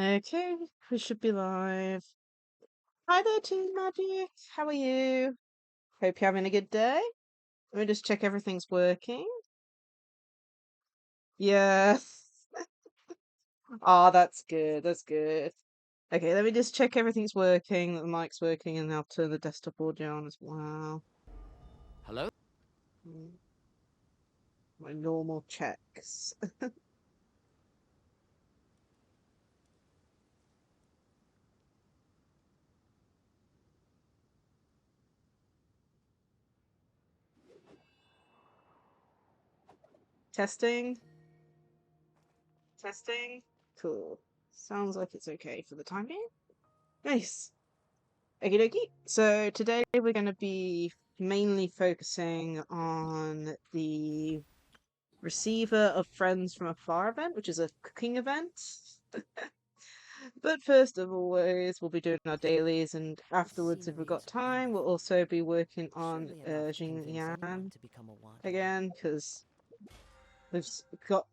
Okay, we should be live. Hi there, Team Magic. How are you? Hope you're having a good day. Let me just check everything's working. Yes. Ah, that's good. That's good. Okay, let me just check everything's working, that the mic's working, and I'll turn the desktop audio on as well. Hello? Mm, My normal checks. Testing. Testing. Cool. Sounds like it's okay for the time being. Nice. Okie dokie. So today we're going to be mainly focusing on the receiver of Friends from Afar event, which is a cooking event. But first of always, we'll be doing our dailies, and afterwards, if we've got time, we'll also be working on Surely enough to convince anyone Xingyan to become a wanted. again, because got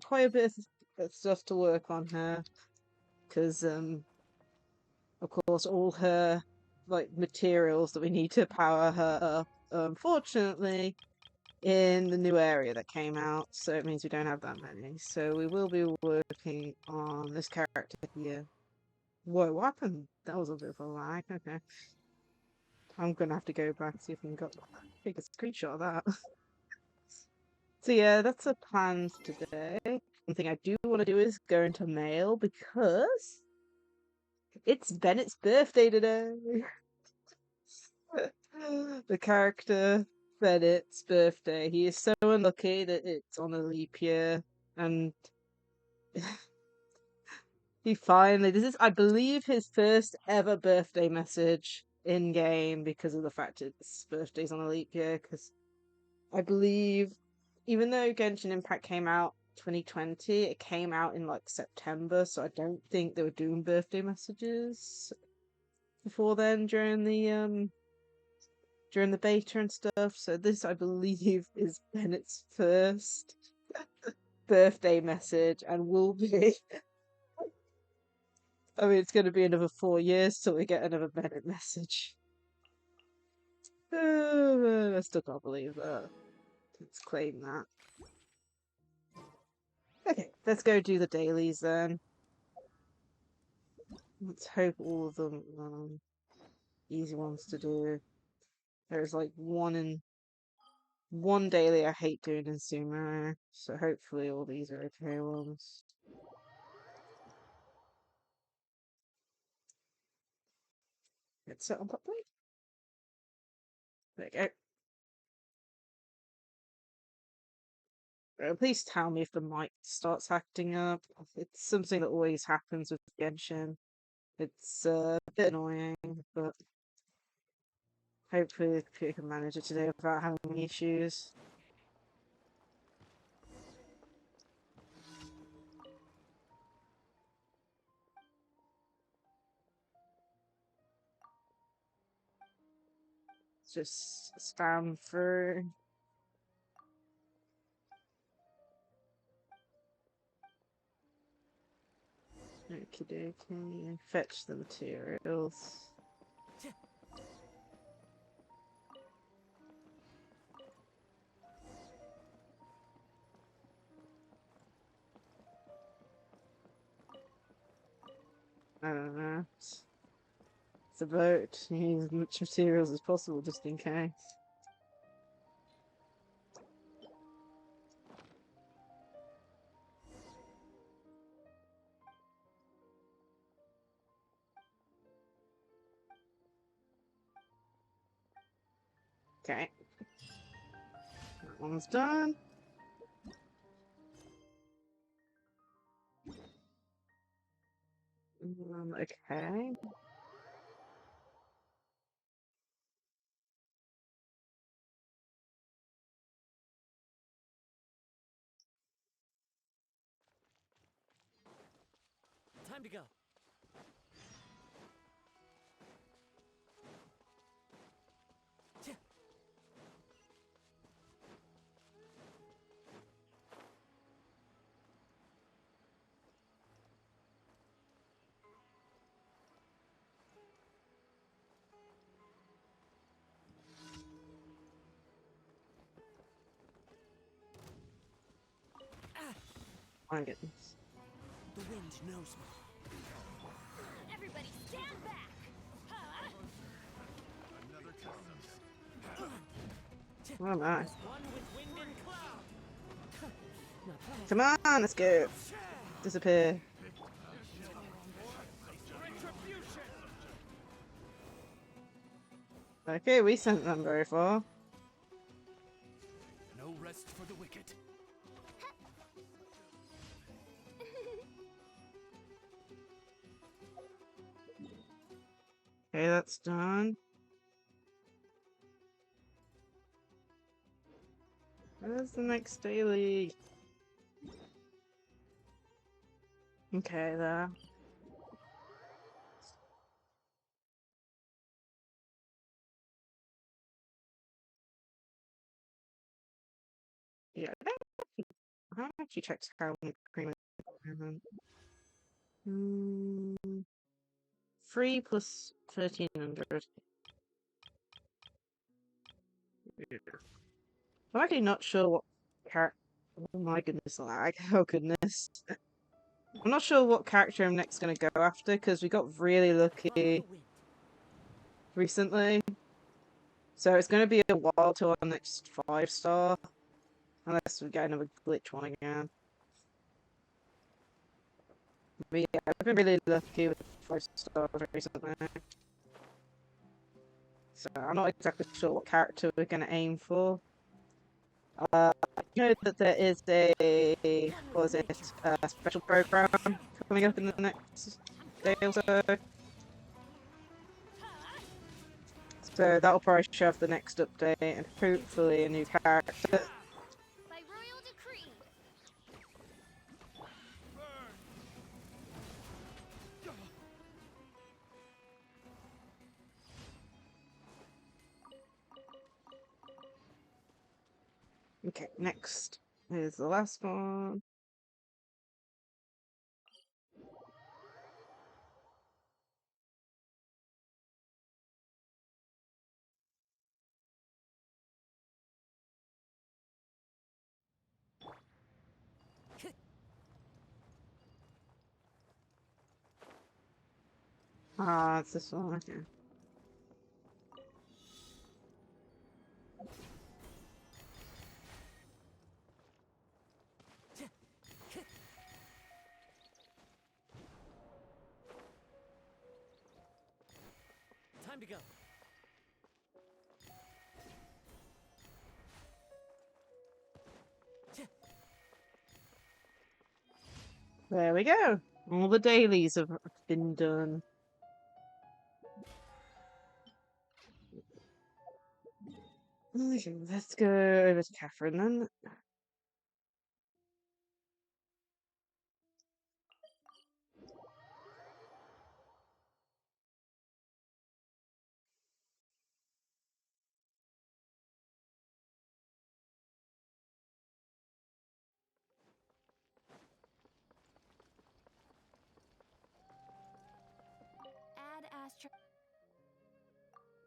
quite a bit of stuff to work on her, because of course, all her like materials that we need to power her up. Unfortunately, in the new area that came out, so it means we don't have that many. So we will be working on this character here. Whoa, what happened? That was a bit of a lag. Okay. I'm gonna have to go back and see if I can take a screenshot of that. So yeah, that's the plan for today. One thing I do want to do is go into mail because it's Bennett's birthday today. The character Bennett's birthday. He is so unlucky that it's on a leap year, and this is, I believe, his first ever birthday message in game because of the fact his birthday's on a leap year. Because I believe, even though Genshin Impact came out 2020, it came out in like September, so I don't think they were doing birthday messages before then during the beta and stuff. So this, I believe, is Bennett's first birthday message, and will be. I mean, it's going to be another 4 years till we get another Bennett message. I still can't believe that. Let's claim that. Okay, let's go do the dailies then. Let's hope all of them easy ones to do. There's like one daily I hate doing in Sumo, so hopefully all these are okay ones. Get set on properly. There you go. Please tell me if the mic starts acting up. It's something that always happens with Genshin. It's a bit annoying, but hopefully the computer can manage it today without having any issues. Just spam through. Okie dokie. Fetch the materials. I don't know. It's about using as much materials as possible just in case. Okay. That one's done. Okay. Time to go. My goodness. The wind knows me. Everybody stand back! Huh? What am I? As one with wind and cloud. Not bad. Come on, let's go. Disappear. Retribution. Okay, we sent them very far. No rest for the wicked. Okay, that's done. Where's the next daily? Okay, there. Yeah, I haven't actually checked how many cream. 3 plus 1300. I'm actually not sure what character. Oh my goodness, lag. Oh goodness. I'm not sure what character I'm next going to go after because we got really Follow lucky the wind. recently. So it's going to be a while till our next 5-star. Unless we get another glitch one again. But yeah, I've been really lucky with 5-stars recently. So I'm not exactly sure what character we're going to aim for. You know that there is a, what was it, a special program coming up in the next day or so. So that'll probably show up the next update and hopefully a new character. By royal decree! Okay, next is the last one. Ah, it's this one, okay. Time to go. There we go. All the dailies have been done. Okay, let's go over to Catherine then. Add Astra.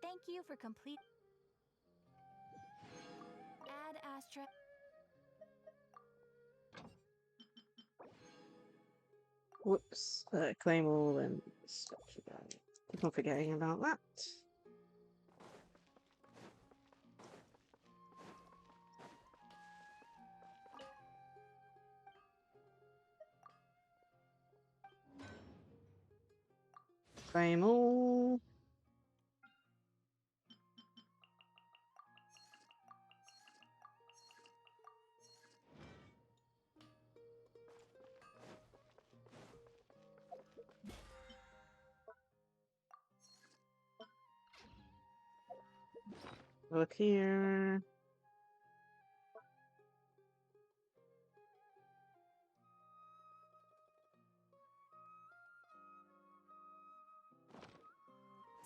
Thank you for complete. Add Astra. Whoops. Claim all and stuff. Keep on forgetting about that. Claim all. Look here.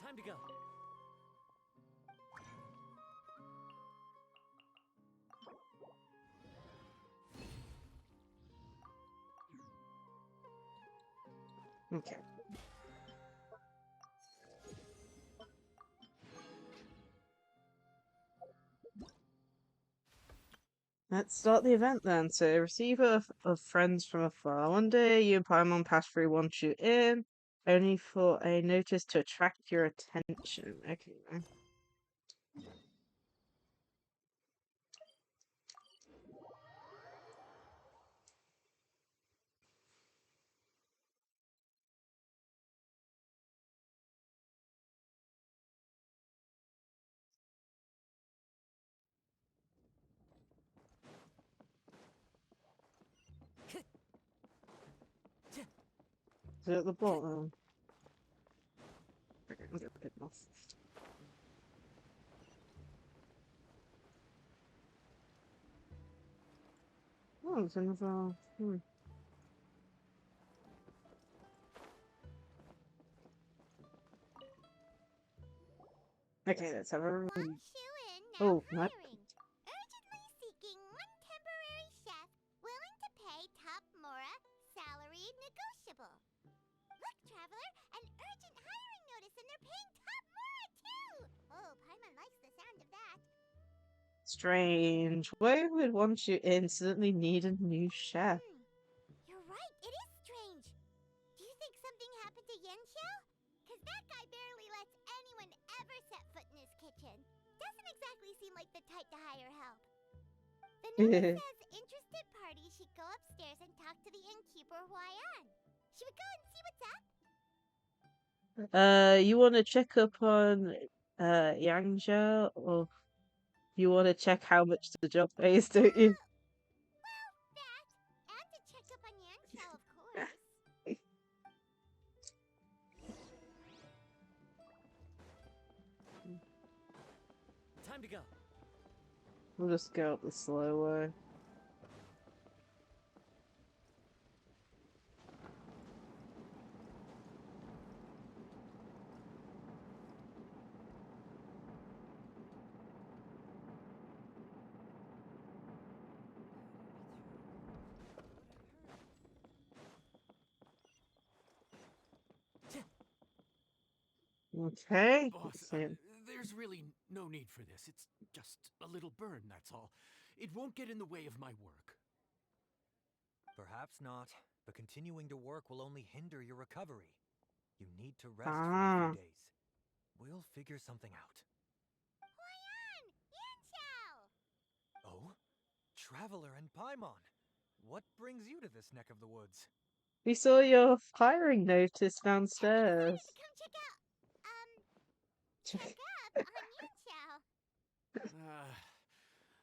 Time to go. Okay. Let's start the event then. So, receiver of friends from afar. One day, you and Paimon pass through want you in, only for a notice to attract your attention. Okay. Then. Is it at the bottom? Okay, I'll get a bit more. Oh, it's another. Okay, let's have a read. Now Oh, what? hiring. Urgently seeking one temporary chef willing to pay top Mora, salary negotiable. Look, Traveler, an urgent hiring notice and they're paying top Mora too! Oh, Paimon likes the sound of that. Strange. Why would want you instantly need a new chef? You're right, it is strange. Do you think something happened to Yenxiao? Cause that guy barely lets anyone ever set foot in his kitchen. Doesn't exactly seem like the type to hire help. The notice says interested parties should go upstairs and talk to the innkeeper Huayan. Should we go and see what's up? You want to check up on Yangzhou, or you want to check how much the job pays, don't you? Well, that. And to check up on Yanxiao, of course. Time to go. We'll just go up the slow way. Okay. Boss, there's really no need for this. It's just a little burn, that's all. It won't get in the way of my work. Perhaps not, but continuing to work will only hinder your recovery. You need to rest for a Ah. few days. We'll figure something out. Huayan! Yanxiao! Oh? Traveler and Paimon! What brings you to this neck of the woods? We saw your hiring notice I decided downstairs. to come check up on Yanxiao.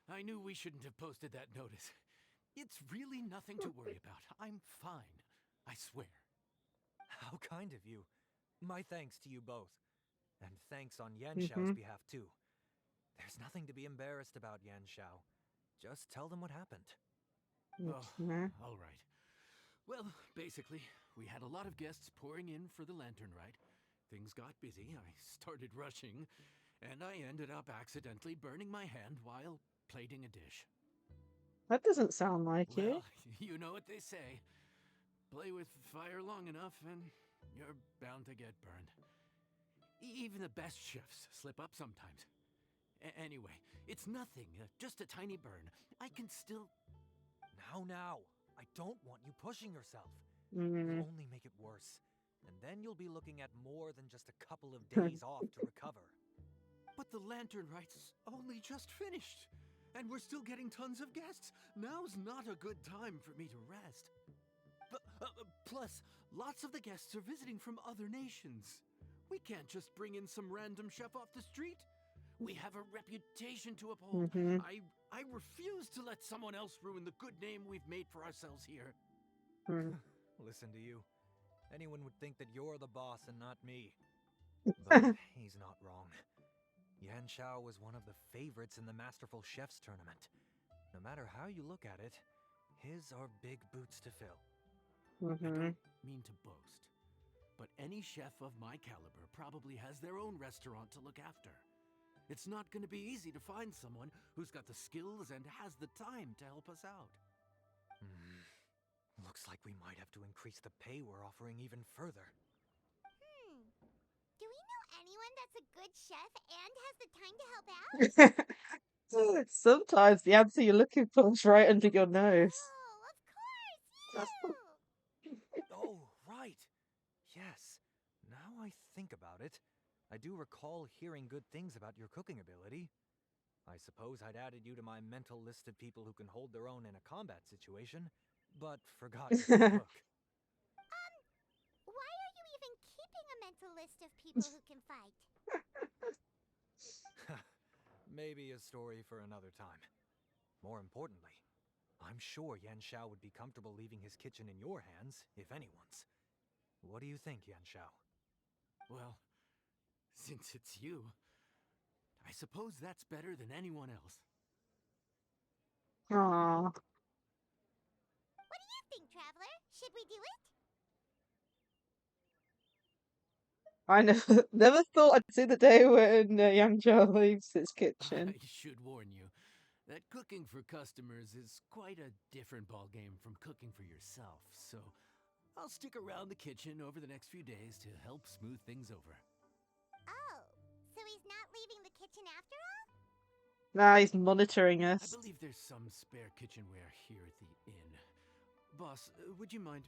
I knew we shouldn't have posted that notice. It's really nothing to worry about. I'm fine. I swear. How kind of you. My thanks to you both. And thanks on Yanxiao's behalf too. There's nothing to be embarrassed about, Yanxiao. Just tell them what happened. Okay. All right. Well, basically, we had a lot of guests pouring in for the lantern ride. Things got busy, I started rushing, and I ended up accidentally burning my hand while plating a dish. That doesn't sound like it. Well, you know what they say. Play with fire long enough and you're bound to get burned. Even the best chefs slip up sometimes. Anyway, it's nothing, just a tiny burn. I can still... Now. I don't want you pushing yourself. Mm. You'll only make it worse. And then you'll be looking at more than just a couple of days off to recover. But the lantern ride's only just finished. And we're still getting tons of guests. Now's not a good time for me to rest. Plus, lots of the guests are visiting from other nations. We can't just bring in some random chef off the street. We have a reputation to uphold. I refuse to let someone else ruin the good name we've made for ourselves here. Listen to you. Anyone would think that you're the boss and not me. But he's not wrong. Yanxiao was one of the favorites in the Masterful Chefs tournament. No matter how you look at it, his are big boots to fill. I don't mean to boast, but any chef of my caliber probably has their own restaurant to look after. It's not going to be easy to find someone who's got the skills and has the time to help us out. Looks like we might have to increase the pay we're offering even further. Do we know anyone that's a good chef and has the time to help out? Sometimes the answer you're looking for is right under your nose. Oh, of course, you! Oh, right. Yes. Now I think about it, I do recall hearing good things about your cooking ability. I suppose I'd added you to my mental list of people who can hold their own in a combat situation, but forgot you can cook. Why are you even keeping a mental list of people who can fight? Maybe a story for another time. More importantly, I'm sure Yan Xiao would be comfortable leaving his kitchen in your hands, if anyone's. What do you think, Yan Xiao? Well, since it's you, I suppose that's better than anyone else. Aww. What do you think, Traveler? Should we do it? I never thought I'd see the day when Yang Zhao leaves his I kitchen. should warn you that cooking for customers is quite a different ballgame from cooking for yourself, so I'll stick around the kitchen over the next few days to help smooth things over. Oh, so he's not leaving the kitchen after all? Now he's monitoring I us. believe there's some spare kitchenware here at the inn. Boss, would you mind?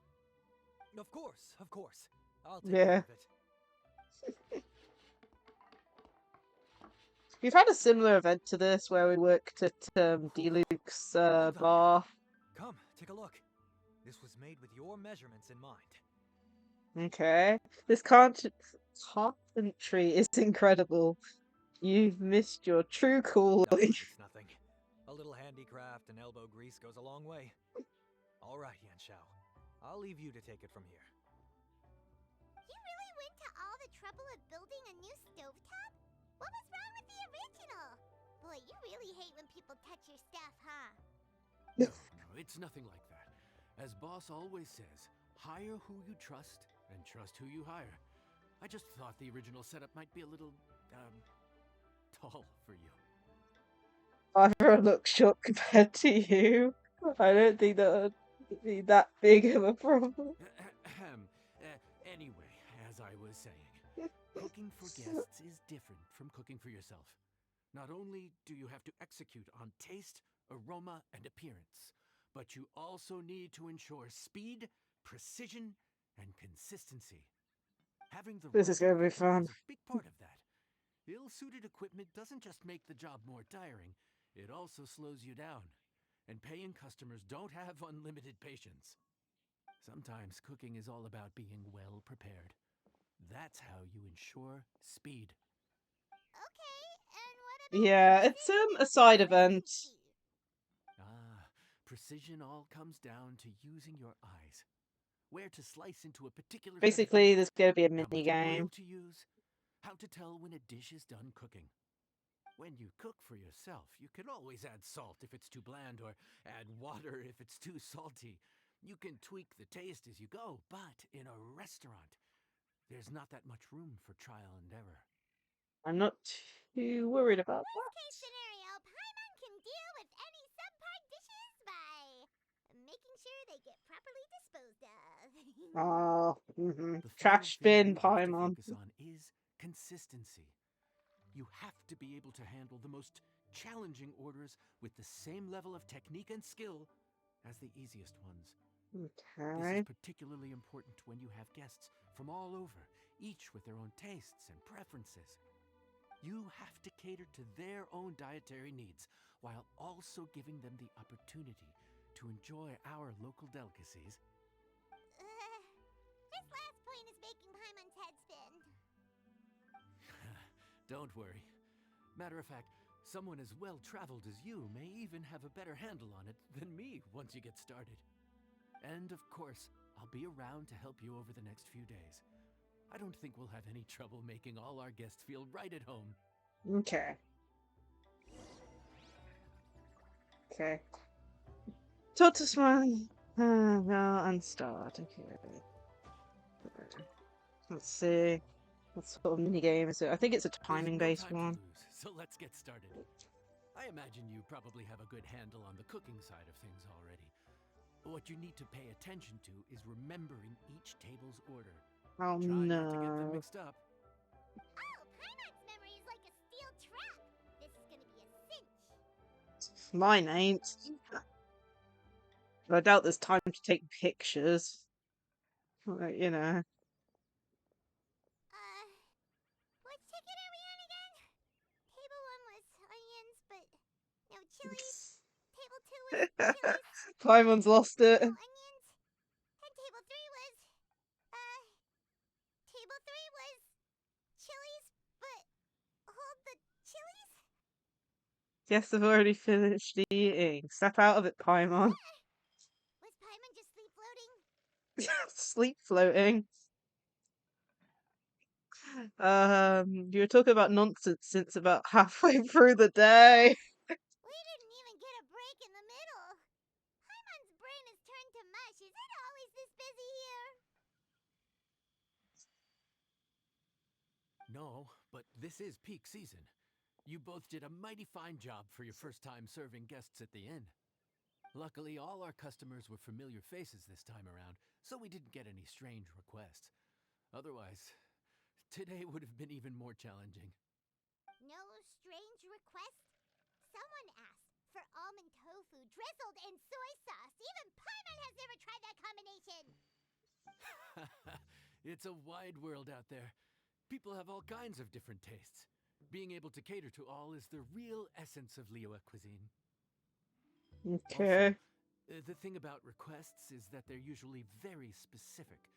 Of course, of course. I'll take Yeah. care of it. We've had a similar event to this where we worked at D-Luke's Hold on. bar. Come, take a look. This was made with your measurements in mind. Okay. This carpentry is incredible. You've missed your true Oh, calling. it's nothing. A little handicraft and elbow grease goes a long way. All right, Yan Xiao. I'll leave you to take it from here. You really went to all the trouble of building a new stovetop? What was wrong with the original? Boy, you really hate when people touch your stuff, huh? No, it's nothing like that. As boss always says, hire who you trust and trust who you hire. I just thought the original setup might be a little, tall for you. Everyone looks short compared to you. I don't think that would be that big of a problem. Anyway, as I was saying, cooking for guests is different from cooking for yourself. Not only do you have to execute on taste, aroma, and appearance, but you also need to ensure speed, precision, and consistency. Having the This right is gonna be equipment fun. is a big part of that. Ill-suited equipment doesn't just make the job more tiring, it also slows you down. And paying customers don't have unlimited patience. Sometimes cooking is all about being well prepared. That's how you ensure speed. Okay, and what about Yeah, it's precision a and side event. consistency? Precision all comes down to using your eyes. Where to slice into a particular cut of Basically, meat, there's gonna be a how mini much oil game. to use, how to tell when a dish is done cooking. When you cook for yourself, you can always add salt if it's too bland or add water if it's too salty. You can tweak the taste as you go, but in a restaurant, there's not that much room for trial and error. I'm not too worried about Worst case that. scenario, Paimon can deal with any subpar dishes by making sure they get properly disposed of. Oh, The final trash thing bin you have to Paimon. focus on is consistency. You have to be able to handle the most challenging orders with the same level of technique and skill as the easiest ones. This Okay. is particularly important when you have guests from all over, each with their own tastes and preferences. You have to cater to their own dietary needs while also giving them the opportunity to enjoy our local delicacies. This last point is making Paimon's head spin. Don't worry. Matter of fact, someone as well-traveled as you may even have a better handle on it than me once you get started. And of course, I'll be around to help you over the next few days. I don't think we'll have any trouble making all our guests feel right at home. Okay. Okay. Talk to Smile. No, and start. Okay. Let's see. What sort of mini game is it? I think it's a There's timing-based no time one. to lose, so let's get started. I imagine you probably have a good handle on the cooking side of things already. What you need to pay attention to is remembering each table's order. Oh Try not to get them no. mixed up. Oh, Paimon's memory is like a steel trap. This is gonna be a cinch. Mine ain't. But I doubt there's time to take pictures. Like, you know. What ticket are we on again? Table 1 was onions, but no chilies. Table 2 was chilies, Paimon's lost it. no onions. And table 3 was, table 3 was chilies, but hold the chilies? Guess I've already finished eating. Step out of it, Paimon. Was Paimon just sleep floating? Sleep floating. You were talking about nonsense since about halfway through the day. We didn't even get a break in the middle. Paimon's brain has turned to mush. Is it always this busy here? No, but this is peak season. You both did a mighty fine job for your first time serving guests at the inn. Luckily, all our customers were familiar faces this time around, so we didn't get any strange requests. Otherwise, today would have been even more challenging. No strange request? Someone asked for almond tofu drizzled in soy sauce. Even Paimon has never tried that combination. It's a wide world out there. People have all kinds of different tastes. Being able to cater to all is the real essence of Liyue cuisine. Okay. Also, the thing about requests is that they're usually very specific.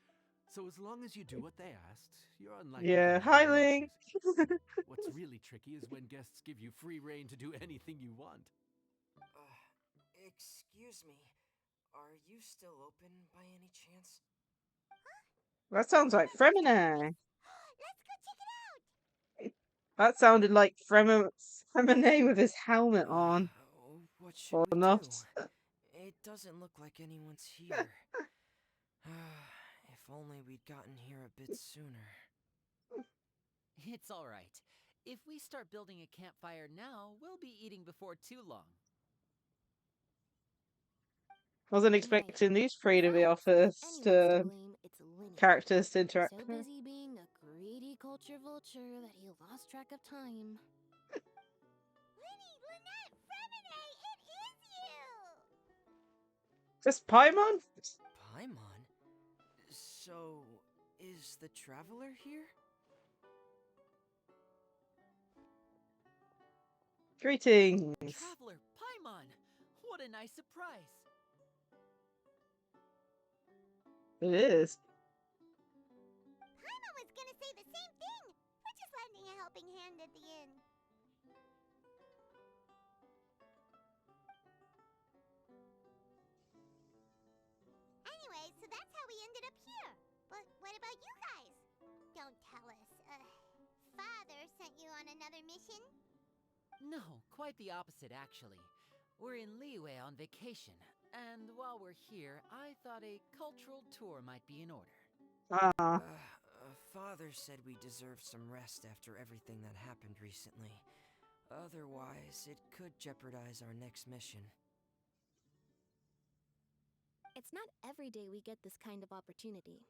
So as long as you do what they asked, you're unlikely Yeah. to have Hi, any Link. issues. What's really tricky is when guests give you free reign to do anything you want. Excuse me. Are you still open by any chance? That sounds like Fremine. Let's go check it out. That sounded like Fremine with his helmet on. What should Or we not. do? It doesn't look like anyone's here. If only we'd gotten here a bit sooner. It's all right. If we start building a campfire now, we'll be eating before too long. Wasn't expecting these three to be our first characters to interact So with. busy being a greedy culture vulture that he lost track of time. Linny, Lynette, Fremine, it is you! Just Paimon? Paimon? So, is the traveler here? Greetings. Traveler Paimon! What a nice surprise! It is. Paimon was gonna say the same thing. We're just lending a helping hand at the inn. Anyway, so that's how we ended up here. But what about you guys? Don't tell us. Father sent you on another mission? No, quite the opposite, actually. We're in Liyue on vacation, and while we're here, I thought a cultural tour might be in order. Ah. Father said we deserve some rest after everything that happened recently. Otherwise, it could jeopardize our next mission. It's not every day we get this kind of opportunity.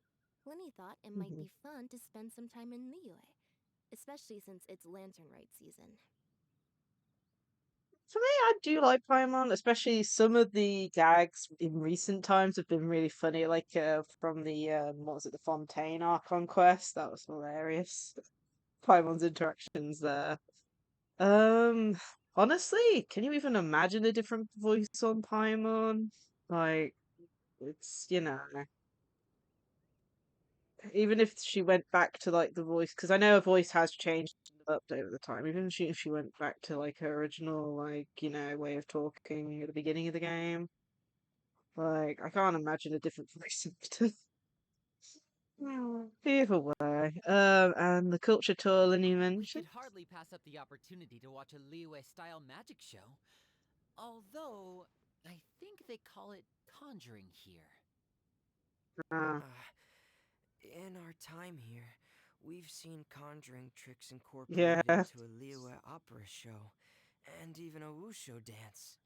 Lenny thought it might be fun to spend some time in Liyue, especially since it's Lantern Rite season. For me, I do like Paimon, especially some of the gags in recent times have been really funny, like from the what was it, the Fontaine Archon quest? That was hilarious. Paimon's interactions there. Honestly, can you even imagine a different voice on Paimon? Like, it's, you know, even if she went back to like the voice, because I know her voice has changed up over the time. Even if she went back to like her original, like, you know, way of talking at the beginning of the game, like I can't imagine a different voice actor. Either way, and the culture tour that you We mentioned. could hardly pass up the opportunity to watch a Liyue-style magic show. Although, I think they call it conjuring here. In our time here, we've seen conjuring tricks Yeah. incorporated into a Liyue opera show, and even a wushu dance.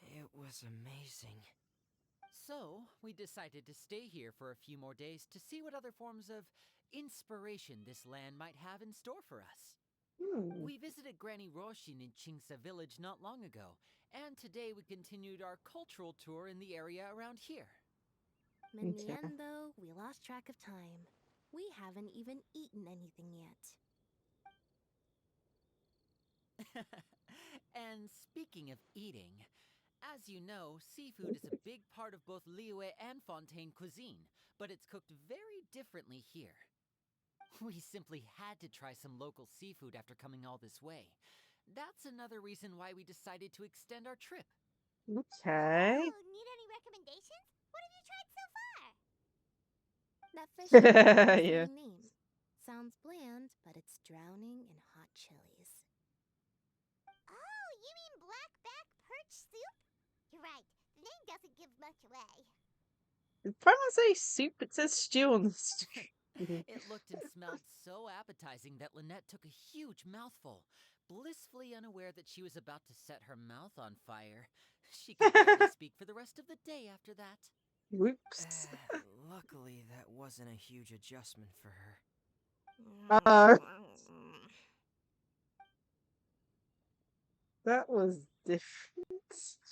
It was amazing. So, we decided to stay here for a few more days to see what other forms of inspiration this land might have in store for us. We visited Granny Roshin in Chingsa village not long ago, and today we continued our cultural tour in the area around here. In the Okay. end, though, we lost track of time. We haven't even eaten anything yet. And speaking of eating, as you know, seafood is a big part of both Liyue and Fontaine cuisine, but it's cooked very differently here. We simply had to try some local seafood after coming all this way. That's another reason why we decided to extend our trip. Okay. Oh, need any recommendations? What have you tried so far? That fish has a Yeah. fascinating name. Sounds bland, but it's drowning in hot chilies. Oh, you mean blackback perch soup? You're right. The name doesn't give much away. It probably say soup. It says stew on the stew. It looked and smelled so appetizing that Lynette took a huge mouthful, blissfully unaware that she was about to set her mouth on fire. She could barely speak for the rest of the day after that. Whoops. Luckily, that wasn't a huge adjustment for her. That was different.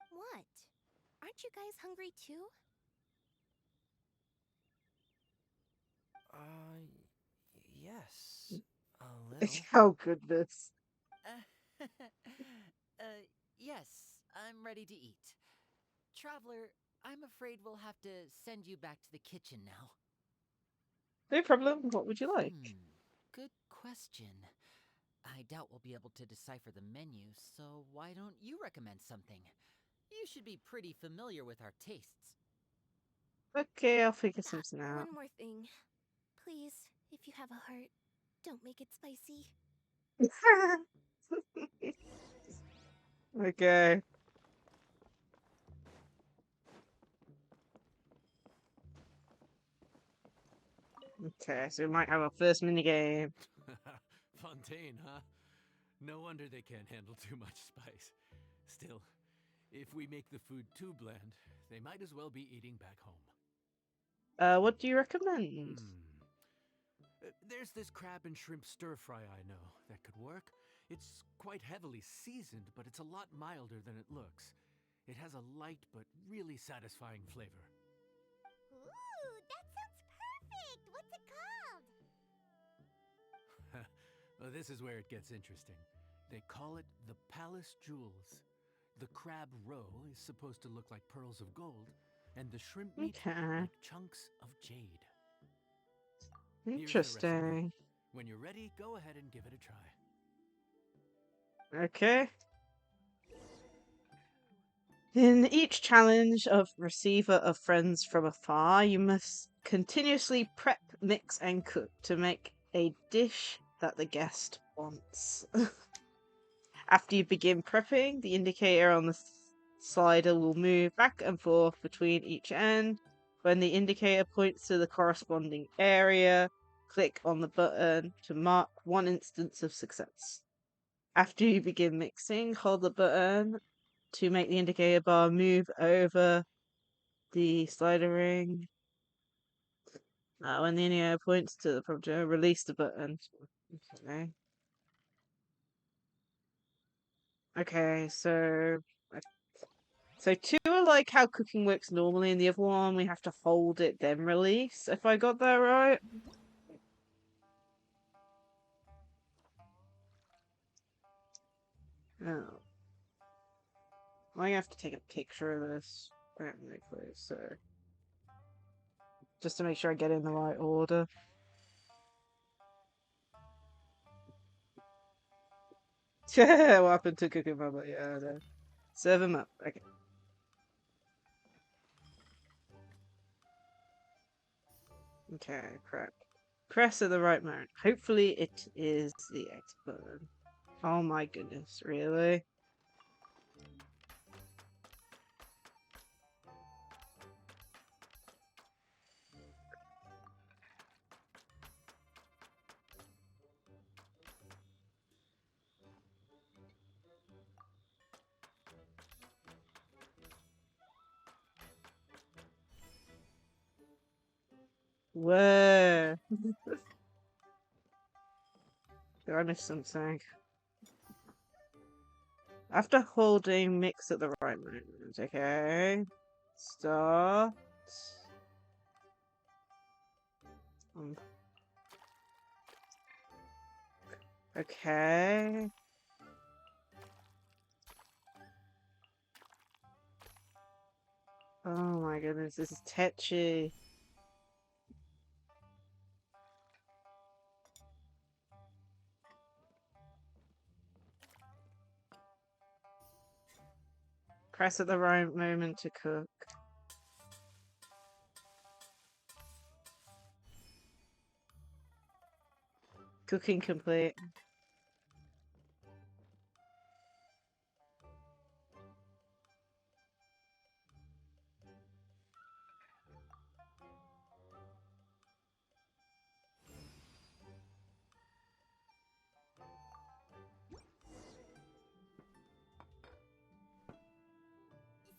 What? Aren't you guys hungry too? Yes. A little. Oh, goodness. Uh, yes, I'm ready to eat. Traveler, I'm afraid we'll have to send you back to the kitchen now. No problem. What would you like? Good question. I doubt we'll be able to decipher the menu, so why don't you recommend something? You should be pretty familiar with our tastes. Okay, I'll figure something out. One more thing. Please, if you have a heart, don't make it spicy. Okay. Okay, so we might have our first minigame. Fontaine, huh? No wonder they can't handle too much spice. Still, if we make the food too bland, they might as well be eating back home. What do you recommend? There's this crab and shrimp stir fry I know that could work. It's quite heavily seasoned, but it's a lot milder than it looks. It has a light but really satisfying flavor. Ooh, that sounds perfect! What's it called? Well, this is where it gets interesting. They call it the Palace Jewels. The crab roe is supposed to look like pearls of gold, and the shrimp meat Okay. like chunks of jade. Here's the recipe. Interesting. When you're ready, go ahead and give it a try. Okay. In each challenge of Receiver of Friends from Afar, you must continuously prep, mix, and cook to make a dish that the guest wants. After you begin prepping, the indicator on the slider will move back and forth between each end. When the indicator points to the corresponding area, click on the button to mark one instance of success. After you begin mixing, hold the button to make the indicator bar move over the slider ring. When the indicator points to the project, release the button. Okay. Okay, so two are like how cooking works normally, and the other one we have to hold it then release. If I got that right. Oh, I have to take a picture of this. So just to make sure I get in the right order. What happened to Cooking Mama? Yeah, no. Serve them up. Okay. Okay, crap. Press at the right moment. Hopefully it is the X button. Oh my goodness, really? Whoa. Did I miss something? After holding, mix at the right moment. Okay. Start. Okay. Oh my goodness, this is tetchy. Press at the right moment to cook. Cooking complete.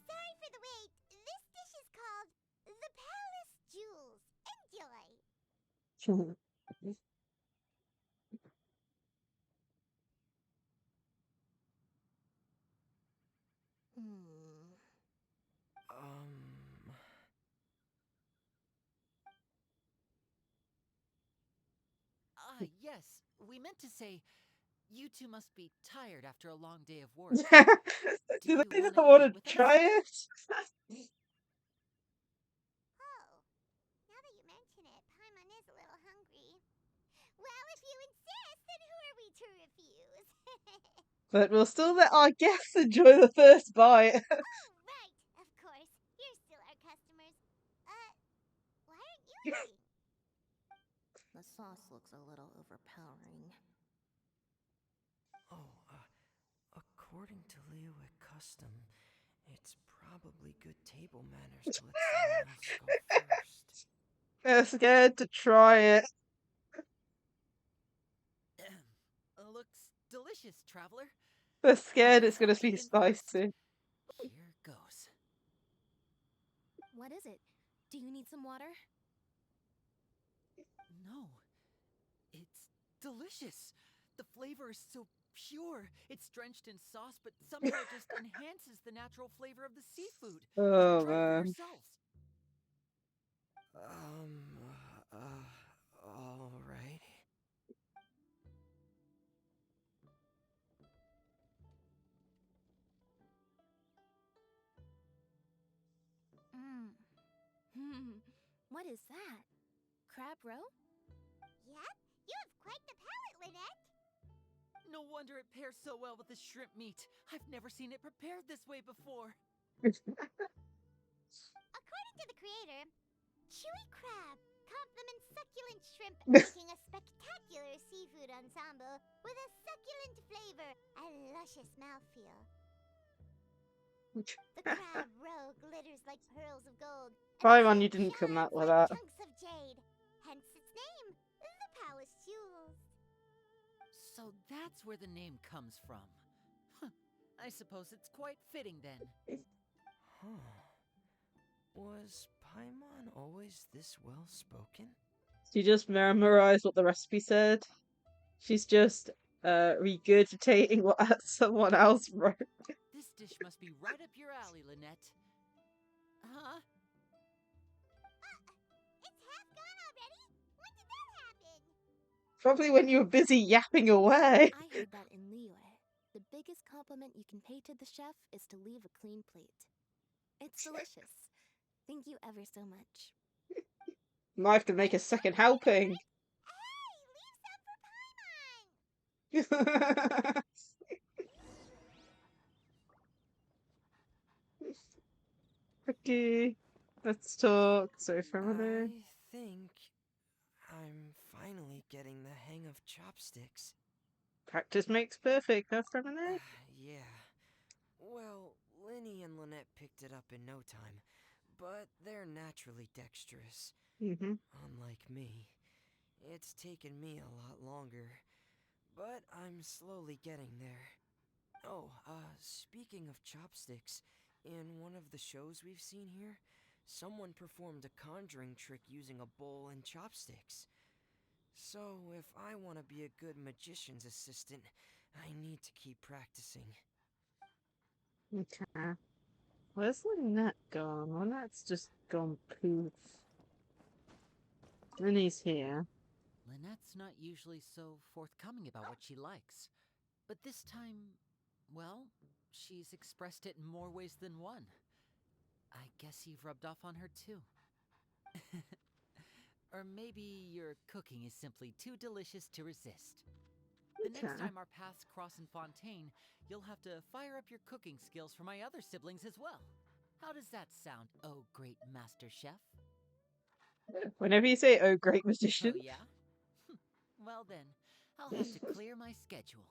Sorry for the wait. This dish is called the Palace Jewels. Enjoy. Hmm. Yes, we meant to say, you two must be tired after a long day of work. Do Do you they want not to want eat to with try us? it? Oh, now that you mention it, Paimon is a little hungry. Well, if you insist, then who are we to refuse? But we'll still let our guests enjoy the first bite. Oh, right, of course. You're still our customers. Why aren't you eating? The sauce looks a little overpowering. Oh, according to Liyue custom, it's probably good table manners to let someone else go first. They're scared to try it. Looks delicious, traveler. They're scared Guess it's I'll going to be dig in first. spicy. Here goes. What is it? Do you need some water? No, it's delicious. The flavor is so pure. It's drenched in sauce, but somehow just enhances the natural flavor of the seafood. Oh Try for man. yourselves. All right. What is that? Crab roe? Yep, you have quite the palate, Lynette. No wonder it pairs so well with the shrimp meat. I've never seen it prepared this way before. According to the creator, chewy crab complements succulent shrimp, making a spectacular seafood ensemble with a succulent flavor and luscious mouthfeel. The crab roe glitters like pearls of gold, and the Paimon, you shrimp didn't come shines up with like that. chunks of jade. Hence its name, the Palace Jewels. So that's where the name comes from. Huh. I suppose it's quite fitting then. Huh. Was Paimon always this well spoken? She just memorized what the recipe said. She's just regurgitating what someone else wrote. This dish must be right up your alley, Lynette. Huh? It's half gone already? When did that happen? Probably when you were busy yapping away. I heard that in Liyue. The biggest compliment you can pay to the chef is to leave a clean plate. It's delicious. Thank you ever so much. Might have to make a second helping. Hey, leave some for Paimon! Okay, let's talk. So family. I think I'm finally getting the hang of chopsticks. Practice makes perfect, huh, family? Yeah. Well, Linny and Lynette picked it up in no time, but they're naturally dexterous. Unlike me. It's taken me a lot longer, but I'm slowly getting there. Oh, speaking of chopsticks, in one of the shows we've seen here, someone performed a conjuring trick using a bowl and chopsticks. So, if I want to be a good magician's assistant, I need to keep practicing. Okay. Where's Lynette gone? Lynette's just gone poof. Linny's here. Lynette's not usually so forthcoming about what she likes. But this time, well, she's expressed it in more ways than one. I guess you've rubbed off on her too. Or maybe your cooking is simply too delicious to resist. The next time our paths cross in Fontaine, you'll have to fire up your cooking skills for my other siblings as well. How does that sound, oh great master chef? Whenever you say, oh, great magician. Oh yeah? Well then, I'll have to clear my schedule.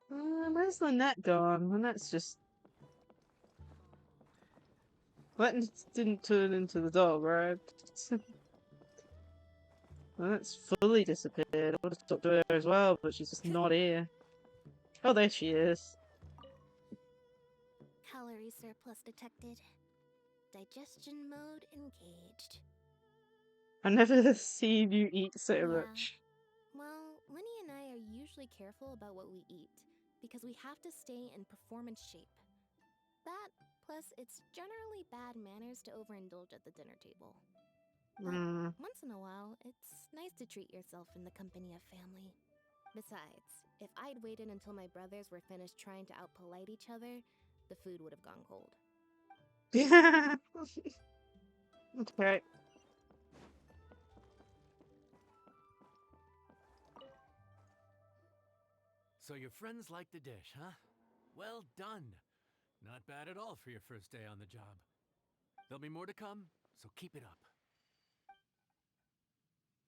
Where's Lynette gone? Lynette's just... Lynette didn't turn into the dog, right? Lynette's fully disappeared. I would have talked to her as well, but she's just not here. Oh, there she is. Calorie surplus detected. Digestion mode engaged. I've never seen you eat so much. Well, Lenny and I are usually careful about what we eat, because we have to stay in performance shape. That, plus it's generally bad manners to overindulge at the dinner table. But once in a while, it's nice to treat yourself in the company of family. Besides, if I'd waited until my brothers were finished trying to outpolite each other, the food would have gone cold. Yeah. Okay. So your friends like the dish, huh? Well done. Not bad at all for your first day on the job. There'll be more to come, so keep it up.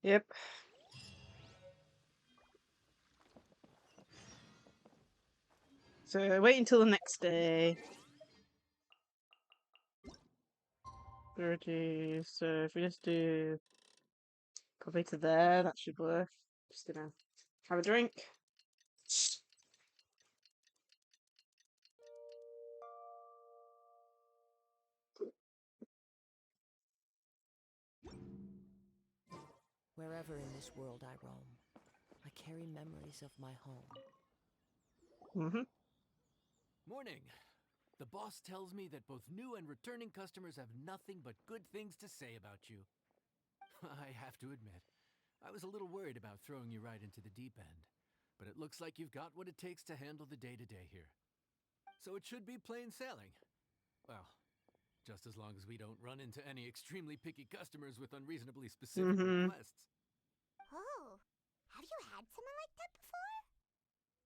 Yep. So wait until the next day. 30. So if we just do copy to there, that should work. Just gonna have a drink. Wherever in this world I roam, I carry memories of my home. Morning. The boss tells me that both new and returning customers have nothing but good things to say about you. I have to admit, I was a little worried about throwing you right into the deep end, but it looks like you've got what it takes to handle the day-to-day here. So it should be plain sailing. Well, just as long as we don't run into any extremely picky customers with unreasonably specific requests. Oh, have you had someone like that before?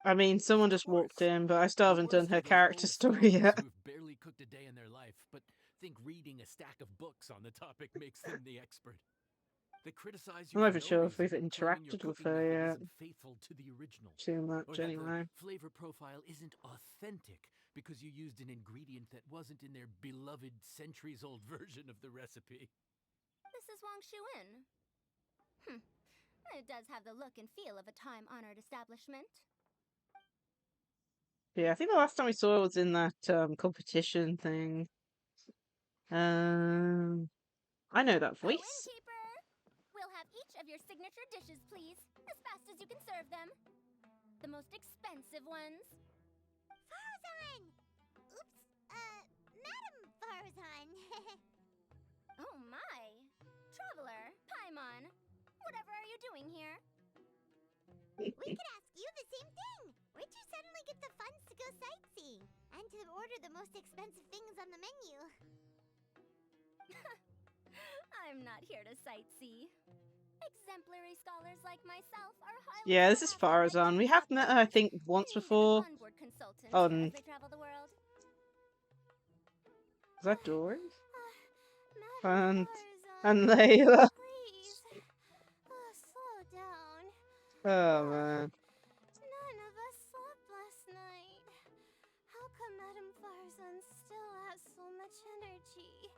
I mean, someone just walked in, but I still haven't done her character story yet. Who've barely cooked a day in their life, but think reading a stack of books on the topic makes them the expert. They criticize you. I'm not even for no sure if we've reason, claiming your interacted with cooking her method yet. isn't faithful to the original, Too or much, that anyway. the flavor profile isn't authentic because you used an ingredient that wasn't in their beloved centuries-old version of the recipe. This is Wang Shuin. It does have the look and feel of a time-honored establishment. Yeah, I think the last time we saw her was in that competition thing. I know that voice. Innkeeper! We'll have each of your signature dishes, please, as fast as you can serve them. The most expensive ones. Farzan! Oops, Madam Farzan. Oh my! Traveler, Paimon, whatever are you doing here? We could ask you the same thing. Where'd you suddenly get the funds to go sightseeing? And to order the most expensive things on the menu? I'm not here to sightsee. Exemplary scholars like myself are highly Yeah, this is sought after Farazan. by We have met her, I think, once needed before. onboard consultants On... as they travel the world. Is that Dory? Madam And Farzan, Layla. please. Slow down. Oh, man. None of us slept last night. How come Madam Farzan still has so much energy?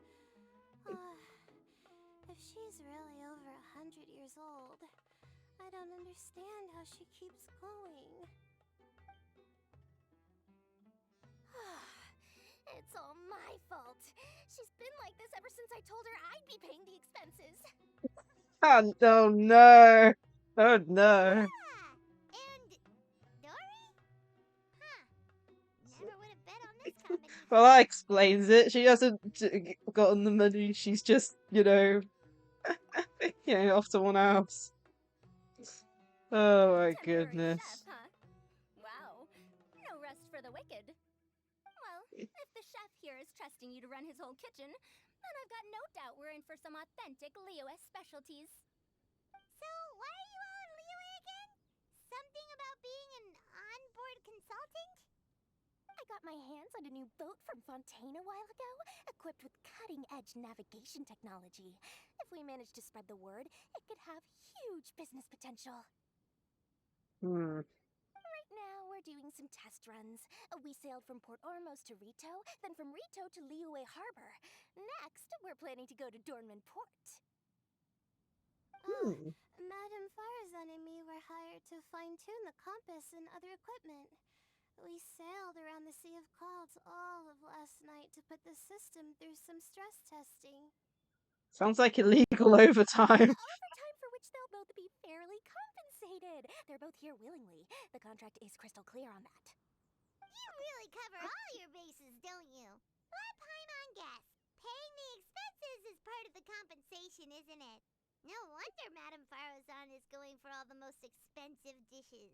If she's really over 100 years old, I don't understand how she keeps going. It's all my fault. She's been like this ever since I told her I'd be paying the expenses. Oh no! Oh no! Yeah, and Dory? Huh. Never would have bet on this combination. Well, that explains it. She hasn't gotten the money. She's just, off to one house. Oh my Temporary chef, goodness. huh? Wow. No rest for the wicked. Well, if the chef here is trusting you to run his whole kitchen, then I've got no doubt we're in for some authentic Liyue specialties. So, why are you all in Liyue again? Something about being an onboard consultant? I got my hands on a new boat from Fontaine a while ago, equipped with cutting-edge navigation technology. If we manage to spread the word, it could have huge business potential. Hmm. Right now, we're doing some test runs. We sailed from Port Ormos to Rito, then from Rito to Liyue Harbor. Next, we're planning to go to Dornman Port. Hmm. Madame Farazan and me were hired to fine-tune the compass and other equipment. We sailed around the Sea of Clouds all of last night to put the system through some stress testing. Sounds like illegal overtime. Overtime for which they'll both be fairly compensated. They're both here willingly. The contract is crystal clear on that. You really cover all your bases, don't you? Let Paimon guess. Paying the expenses is part of the compensation, isn't it? No wonder Madame Farazan is going for all the most expensive dishes.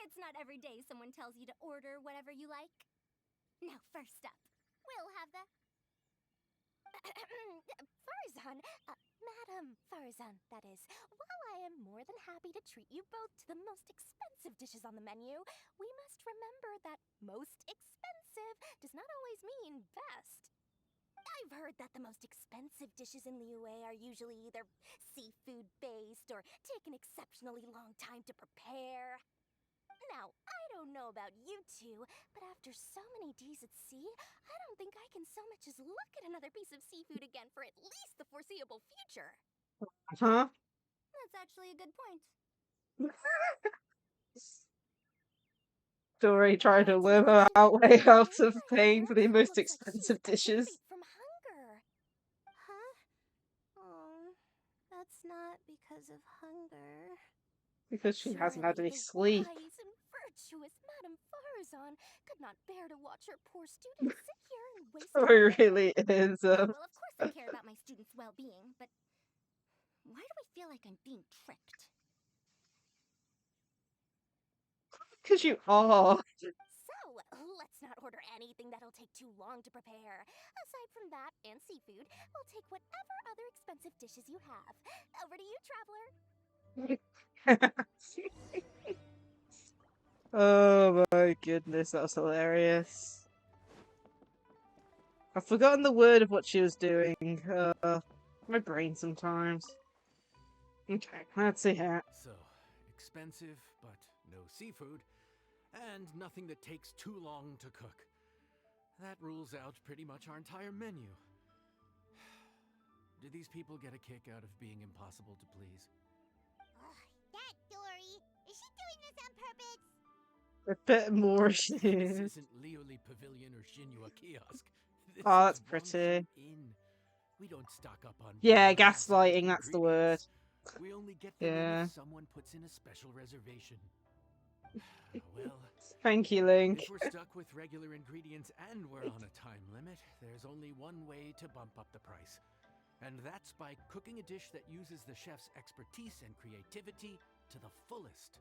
It's not every day someone tells you to order whatever you like. Now, first up, we'll have the... Farazan, Madame Farazan, that is. While I am more than happy to treat you both to the most expensive dishes on the menu, we must remember that most expensive does not always mean best. I've heard that the most expensive dishes in Liyue are usually either seafood-based or take an exceptionally long time to prepare. Now, I don't know about you two, but after so many days at sea, I don't think I can so much as look at another piece of seafood again for at least the foreseeable future. Huh? That's actually a good point. Dory trying to It's worm her looking way out okay, of my paying dear. for the most Looks like she's expensive about to dishes. faint from hunger. Huh? Oh, that's not because of hunger. Because she hasn't had Surely any the sleep. wise and virtuous Madame Farazan could not bear to watch her poor students sit here and waste Oh, away. it really is. Oh, well, of course I care about my students' well-being, but why do I feel like I'm being tricked? Because you are. So, let's not order anything that'll take too long to prepare. Aside from that and seafood, we'll take whatever other expensive dishes you have. Over to you, traveler. Oh my goodness, that was hilarious. I've forgotten the word of what she was doing. My brain sometimes. Okay, let's see here. So, expensive, but no seafood, and nothing that takes too long to cook. That rules out pretty much our entire menu. Do these people get a kick out of being impossible to please? Ugh, that Dory. Is she doing this on purpose? A bit more This isn't Lioli Pavilion or Xinhua Kiosk. This Oh, is that's pretty. Wangshan Inn. We don't stock up on Yeah, really exotic gaslighting, that's the word. ingredients. We only get them in Yeah. if someone puts in a special reservation. Well, Thank you, Link. if we're stuck with regular ingredients and we're on a time limit, there's only one way to bump up the price. And that's by cooking a dish that uses the chef's expertise and creativity to the fullest.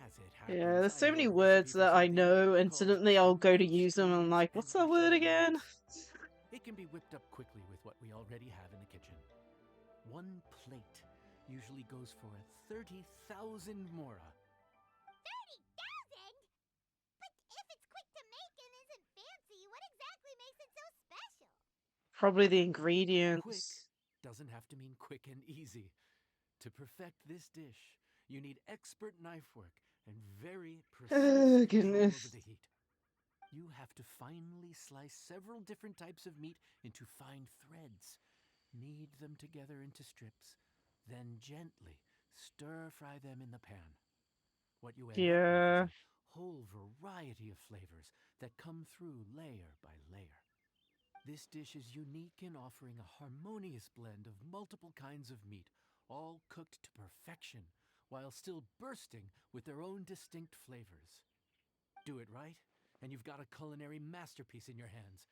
As it happens, Yeah, there's so I many know a words recipe for that I something know, and called suddenly I'll go to championed use them and I'm stews like, and what's that word bechamel again? meats. It can be whipped up quickly with what we already have in the kitchen. One plate usually goes for 30,000 mora. 30,000? But if it's quick to make and isn't fancy, what exactly makes it so special? Probably the Quick ingredients. doesn't have to mean quick and easy. To perfect this dish, you need expert knife work and very precise Oh, control goodness. over the heat. You have to finely slice several different types of meat into fine threads, knead them together into strips, then gently stir-fry them in the pan. What you end up Yeah. with is a whole variety of flavors that come through layer by layer. This dish is unique in offering a harmonious blend of multiple kinds of meat, all cooked to perfection, while still bursting with their own distinct flavors. Do it right, and you've got a culinary masterpiece in your hands.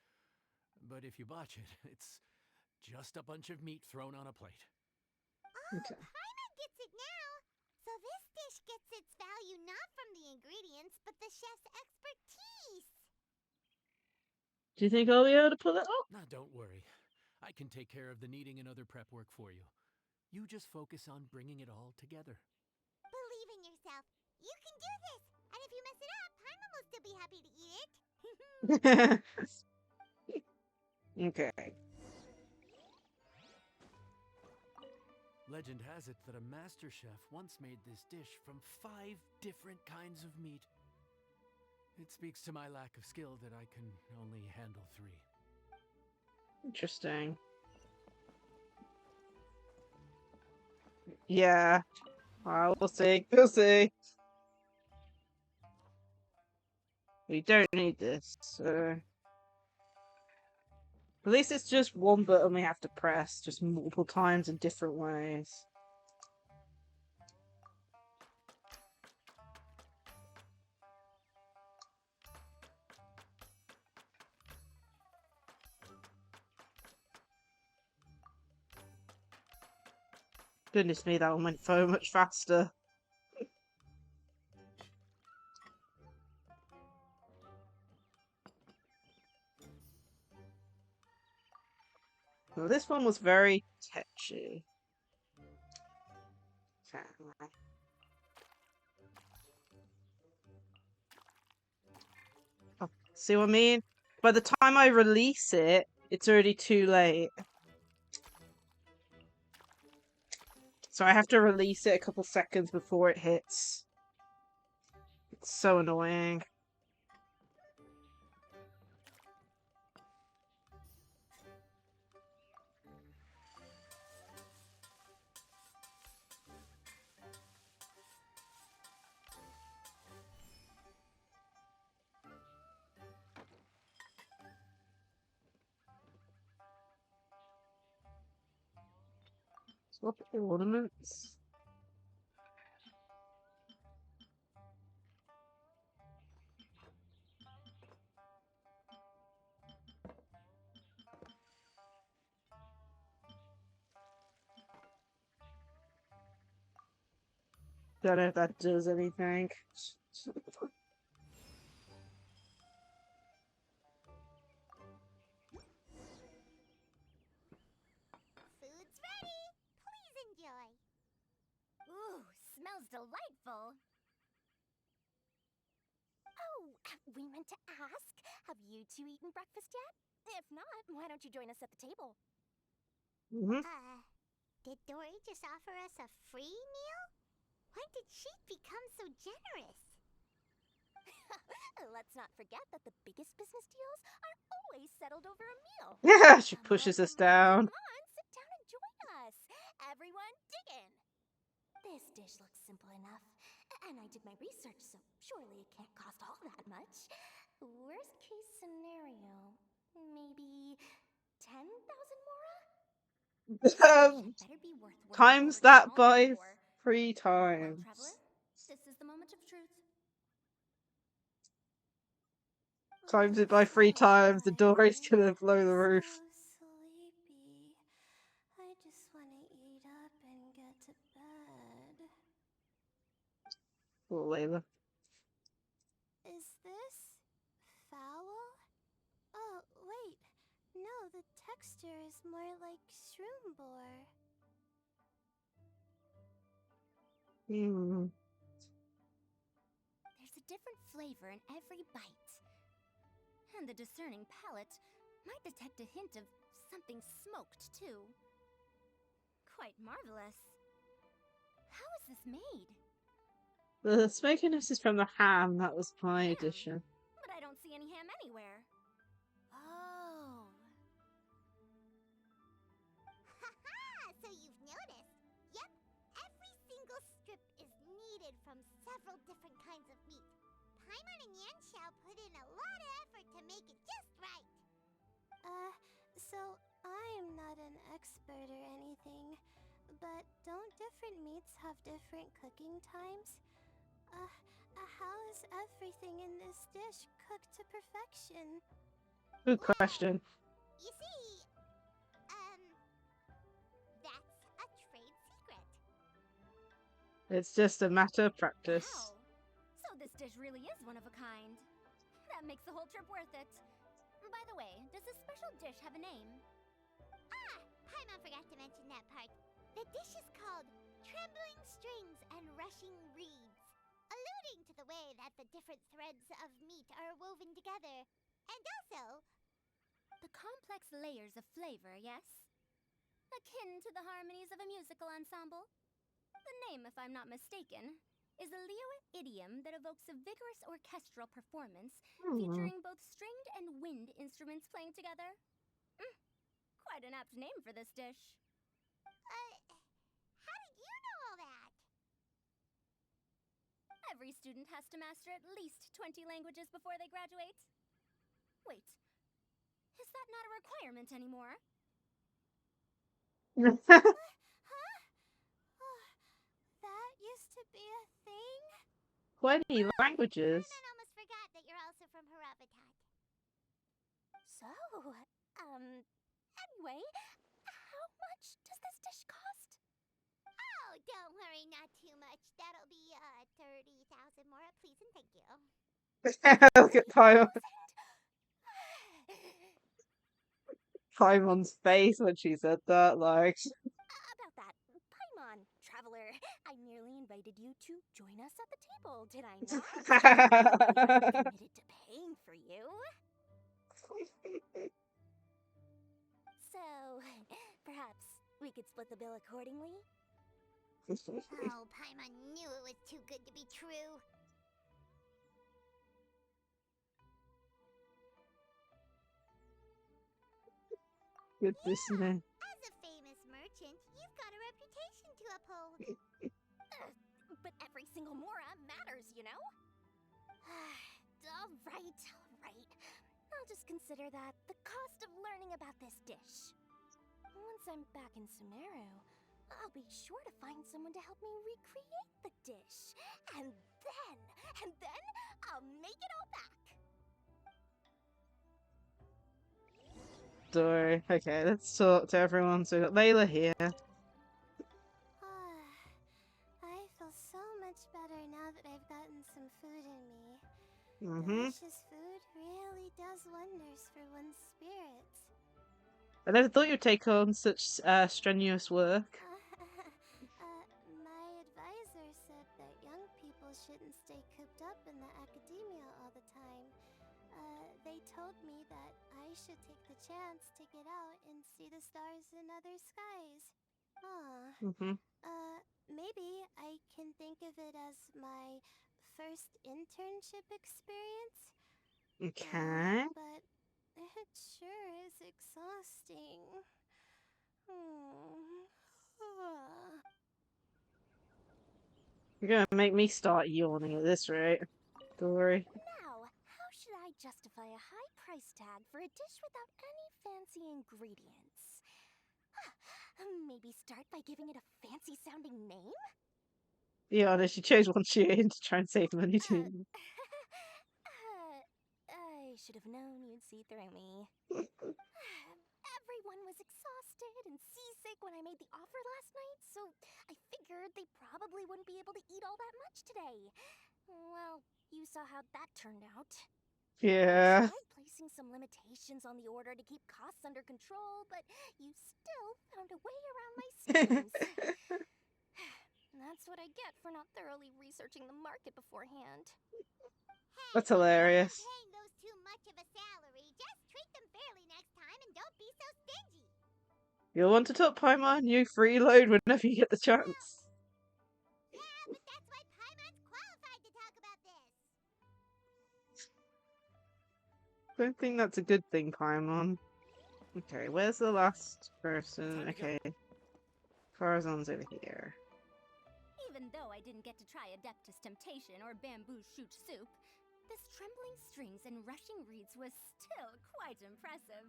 But if you botch it, it's just a bunch of meat thrown on a plate. Oh, Okay. Paimon gets it now! So this dish gets its value not from the ingredients, but the chef's expertise! Do you think I'll be able to pull it off? Now, don't worry. I can take care of the kneading and other prep work for you. You just focus on bringing it all together. Believe in yourself. You can do this! And if you mess it up, Paimon will still be happy to eat it. Okay. Legend has it that a master chef once made this dish from 5 different kinds of meat. It speaks to my lack of skill that I can only handle 3. Interesting. Yeah. We'll see. We'll see. We don't need this, so... At least it's just one button we have to press, just multiple times in different ways. Goodness me, that one went so much faster. Well, this one was very touchy. Oh, see what I mean? By the time I release it, it's already too late. So I have to release it a couple seconds before it hits. It's so annoying. Swap ornaments. Don't know if that does anything. Food's ready! Please enjoy! Ooh, smells delightful. Oh, we meant to ask, have you two eaten breakfast yet? If not, why don't you join us at the table? Did Dory just offer us a free meal? When did she become so generous? Let's not forget that the biggest business deals are always settled over a meal. Yeah, she Come pushes on, us down. Come on, sit down and join us. Everyone, dig in. This dish looks simple enough. And I did my research, so surely it can't cost all that much. Worst case scenario, maybe 10,000 mora? Better be worth what Times it's that all by for. 3 Well, times. traveler, this is the moment of truth. Times it by 3 times, the Dory's gonna blow the roof. So sleepy. I just want to eat up and get to bed. Poor Layla. Is this foul? Oh, wait. No, the texture is more like shroom boar. There's a different flavor in every bite. And the discerning palate might detect a hint of something smoked, too. Quite marvelous. How is this made? The smokiness is from the ham, that was my Ham? addition. But I don't see any ham anywhere. Oh. Haha! So you've noticed. Yep, every single strip is kneaded from several different kinds of meat. Paimon and Yanxiao put in a lot of effort to make it just right. So, I'm not an expert or anything, but don't different meats have different cooking times? How is everything in this dish cooked to perfection? Good question. You see, that's a trade secret. It's just a matter of practice. Wow. So this dish really is one of a kind. That makes the whole trip worth it. By the way, does this special dish have a name? Paimon forgot to mention that part. The dish is called Trembling Strings and Rushing Reeds, alluding to the way that the different threads of meat are woven together. And also, The complex layers of flavor, yes? Akin to the harmonies of a musical ensemble? The name, if I'm not mistaken, is a Liyue idiom that evokes a vigorous orchestral performance featuring both stringed and wind instruments playing together. Quite an apt name for this dish. how did you know all that? Every student has to master at least 20 languages before they graduate. Wait, is that not a requirement anymore? That used to be a thing? 20 languages. Paimon almost forgot that you're also from Harabatat. So, anyway, how much does this dish cost? Oh, don't worry, not too much. That'll be 30,000 more, please and thank you. Look at Paimon's face when she said that, like. About that, Paimon, traveler, I merely invited you to join us at the table, did I not? I'm committed to paying for you. So, perhaps we could split the bill accordingly? Oh, Paimon knew it was too good to be true. Goodness me. As a famous merchant, you've got a reputation to uphold. But every single mora matters, you know? All right. I'll just consider that the cost of learning about this dish. Once I'm back in Sumeru, I'll be sure to find someone to help me recreate the dish. And then I'll make it all back. Story. Okay, let's talk to everyone. So we've got Layla here. I feel so much better now that I've gotten some food in me. Mm-hmm. Delicious food really does wonders for one's spirits. I never thought you'd take on such strenuous work. My advisor said that young people shouldn't stay cooped up in the academia all the time. They told me that I should take the chance to get out and see the stars in other skies. Maybe I can think of it as my first internship experience. Okay. But it sure is exhausting. You're gonna make me start yawning at this rate. Story. Now, how should I justify a high price tag for a dish without any fancy ingredients? Maybe start by giving it a fancy sounding name? Be honest, you chose one Shein to try and save money too. I should have known you'd see through me. Everyone was exhausted and seasick when I made the offer last night, so I figured they probably wouldn't be able to eat all that much today. Well, you saw how that turned out. Yeah. I tried placing some limitations on the order to keep costs under control, but you still found a way around my schemes. That's what I get for not thoroughly researching the market beforehand. That's hilarious. You're paying those too much of a salary. Just treat them fairly next time and don't be so stingy. You'll want to talk Paimon, you freeload whenever you get the chance. Yeah, but that's why Paimon's qualified to talk about this. I don't think that's a good thing, Paimon. Okay, where's the last person? Okay. Farazan's over here. Even though I didn't get to try Adeptus Temptation or Bamboo Shoot Soup, this trembling strings and rushing reeds was still quite impressive.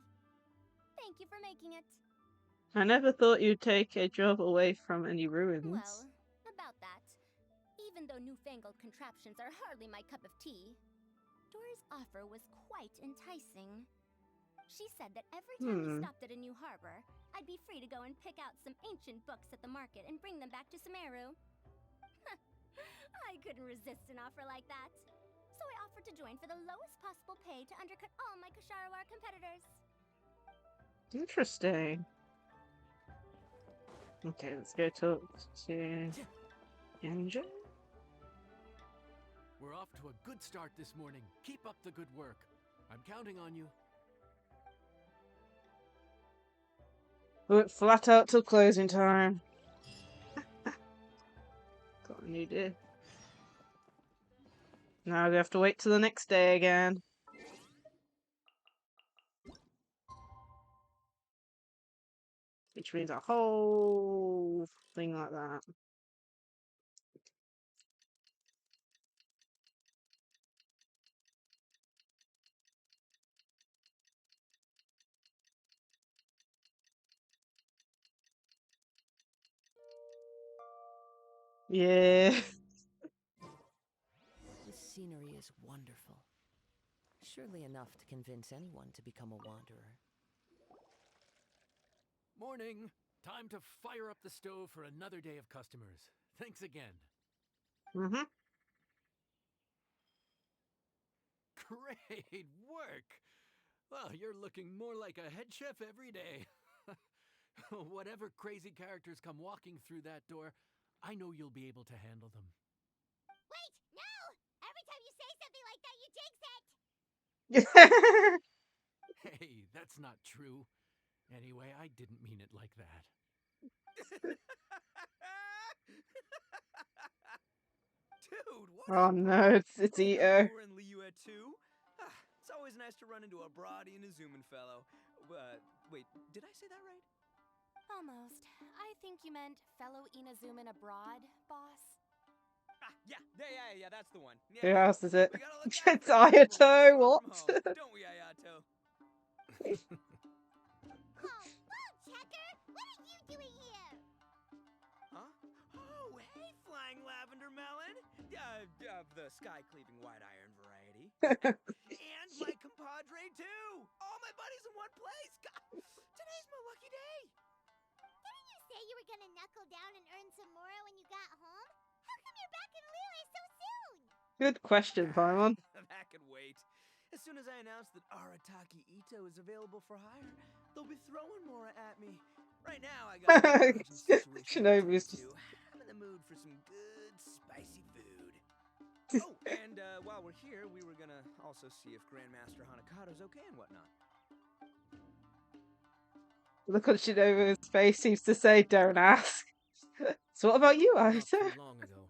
Thank you for making it. I never thought you'd take a job away from any ruins. Well, about that. Even though newfangled contraptions are hardly my cup of tea, Dora's offer was quite enticing. She said that every time we stopped at a new harbor, I'd be free to go and pick out some ancient books at the market and bring them back to Sumeru. I couldn't resist an offer like that. So I offered to join for the lowest possible pay to undercut all my Ksharawar competitors. Interesting. Okay, let's go talk to Angel. We're off to a good start this morning. Keep up the good work. I'm counting on you. Work flat out till closing time. Got a new day. Now we have to wait till the next day again. Which means a whole thing like that. Yeah. The scenery is wonderful. Surely enough to convince anyone to become a wanderer. Morning. Time to fire up the stove for another day of customers. Thanks again. Mm-hmm. Great work. Well, you're looking more like a head chef every day. Whatever crazy characters come walking through that door, I know you'll be able to handle them. Wait, no! Every time you say something like that, you jinx it! Hey, that's not true. Anyway, I didn't mean it like that. Dude, what Oh up, no, bro? it's Long Ito. time we're in Liu too. It's always nice to run into a broadie and a zoomin' fellow. Wait, did I say that right? Almost. I think you meant fellow Inazuman abroad, boss. Yeah, that's the one. Yeah, Who else is it? we gotta look out It's for each other when we're this Ayato, far what? from home, don't we, Ayato? Oh, Checker! What are you doing here? Huh? Oh, hey, flying lavender melon. Of the sky-cleaving white iron variety. And my compadre, too. All my buddies in one place. God, today's my lucky day. Didn't you say you were gonna knuckle down and earn some more when you got home? How come you're back in Liyue so soon? Good question, Paimon. That can wait. As soon as I announce that Arataki Ito is available for hire, they'll be throwing Mora at me. Right now, I got a urgent situation to Shinobu's attend just... to. I'm in the mood for some good, spicy food. Oh, and while we're here, we were gonna also see if Grandmaster Hanakado's okay and whatnot. Look on Shinobu's face seems to say, don't ask. So what about you, Not Ayato? too long ago,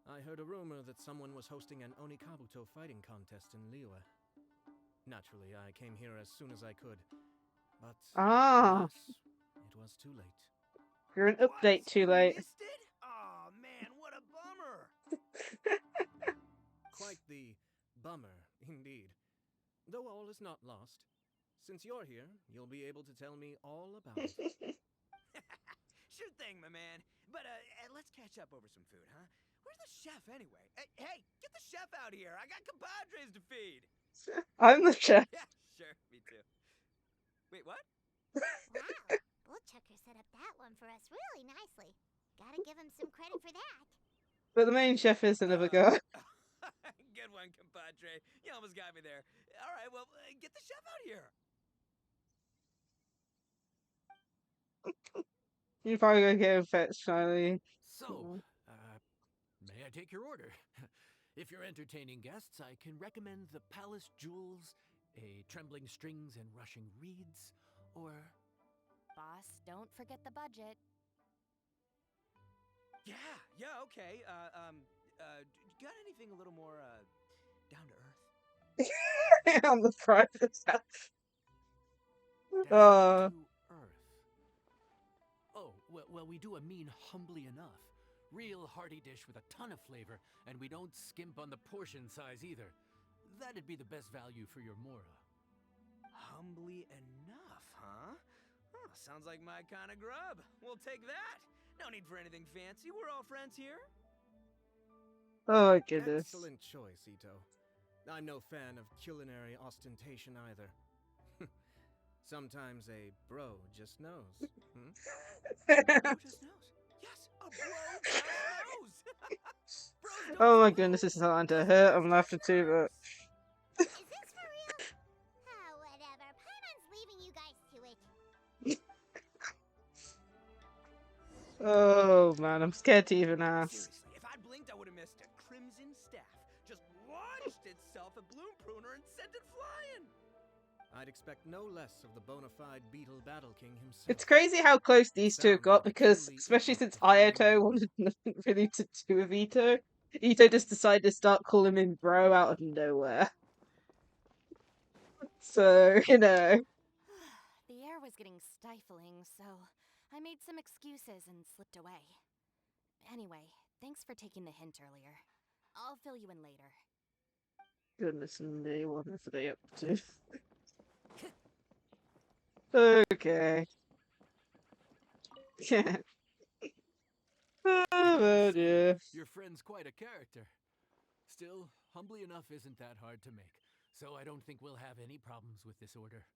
I heard a rumor that someone was hosting an Onikabuto fighting contest in Liyue. Naturally, I came here as soon as I could, but Ah, alas, it was too late. you're an update too You late. missed it? Oh man, what a bummer! Quite the bummer, indeed. Though all is not lost. Since you're here, you'll be able to tell me all about it. Sure thing, my man. But let's catch up over some food, huh? Where's the chef anyway? Hey, get the chef out here. I got compadres to feed. I'm the chef. Yeah, sure, me too. Wait, what? Wow, Woodchucker set up that one for us really nicely. Gotta give him some credit for that. But the main chef is another guy. Good one, compadre. You almost got me there. All right, well, get the chef out here. You're probably gonna get him fetched finally. So, may I take your order? If you're entertaining guests, I can recommend the Palace Jewels, a Trembling Strings and Rushing Reeds, or... Boss, don't forget the budget. Yeah, okay. Got anything a little more, down to earth? On the private stuff. Down to earth. Oh, well, we do a mean humbly enough. Real hearty dish with a ton of flavor, and we don't skimp on the portion size either. That'd be the best value for your Mora. Humbly enough, huh? sounds like my kind of grub. We'll take that. No need for anything fancy. We're all friends here. Oh my goodness. Excellent choice, Ito. I'm no fan of culinary ostentation either. Sometimes a bro just knows. Hmm? Bro just knows. Yes, a bro just knows. Bros don't Oh my say goodness, who. this is starting to hurt. I'm laughing too much. Is this for real? Oh, whatever. Paimon's leaving you guys to it. Oh man, I'm scared to even ask. Seriously, if I'd blinked, I would have missed it. Crimson Staff just launched itself at Bloom Pruner and sent it flying. I'd expect no less of the bona fide Beetle Battle King himself. It's crazy how close these two have Sounds got like a because, truly especially epic since defining Ayato moment. wanted nothing really to do with Ito. Ito just decided to start calling him bro out of nowhere. So, you know. The air was getting stifling, so I made some excuses and slipped away. Anyway, thanks for taking the hint earlier. I'll fill you in later. Goodness me, what are they up to? Okay. Yeah. Oh dear. Your friend's quite a character. Still, humbly enough isn't that hard to make, so I don't think we'll have any problems with this order.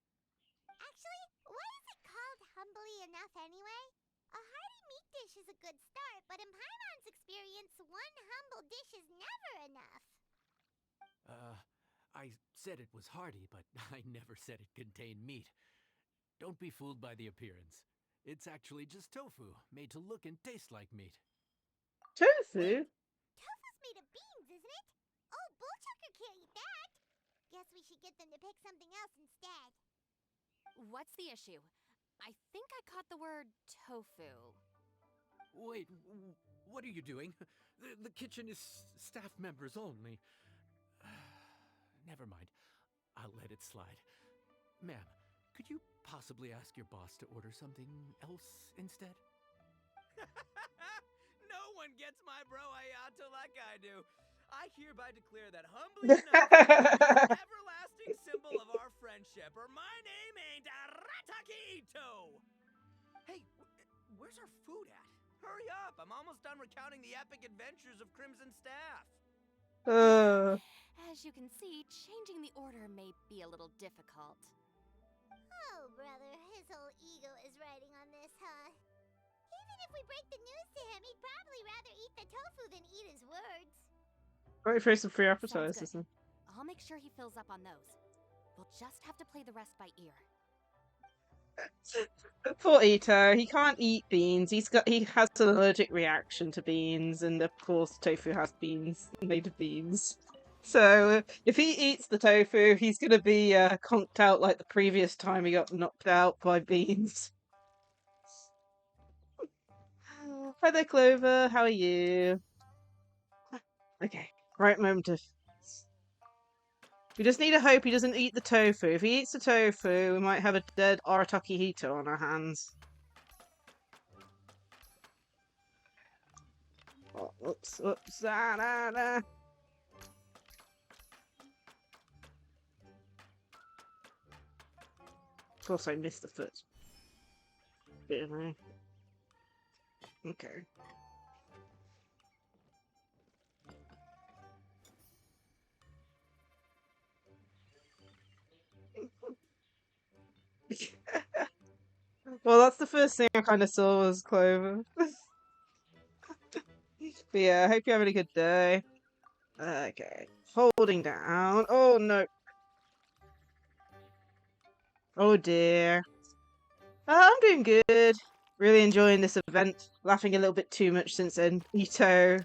Actually, why is it called humbly enough anyway? A hearty meat dish is a good start, but in Paimon's experience, one humble dish is never enough. I said it was hearty, but I never said it contained meat. Don't be fooled by the appearance. It's actually just tofu, made to look and taste like meat. Tofu? Tofu's made of beans, isn't it? Oh, Bullchucker can't eat that. Guess we should get them to pick something else instead. What's the issue? I think I caught the word tofu. Wait, what are you doing? The kitchen is staff members only. Never mind. I'll let it slide. Ma'am, could you possibly ask your boss to order something else instead? No one gets my bro Ayato like I do. I hereby declare that humbly enough is an everlasting symbol of our friendship, or my name ain't Aratakito. Hey, where's our food at? Hurry up! I'm almost done recounting the epic adventures of Crimson Staff. As you can see, changing the order may be a little difficult. Oh, brother, his whole ego is riding on this, huh? Even if we break the news to him, he'd probably rather eat the tofu than eat his words. Wait for some free Sounds appetizers good. then. I'll make sure he fills up on those. We'll just have to play the rest by ear. Poor Ito, he can't eat beans. He has an allergic reaction to beans, and of course tofu has beans made of beans. So if he eats the tofu, he's gonna be conked out like the previous time he got knocked out by beans. Hi there, Clover. How are you? Okay, right moment to. We just need to hope he doesn't eat the tofu. If he eats the tofu, we might have a dead Arataki Hito on our hands. Oh, oops. Of course I missed the first bit, didn't I? Okay. Well, that's the first thing I kind of saw was Clover. But yeah, I hope you're having a good day. Okay. Holding down. Oh no. Oh dear. I'm doing good. Really enjoying this event. Laughing a little bit too much since Ito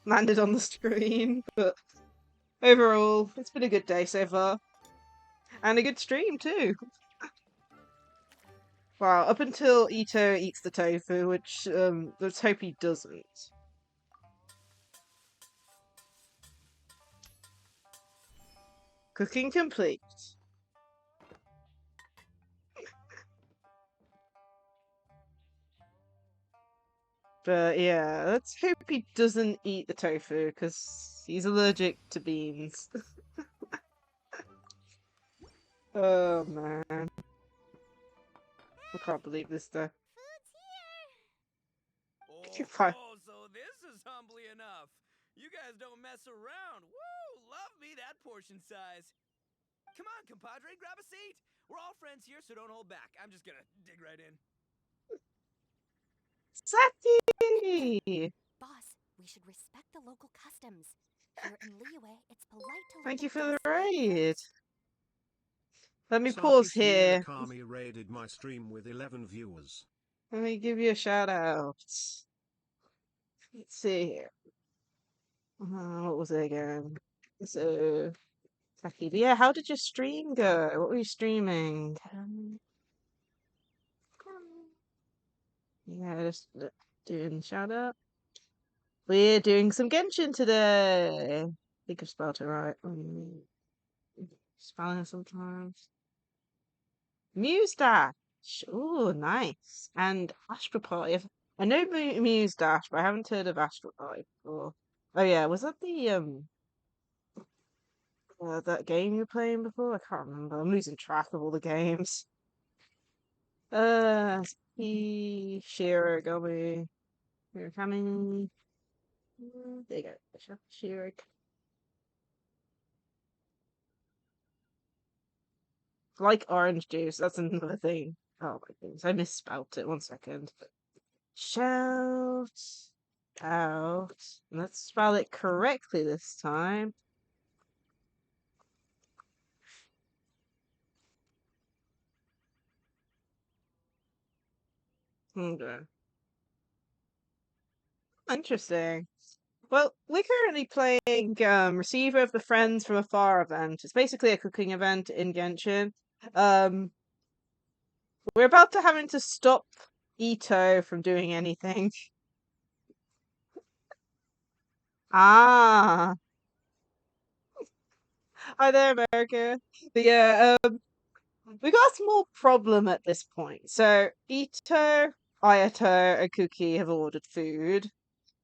landed on the screen. But overall, it's been a good day so far. And a good stream too. Wow, up until Ito eats the tofu, which let's hope he doesn't. Cooking complete. But yeah, let's hope he doesn't eat the tofu, because he's allergic to beans. Oh man. I can't believe this stuff. Food's here. You find- So this is humbly enough. You guys don't mess around. Woo! Love me that portion size. Come on, compadre, grab a seat. We're all friends here, so don't hold back. I'm just gonna dig right in. Saki! Boss, we should respect the local customs. Here in Liyue, it's polite to let Thank you the for the guests eat raid. first. Let me pause Saki here. Nakami raided my stream with 11 viewers. Let me give you a shout out. Let's see here. What was it again? So, Saki. But yeah, how did your stream go? What were you streaming? Yeah, just doing shout out. We're doing some Genshin today. I think I've spelled it right. Spelling sometimes. Muse Dash. Oh, nice. And Astral Party. I know Muse Dash, but I haven't heard of Astral Party before. Oh yeah, was that the that game you were playing before? I can't remember. I'm losing track of all the games. Shirogami. Murakami. There you go. Shirog. Like orange juice. That's another thing. Oh my goodness. I misspelt it. 1 second. Shout out. Let's spell it correctly this time. Okay. Interesting. Well, we're currently playing Receiver of the Friends from Afar event. It's basically a cooking event in Genshin. We're about to having to stop Ito from doing anything. Ah. Hi there, America. But yeah, we got a small problem at this point. So Ito, Ayato, and Cookie have ordered food.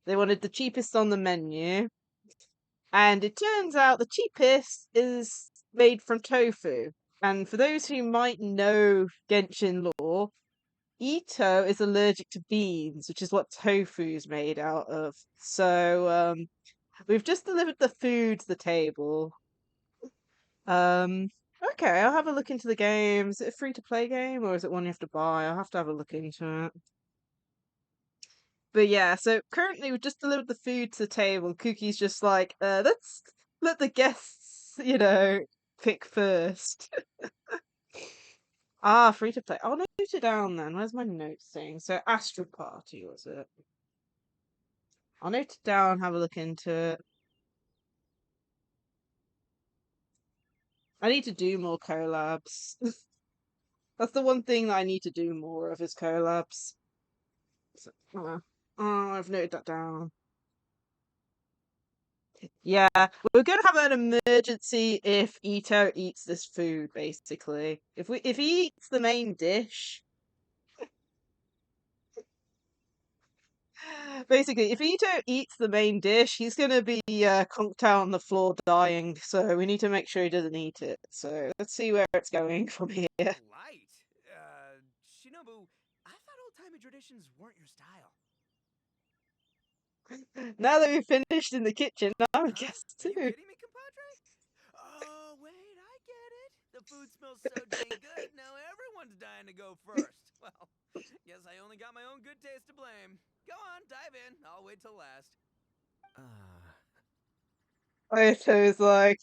They wanted the cheapest on the menu. And it turns out the cheapest is made from tofu. And for those who might know Genshin lore, Ito is allergic to beans, which is what tofu is made out of. So we've just delivered the food to the table. Okay, I'll have a look into the game. Is it a free to play game or is it one you have to buy? I'll have to have a look into it. But yeah, so currently we've just delivered the food to the table. Cookie's just like, let's let the guests, pick first. Free to play. I'll note it down then. Where's my notes thing? So Astral Party was it? I'll note it down, have a look into it. I need to do more collabs. That's the one thing that I need to do more of is collabs. So, I've noted that down. Yeah, we're gonna have an emergency if Ito eats this food, basically. If he eats the main dish, basically, if Ito eats the main dish, he's gonna be conked out on the floor dying. So we need to make sure he doesn't eat it. So let's see where it's going from here. Light? Shinobu, I thought old-timey traditions weren't your style. Now that we've finished in the kitchen, I'm a guest Are you too. kidding me, compadre? Oh, wait, I get it. The food smells so dang good, now everyone's dying to go first. Well, guess I only got my own good taste to blame. Go on, dive in. I'll wait till last. Ito is like,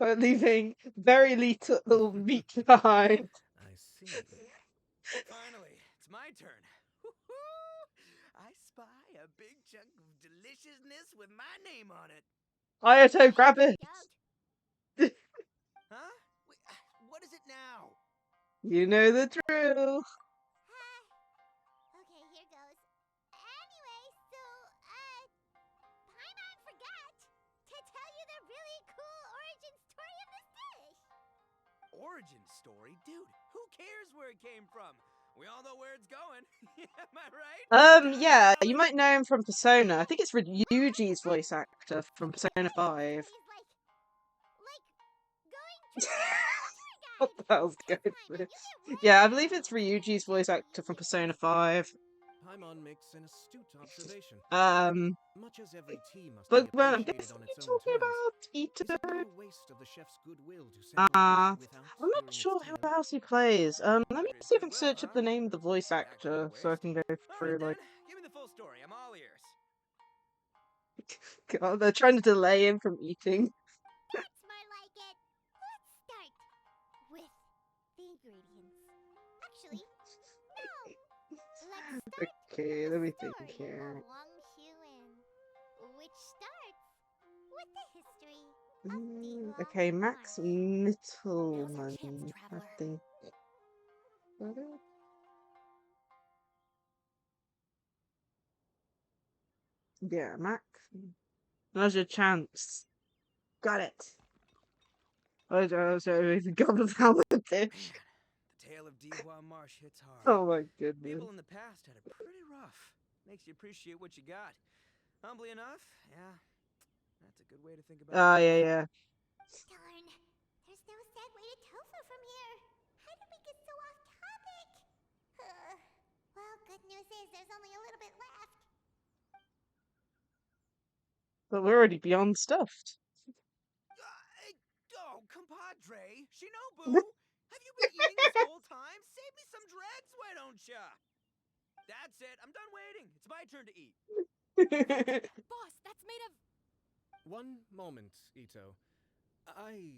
leaving very little meat behind. I see. Finally, it's my turn. Woo-hoo! I spy a big chunk of deliciousness with my name on it. Ayato, grab it. Huh? Wait, what is it now? You know the drill. Okay, here goes. Anyway, so, Paimon forgot to tell you the really cool origin story of this dish. Origin story? Dude, who cares where it came from? We all know where it's going. Am I right? Yeah, you might know him from Persona. I think it's Ryuji's voice actor from Persona 5. Like going to What the hell's going on? Yeah, I believe it's Ryuji's voice actor from Persona 5. Paimon makes an astute observation. Um, Much as every tea must but be well, I'm appreciated guessing on you're its own talking terms, about is it Ito. not a waste of the chef's goodwill to send one dish without I'm not hearing its sure tale? who else he plays. Let me see if I can Goodwill, search up huh? the name of the voice That could be a actor so I waste. can go All through right, like. then. Give me the full story. I'm all ears. God, they're trying to delay him from eating. That's more like it. Let's start with the ingredients. Actually, no. Let's start Okay, with let the me think story here. of Wang Xuan, which starts with the history of the Okay, Long Max March. Now's our chance, Mittelman. I traveler. think. Got it? Yeah, Max. Now's your chance. Got it. I was God of dish. The tale of Dihua Marsh hits hard. Oh my goodness. People in the past had it pretty rough. Makes you appreciate what you got. Humbly enough, yeah, that's a good way to think about Oh, life. yeah, yeah. Darn, there's no segue to tofu from here. How did we get so off topic? Well, good news is there's only a little bit left. But we're already beyond stuffed. Oh, compadre, Shinobu, have you been eating this whole time? Save me some dregs, why don't ya? That's it, I'm done waiting. It's my turn to eat. Boss, that's made of. One moment, Ito. I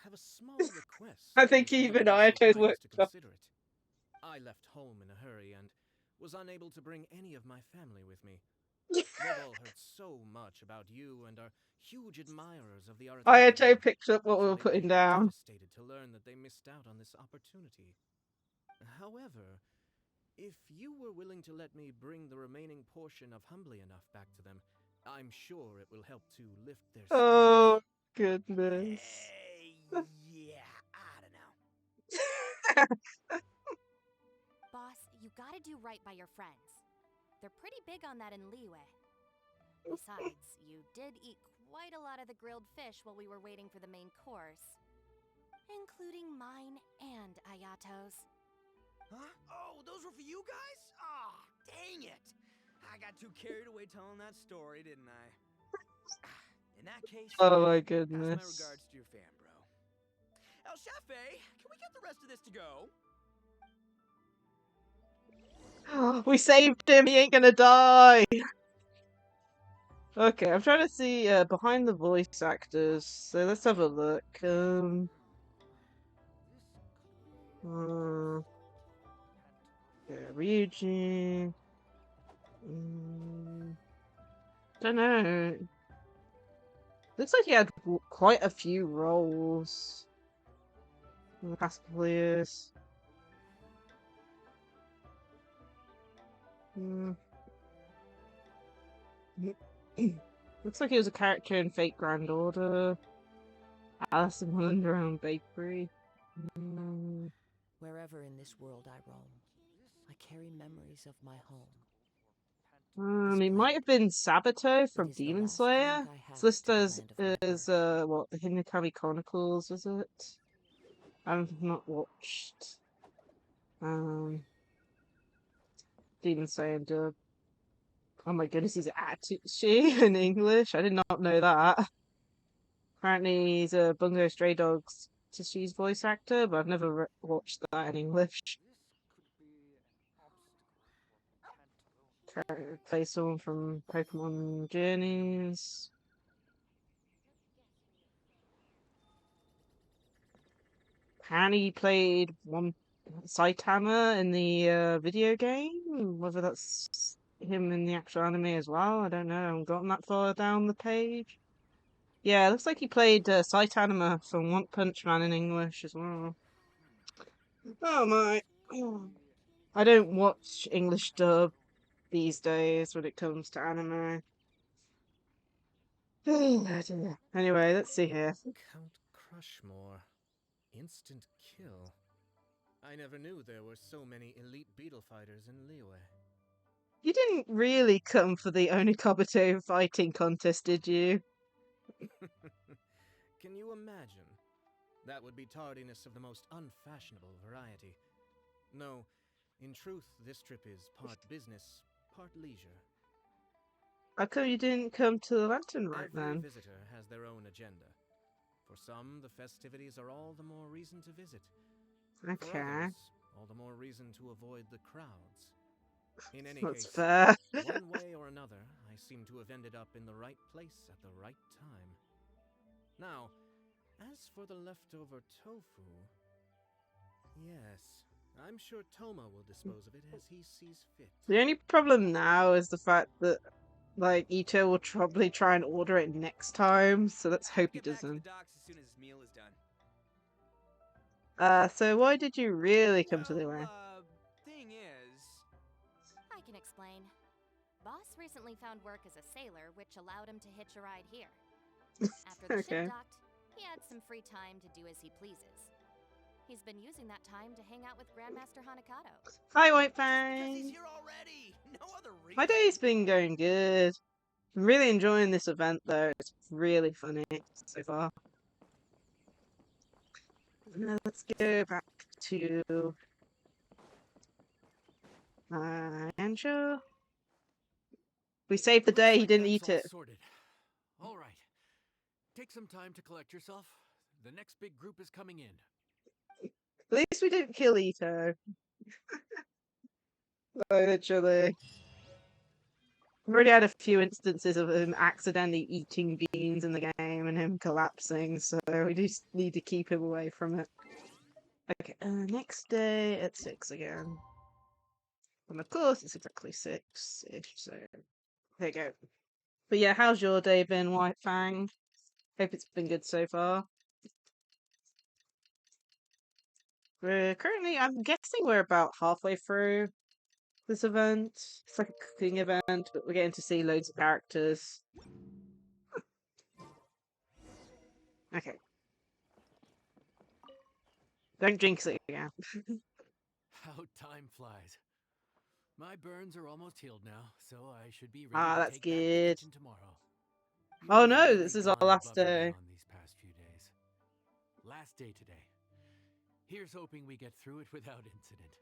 have a small request. I think if you even would be so Ayato's kind as to worked up. consider it. I left home in a hurry and was unable to bring any of my family with me. They've all heard so much about you and are huge admirers of the art. Ayato picked up what we So were they will putting be down. devastated to learn that they missed out on this opportunity. However, if you were willing to let me bring the remaining portion of Humbly Enough back to them, I'm sure it will help to lift their Oh, spirits. goodness. Yeah, I don't know. Boss, you gotta do right by your friends. They're pretty big on that in Liyue. Besides, you did eat quite a lot of the grilled fish while we were waiting for the main course. Including mine and Ayato's. Huh? Oh, those were for you guys? Ah, dang it. I got too carried away telling that story, didn't I? In that case, Oh my pass my goodness. regards to your fan, bro. El Chefe, can we get the rest of this to go? We saved him. He ain't gonna die. Okay, I'm trying to see behind the voice actors. So let's have a look. Yeah, Ryuji. Don't know. Looks like he had quite a few roles in the past couple of years. Looks like he was a character in Fate Grand Order, Alice in Wonderland Bakery. Wherever in this world I roam, I carry memories of my home. It might have been Sabato from is the Demon last Slayer. link I have It's listed to the as land of my what, the Hinokami Chronicles, is it? I've not watched Demon Slayer dub. Oh my goodness, he's Atsushi in English. I did not know that. Apparently, he's a Bungo Stray Dogs Tishi's voice actor, but I've never watched that in English. Play someone from Pokemon Journeys. Apparently, he played one Saitama in the video game. Whether that's him in the actual anime as well, I don't know. I haven't gotten that far down the page. Yeah, it looks like he played Saitama from One Punch Man in English as well. Oh my. I don't watch English dub these days when it comes to anime. Anyway, let's see here. Count Crushmore. Instant kill. I never knew there were so many elite beetle fighters in Liyue. You didn't really come for the Onikabuto fighting contest, did you? Can you imagine? That would be tardiness of the most unfashionable variety. No, in truth, this trip is part business, part leisure. How come you didn't come to the Lantern Rite Every then? visitor has their own agenda. For some, the festivities are all the more reason to visit. For Okay, others, all the more reason to avoid the crowds. In any that's case, fair. one way or another, I seem to have ended up in the right place at the right time. Now, as for the leftover tofu... Yes, I'm sure Toma will dispose of it as he sees fit. The only problem now is the fact that, like, Ito will probably try and order it next time, so let's hope he Get back to the doesn't. docks as soon as his meal is done. So why did you really come to the Well, Lantern? thing is... I can explain. Boss recently found work as a sailor, which allowed him to hitch a ride here. After the Okay. ship docked, he had some free time to do as he pleases. He's been using that time to hang out with Grandmaster Hanakato. Hi, White Because he's Fang! here already! No other reason! My day's been going good. I'm really enjoying this event, though. It's really funny so far. Now let's go back to Angel. We saved the Looks day. He like didn't that's eat all it. sorted. All right. Take some time to collect yourself. The next big group is coming in. At least we didn't kill Ito. Literally. We've already had a few instances of him accidentally eating beans in the game and him collapsing, so we just need to keep him away from it. Okay, next day at 6 again. And of course, it's exactly 6-ish, so there you go. But yeah, how's your day been, White Fang? Hope it's been good so far. We're currently, I'm guessing we're about halfway through this event. It's like a cooking event, but we're getting to see loads of characters. Okay. Don't jinx it again. How time flies. My burns are almost healed now, so I should be ready Ah, to that's take back the good. kitchen tomorrow. Oh You've no, really this is our gone last above and day. beyond these past few days. Last day today. Here's hoping we get through it without incident.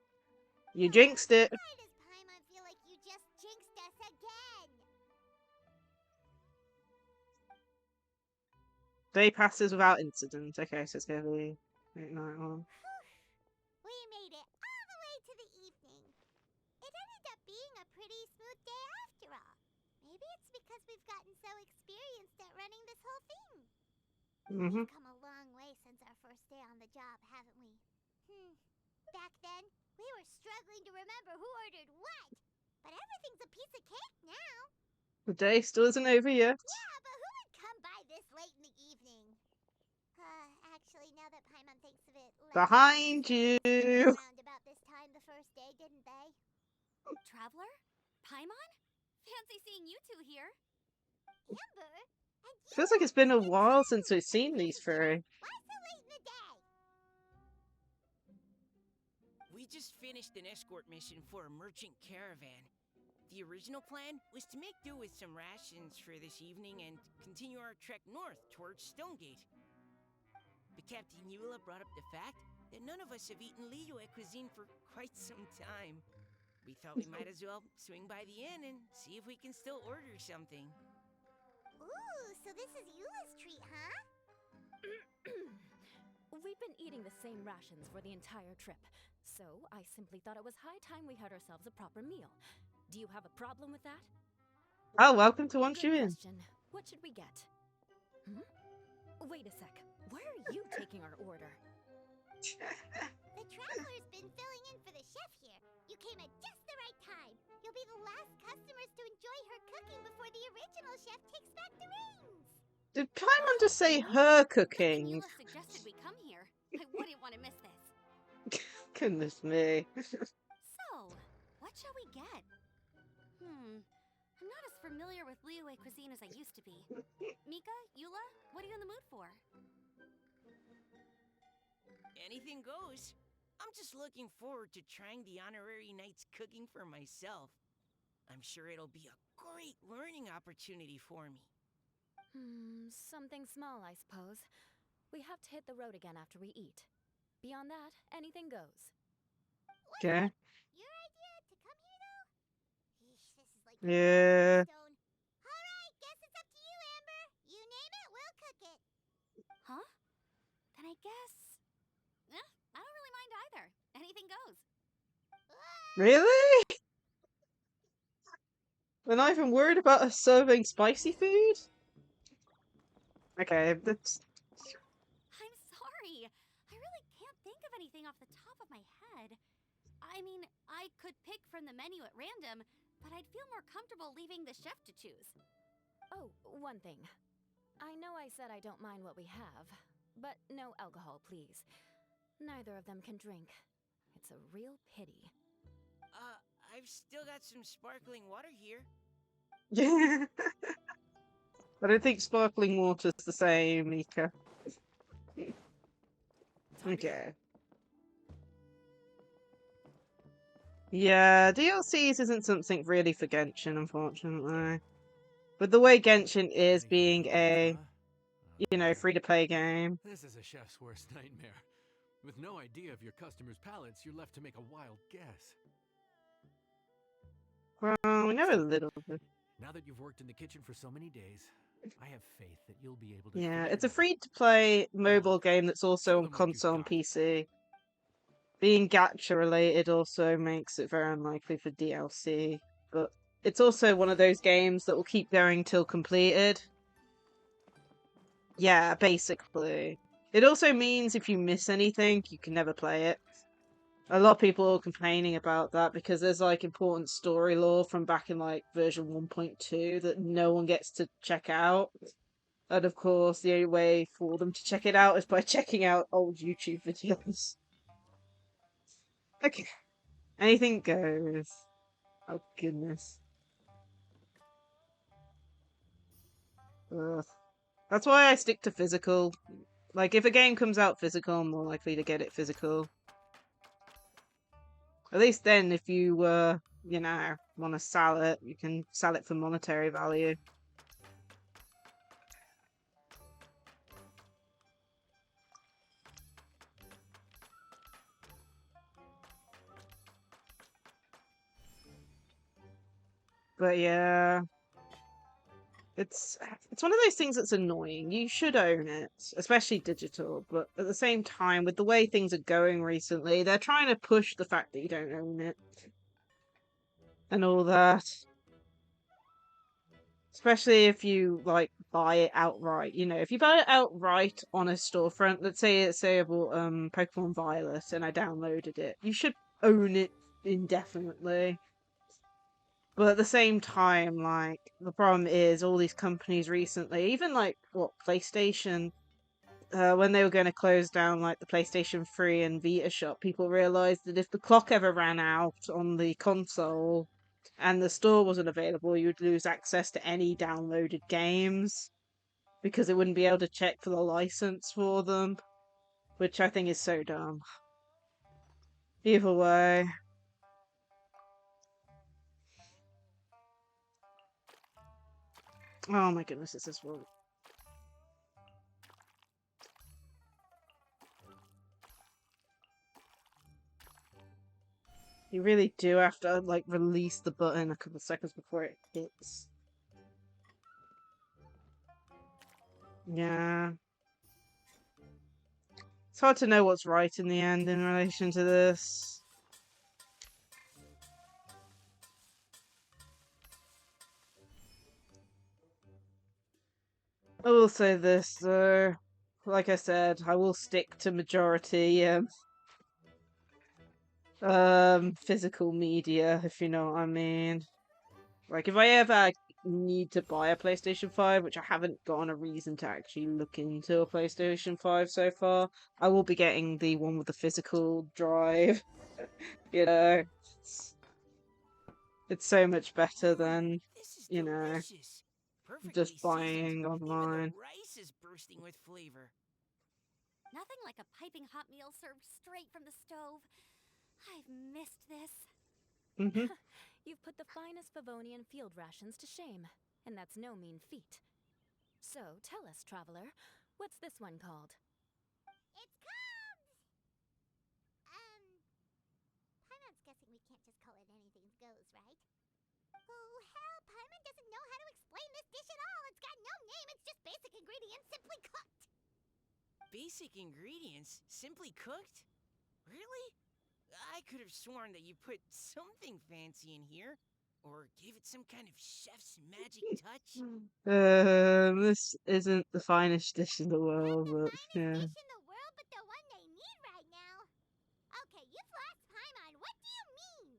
You jinxed it. Why does Paimon feel like you just jinxed us again? Day passes without incident. Okay, so it's gonna be 8-9-1. We made it all the way to the evening. It ended up being a pretty smooth day after all. Maybe it's because we've gotten so experienced at running this whole thing. We've come a long way since our first day on the job, haven't we? Back then, we were struggling to remember who ordered what. But everything's a piece of cake now. The day still isn't over yet. Yeah, but who would come by this late in the evening? Actually, now that Paimon thinks of it, Behind you. around about this time the first day, didn't they? Traveler? Paimon? Fancy seeing you two here. Amber? And you Feels like it's been a while since we've too. seen these three. Why so late in the day? We just finished an escort mission for a merchant caravan. The original plan was to make do with some rations for this evening and continue our trek north towards Stonegate. But Captain Eula brought up the fact that none of us have eaten Liyue cuisine for quite some time. We thought we might as well swing by the inn and see if we can still order something. Ooh, so this is Eula's treat, huh? We've been eating the same rations for the entire trip, so I simply thought it was high time we had ourselves a proper meal. Do you have a problem with that? Oh, welcome to Once You Good In. question. What should we get? Wait a sec. Why are you taking our order? The traveler's been filling in for the chef here. You came at just the right time. You'll be the last customers to enjoy her cooking before the original chef takes back the reins. Did Paimon just say her cooking? Eula suggested we come here. I wouldn't want to miss this. Goodness me. So, what shall we get? I'm not as familiar with Liyue cuisine as I used to be. Mika, Eula, what are you in the mood for? Anything goes. I'm just looking forward to trying the honorary knight's cooking for myself. I'm sure it'll be a great learning opportunity for me. Something small, I suppose. We have to hit the road again after we eat. Beyond that, anything goes. Okay. Your idea to come here, though? Eesh, this is like Yeah. stone. All right, guess it's up to you, Amber. You name it, we'll cook it. Huh? Then I guess... I don't really mind either. Anything goes. Really? We're not even worried about us serving spicy food? Okay, that's... I'm sorry. I really can't think of anything off the top of my head. I mean, I could pick from the menu at random, but I'd feel more comfortable leaving the chef to choose. Oh, one thing. I know I said I don't mind what we have, but no alcohol, please. Neither of them can drink. It's a real pity. I've still got some sparkling water here. Yeah. I don't think sparkling water's the same, Mika. Okay. Yeah, DLCs isn't something really for Genshin, unfortunately. With the way Genshin is being a, you know, free-to-play game. This is a chef's worst nightmare. With no idea of your customers' palates, you're left to make a wild guess. Well, we know a little bit. Now that you've worked in the kitchen for so many days, I have faith that you'll be able to. Yeah, it's a free-to-play mobile game that's also on console and PC. Being gacha related also makes it very unlikely for DLC, but it's also one of those games that will keep going till completed. Yeah, basically. It also means if you miss anything, you can never play it. A lot of people are complaining about that because there's like important story lore from back in like version 1.2 that no one gets to check out. And of course, the only way for them to check it out is by checking out old YouTube videos. Okay. Anything goes. Oh, goodness. Ugh. That's why I stick to physical. Like, if a game comes out physical, I'm more likely to get it physical. At least then, if you, you know, want to sell it, you can sell it for monetary value. But yeah, it's one of those things that's annoying. You should own it, especially digital. But at the same time, with the way things are going recently, they're trying to push the fact that you don't own it and all that. Especially if you like buy it outright. You know, if you buy it outright on a storefront, let's say I bought Pokemon Violet and I downloaded it, you should own it indefinitely. But at the same time, like, the problem is all these companies recently, even like, what, PlayStation, when they were going to close down, like, the PlayStation 3 and Vita shop, people realized that if the clock ever ran out on the console and the store wasn't available, you'd lose access to any downloaded games because it wouldn't be able to check for the license for them, which I think is so dumb. Either way. Oh my goodness, this is what. You really do have to, like, release the button a couple seconds before it hits. Yeah. It's hard to know what's right in the end in relation to this. I will say this, though. Like I said, I will stick to majority, physical media, if you know what I mean. Like, if I ever need to buy a PlayStation 5, which I haven't gotten a reason to actually look into a PlayStation 5 so far, I will be getting the one with the physical drive. You know, it's so much better than, you know, just buying online. Even the rice is bursting with flavor. Nothing like a piping hot meal served straight from the stove. I've missed this. You've put the finest Favonian field rations to shame, and that's no mean feat. So, tell us, traveler, what's this one called? dish at all. It's got no name. It's just basic ingredients simply cooked. Basic ingredients? Simply cooked? Really? I could have sworn that you put something fancy in here. Or gave it some kind of chef's magic touch. This isn't the finest dish in the world, Not the but finest yeah. dish in the world, but the one they need right now. Okay, you've lost Paimon. What do you mean?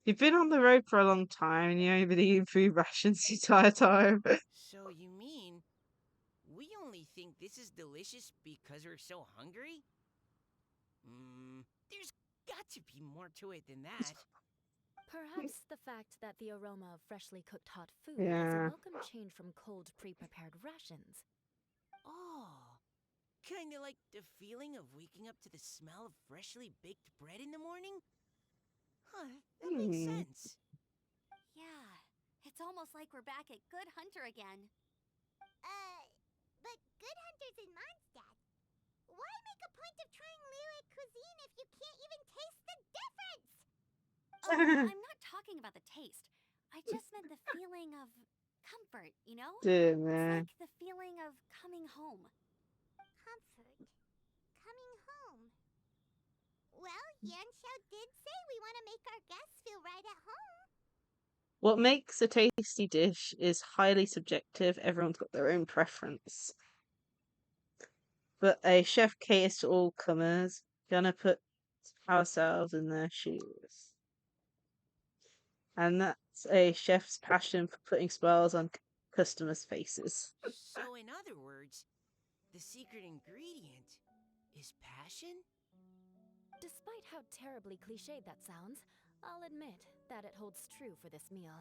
You've been on the road for a long time and you ain't been eating food rations the entire time. So you mean we only think this is delicious because we're so hungry? There's got to be more to it than that. Perhaps the fact that the aroma of freshly cooked hot food is Yeah. a welcome change from cold, pre-prepared rations. Oh, kinda like the feeling of waking up to the smell of freshly baked bread in the morning? Huh, that makes sense. Yeah, it's almost like we're back at Good Hunter again. But Good Hunter's in Mondstadt. Why make a point of trying Liyue cuisine if you can't even taste the difference? Oh, I'm not talking about the taste. I just meant the feeling of comfort, you know? Dear It's man. like the feeling of coming home. Comfort. Coming home. Well, Yanxiao did say we want to make our guests feel right at home. What makes a tasty dish is highly subjective. Everyone's got their own preference. But a chef caters to all comers. Gonna put ourselves in their shoes. And that's a chef's passion for putting smiles on customers' faces. So, in other words, the secret ingredient is passion? Despite how terribly cliched that sounds, I'll admit that it holds true for this meal.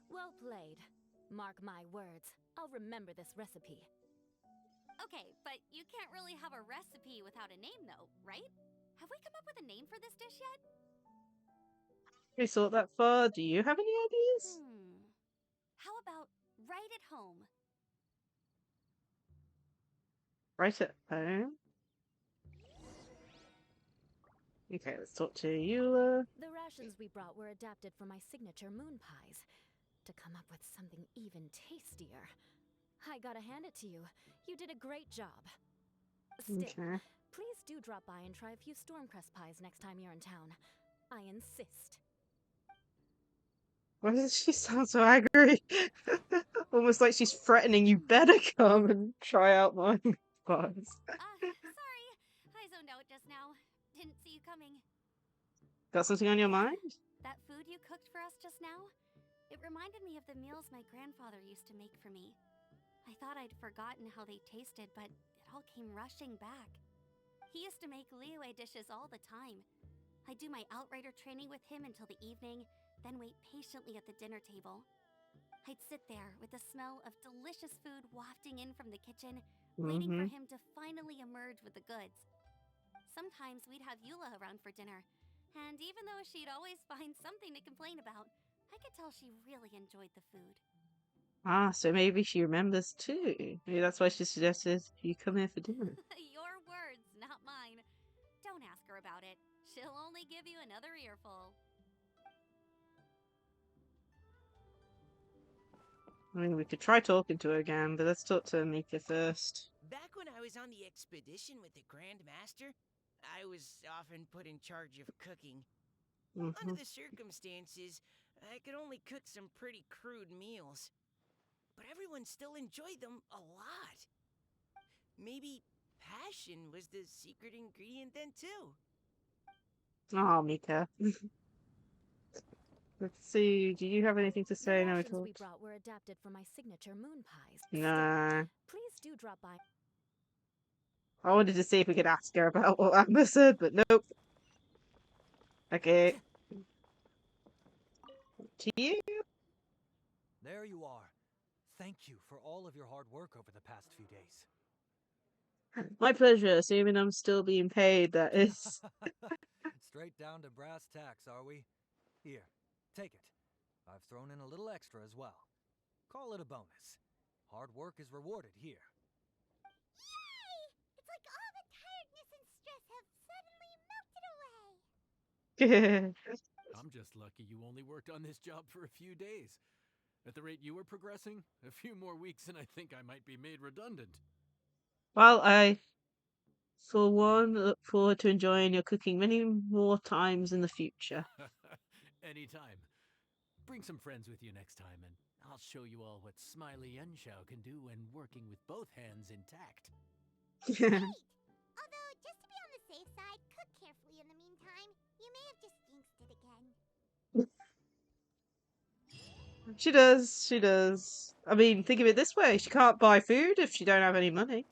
Well played. Mark my words, I'll remember this recipe. Okay, but you can't really have a recipe without a name, though, right? Have we come up with a name for this dish yet? We thought that far. Do you have any ideas? How about right at home? Right at home. Okay, let's talk to you. The rations we brought were adapted for my signature moon pies. To come up with something even tastier. I gotta hand it to you. You did a great job. Still, Okay. please do drop by and try a few Stormcrest pies next time you're in town. I insist. Why does she sound so angry? Almost like she's threatening you better come and try out my pies. Sorry. I zoned out just now. Didn't see you coming. Got something on your mind? That food you cooked for us just now? It reminded me of the meals my grandfather used to make for me. I thought I'd forgotten how they tasted, but it all came rushing back. He used to make Liyue dishes all the time. I'd do my outrider training with him until the evening, then wait patiently at the dinner table. I'd sit there with the smell of delicious food wafting in from the kitchen, waiting for him to finally emerge with the goods. Sometimes we'd have Eula around for dinner, and even though she'd always find something to complain about, I could tell she really enjoyed the food. Ah, so maybe she remembers too. Maybe that's why she suggested you come here for dinner. Your words, not mine. Don't ask her about it. She'll only give you another earful. I mean, we could try talking to her again, but let's talk to Mika first. Back when I was on the expedition with the Grand Master, I was often put in charge of cooking. Under the circumstances, I could only cook some pretty crude meals. But everyone still enjoyed them a lot. Maybe passion was the secret ingredient then, too. Oh, Mika. Let's see. Do you have anything to say? The No, rations we brought were adapted for my signature moon pies. Nah. Please do drop by. I wanted to see if we could ask her about what Amber said, but nope. Okay. To you. There you are. Thank you for all of your hard work over the past few days. My pleasure, assuming I'm still being paid, that is. Straight down to brass tacks, are we? Here, take it. I've thrown in a little extra as well. Call it a bonus. Hard work is rewarded here. Yay! It's like all the tiredness and stress have suddenly melted away. I'm just lucky you only worked on this job for a few days. At the rate you are progressing, a few more weeks and I think I might be made redundant. Well, I, for one, look forward to enjoying your cooking many more times in the future. Anytime. Bring some friends with you next time, and I'll show you all what Smiley Yenshao can do when working with both hands intact. Great! Although, just to be on the safe side, cook carefully in the meantime. You may have just jinxed it again. She does, she does. I mean, think of it this way, she can't buy food if she don't have any money.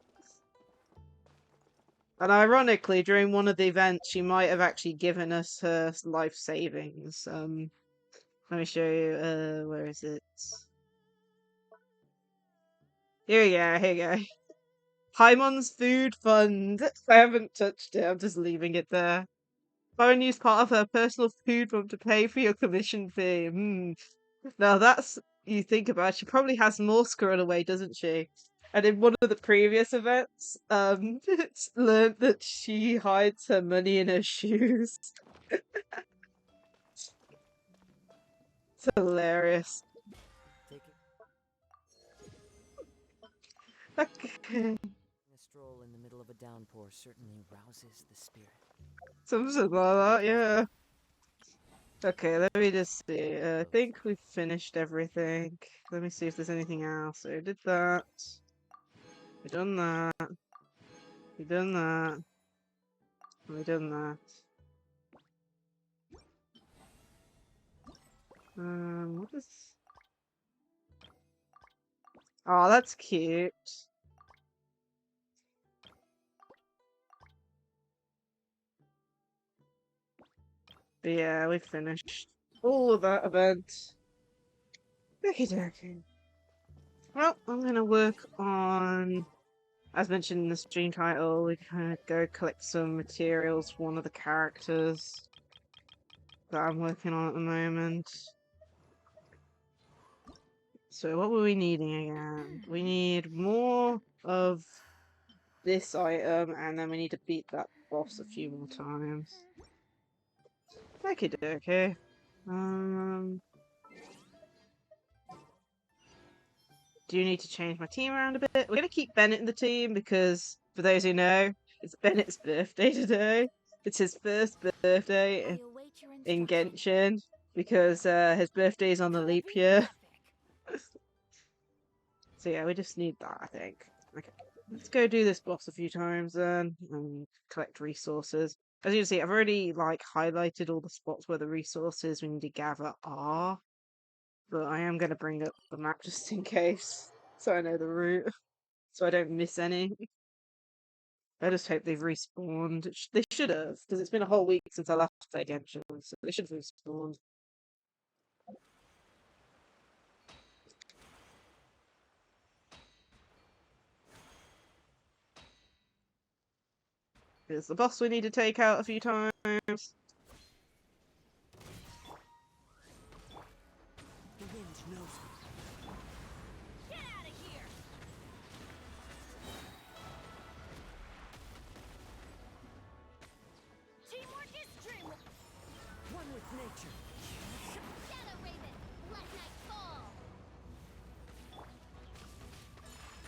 And ironically, during one of the events, she might have actually given us her life savings. Let me show you, where is it? Here we go, here we go. Paimon's Food Fund. I haven't touched it, I'm just leaving it there. Paimon used part of her personal food fund to pay for your commission fee. Now that's, you think about it, she probably has more squirrel away, doesn't she? And in one of the previous events, it's learned that she hides her money in her shoes. It's hilarious. Take it. Okay. A stroll in the middle of a downpour certainly rouses the spirit. Something like that, yeah. Okay, let me just see. I think we've finished everything. Let me see if there's anything else. So we did that. We done that. We done that. We done that. What is? Oh, that's cute. But yeah, we finished all of that event. Okie dokie. Well, I'm gonna work on, as mentioned in the stream title, we kind of go collect some materials for one of the characters that I'm working on at the moment. So what were we needing again? We need more of this item, and then we need to beat that boss a few more times. Okie dokie. Do you need to change my team around a bit? We're gonna keep Bennett in the team because, for those who know, it's Bennett's birthday today. It's his first birthday in Genshin because his birthday is on the leap year. So yeah, we just need that, I think. Okay, let's go do this boss a few times then and collect resources. As you can see, I've already like highlighted all the spots where the resources we need to gather are, but I am going to bring up the map just in case, so I know the route, so I don't miss any. I just hope they've respawned. They should have, because it's been a whole week since I last played Genshin, so they should have respawned. Here's the boss we need to take out a few times. The wind knows me. Get out of here! Teamwork is dreamwork. One with nature. Shadow Raven, let night fall.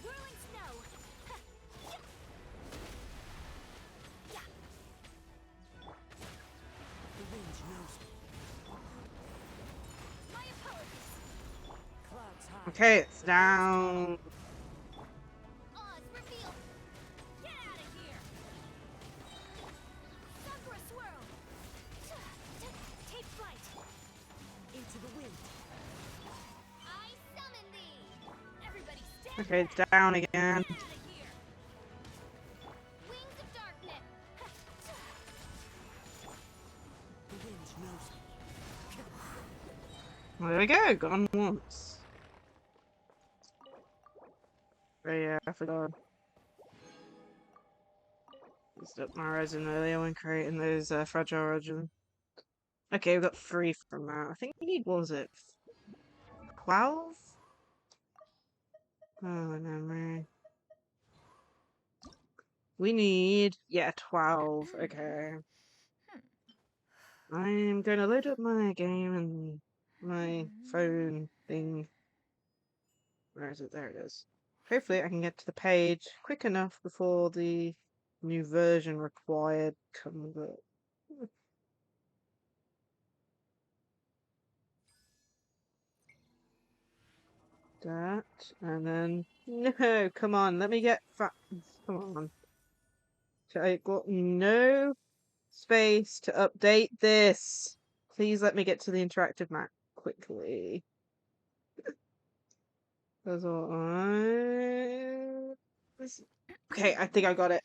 Whirling snow. The wind knows me. My apologies. Clouds high. Okay, it's down. Oz revealed. Get out of here. Sakura swirl. Take flight. Into the wind. I summon thee. Everybody stand Okay, back. it's down again. Get out of here. Wings of darkness. The wind knows me. There we go, gone once. Oh yeah, I forgot. Used up my resin earlier when creating those fragile resin. Okay, we got 3 from that. I think we need, what was it? 12? Oh, my memory. We need, yeah, 12. Okay. I'm gonna load up my game and my phone thing Where is it? There it is. Hopefully I can get to the page quick enough before the new version required comes up. That, and then... No, come on, let me get... Come on. I got no space to update this. Please let me get to the interactive map quickly. That's all Okay, I think I got it.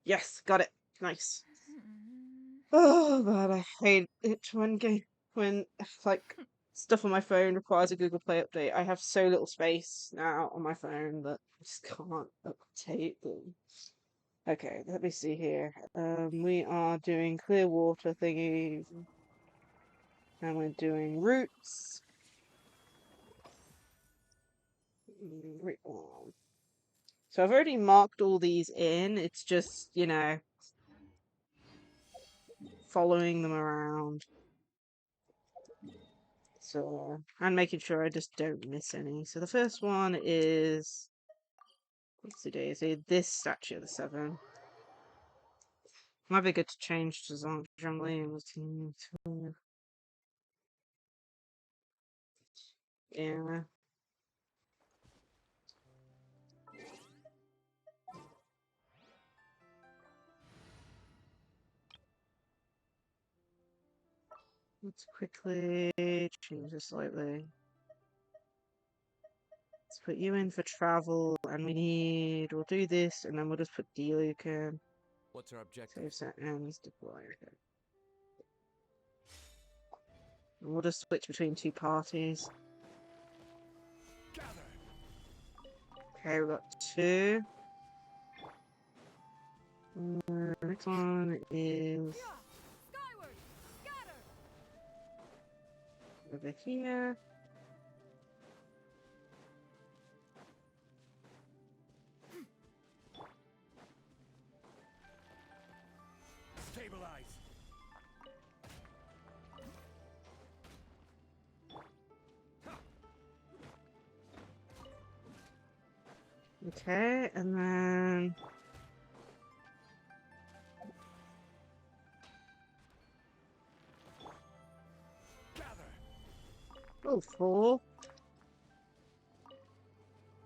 Yes, got it. Nice. Oh man, I hate it when like stuff on my phone requires a Google Play update. I have so little space now on my phone that I just can't update them. Okay, let me see here. We are doing clear water thingies, and we're doing roots. So I've already marked all these in. It's just, you know, following them around. So, and making sure I just don't miss any. So the first one is, what's the daisy? This statue of the seven. Might be good to change to Zhongli. Yeah. Let's quickly change this slightly. Let's put you in for travel, and we'll do this, and then we'll just put Delucan. What's our objective? Save set ends, deploy. Okay. And we'll just switch between two parties. Okay, we've got two. Next one is over here. Stabilize. Okay, and then oh, 4.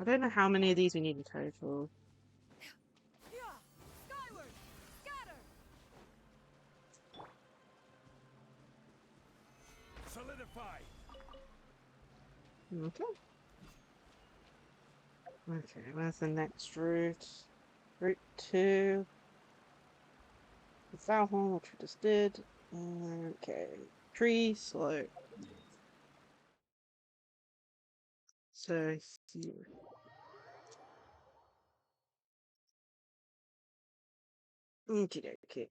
I don't know how many of these we need in total. Skyward! Scatter! Solidify. Okay. Okay, where's the next route? Route 2. The Valhorn, which we just did. Okay. Tree slope. So here. Okay.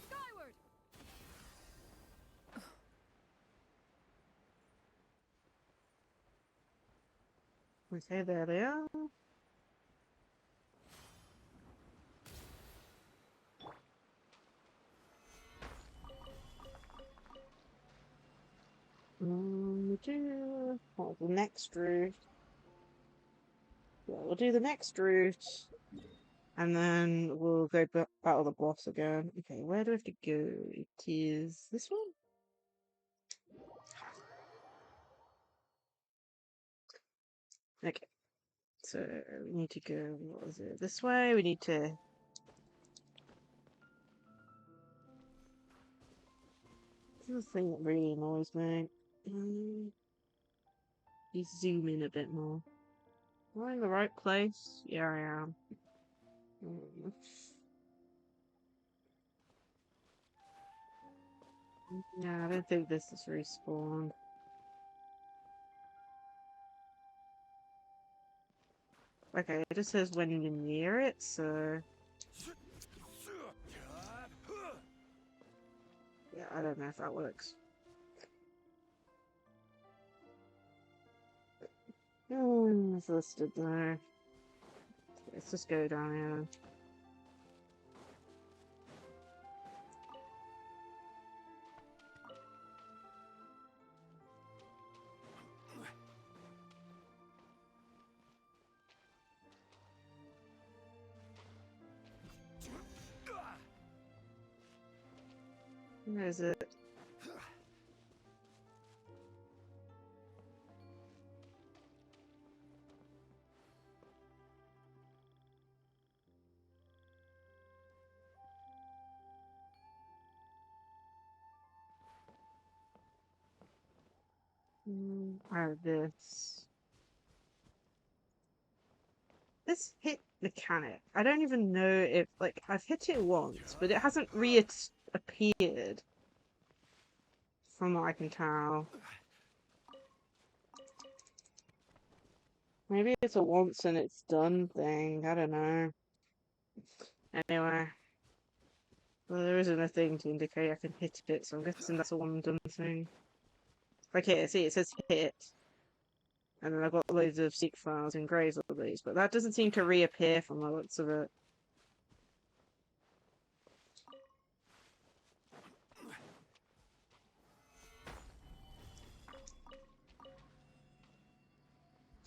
Skyward! Okay, there they are. The next route. Yeah, we'll do the next route. And then we'll go battle the boss again. Okay, where do we have to go? It is this one? Okay. So we need to go, what was it? This way? We need to... This is the thing that really annoys me. You zoom in a bit more. Am I in the right place? Yeah, I am. Yeah, I don't think this is respawned. Okay, it just says when you're near it, so... Yeah, I don't know if that works. It's listed there. Let's just go down here. Where is it? This. This hit mechanic. I don't even know if, like, I've hit it once, but it hasn't reappeared. From what I can tell. Maybe it's a once and it's done thing. I don't know. Anyway. Well, there isn't a thing to indicate I can hit it, so I'm guessing that's a one and done thing. Like here, see, it says hit. And then I've got loads of seek files and grays all these, but that doesn't seem to reappear from the looks of it.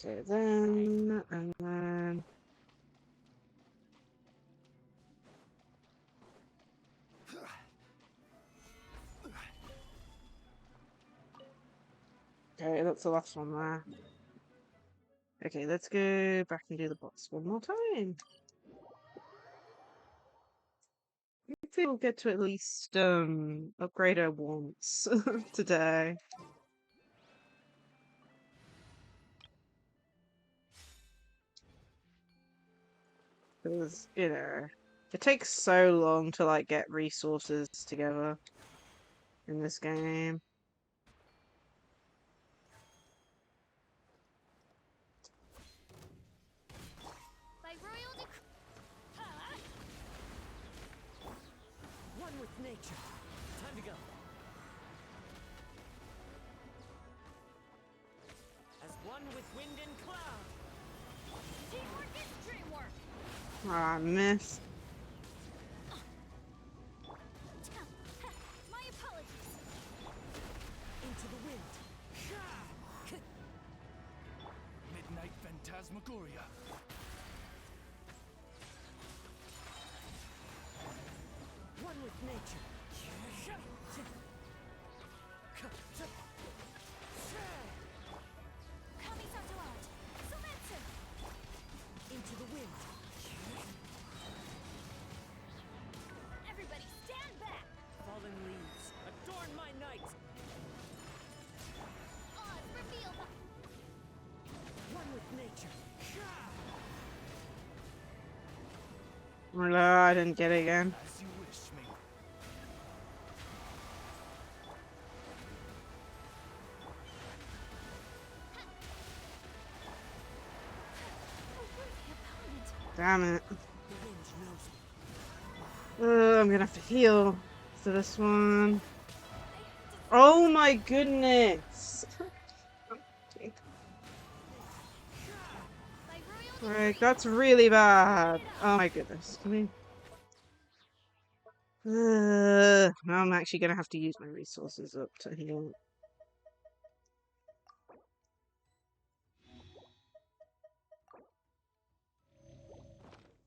Okay, then, and then... Okay, that's the last one there. Okay, let's go back and do the boss one more time. Hopefully we'll get to at least upgrade her once today. Because, you know, it takes so long to like get resources together in this game. One with nature. Time to go. As one with wind and cloud. Teamwork is dreamwork. Ah, I missed. My apologies. Into the wind. Midnight Phantasmagoria. One with nature. Kamisato out. Sumetsu. Into the wind. Everybody stand back. Fallen leaves. Adorn my night. Oz, reveal the... One with nature. No, I didn't get it again. As you wish, me. Damn it. The wind knows me. I'm gonna have to heal for this one. Oh my goodness! Right, that's really bad. Oh my goodness. Now I'm actually gonna have to use my resources up to heal.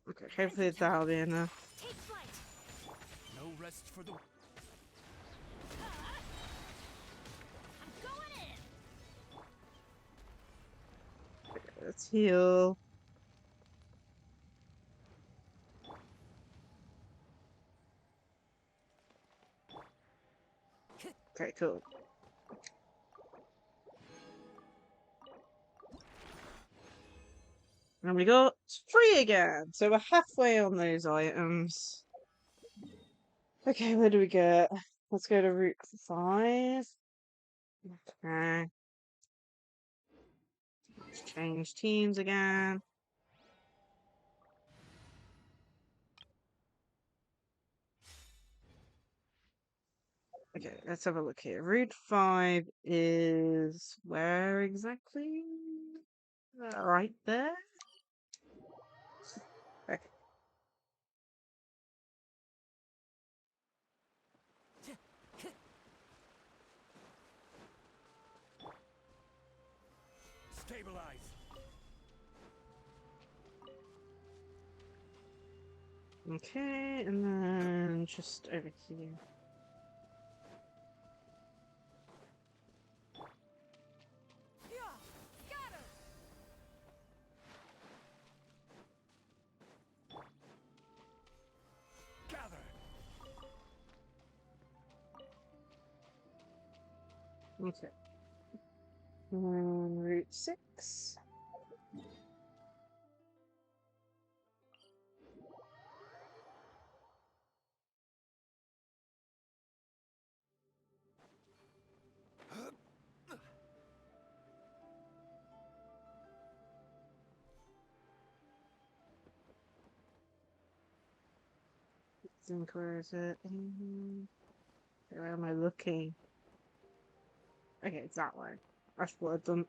Okay, hopefully that'll be enough. Take flight. No rest for the... I'm going in. Okay, let's heal. Okay, cool. And we got 3 again, so we're halfway on those items. Okay, where do we get? Let's go to Route 5. Okay. Let's change teams again. Okay, let's have a look here. Route 5 is where exactly? Right there? Okay. Stabilize. Okay, and then just over here. Okay. Route 6. Think where is it? Where am I looking? Okay, it's that way. That's what I've done.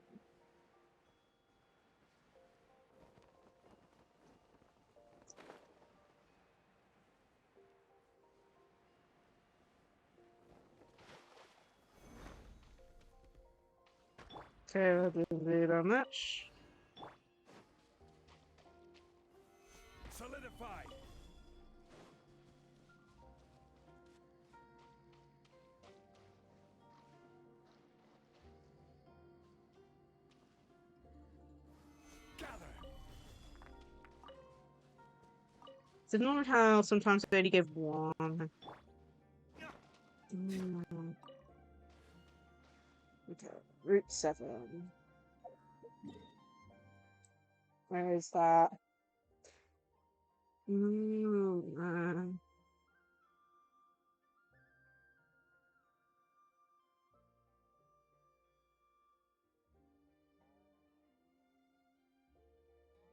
Okay, I didn't do that much. Solidify. It's not how sometimes they only give one. Okay, Route 7. Where is that?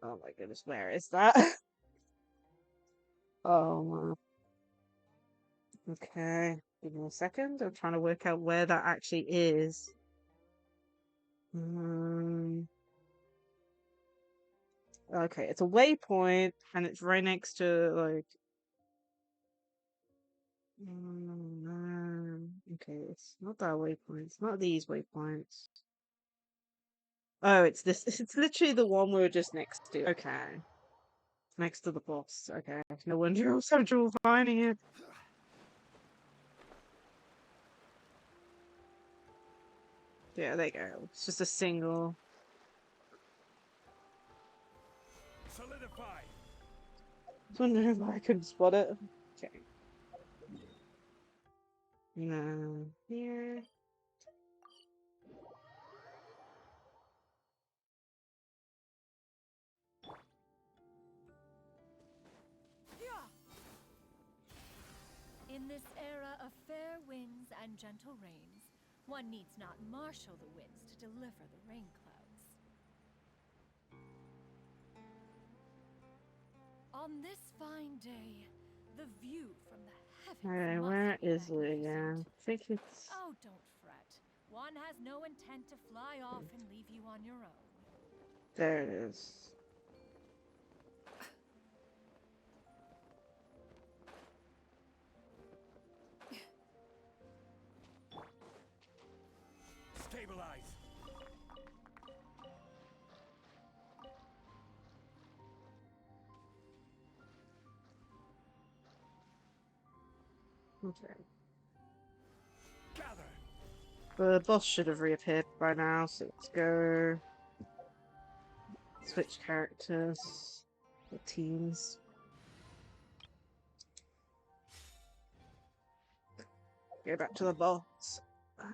Oh my goodness, where is that? Oh, okay. Give me a second. I'm trying to work out where that actually is. Okay, it's a waypoint, and it's right next to, like... Okay, it's not that waypoint. It's not these waypoints. Oh, it's this. It's literally the one we were just next to. Okay. Next to the boss. Okay. No wonder I was having trouble finding it. Yeah, there you go. It's just a single. Solidify. I was wondering if I could spot it. Okay. No. Here. In this era of fair winds and gentle rains, one needs not marshal the winds to deliver the rain clouds. On this fine day, the view from the heavens Alright, must where be is it magnificent. again? I think it's... Oh, don't fret. One has no intent to fly off and leave you on your own. There it is. Stabilize. Okay. Gather. The boss should have reappeared by now, so let's go. Switch characters. Or teams. Go back to the boss. I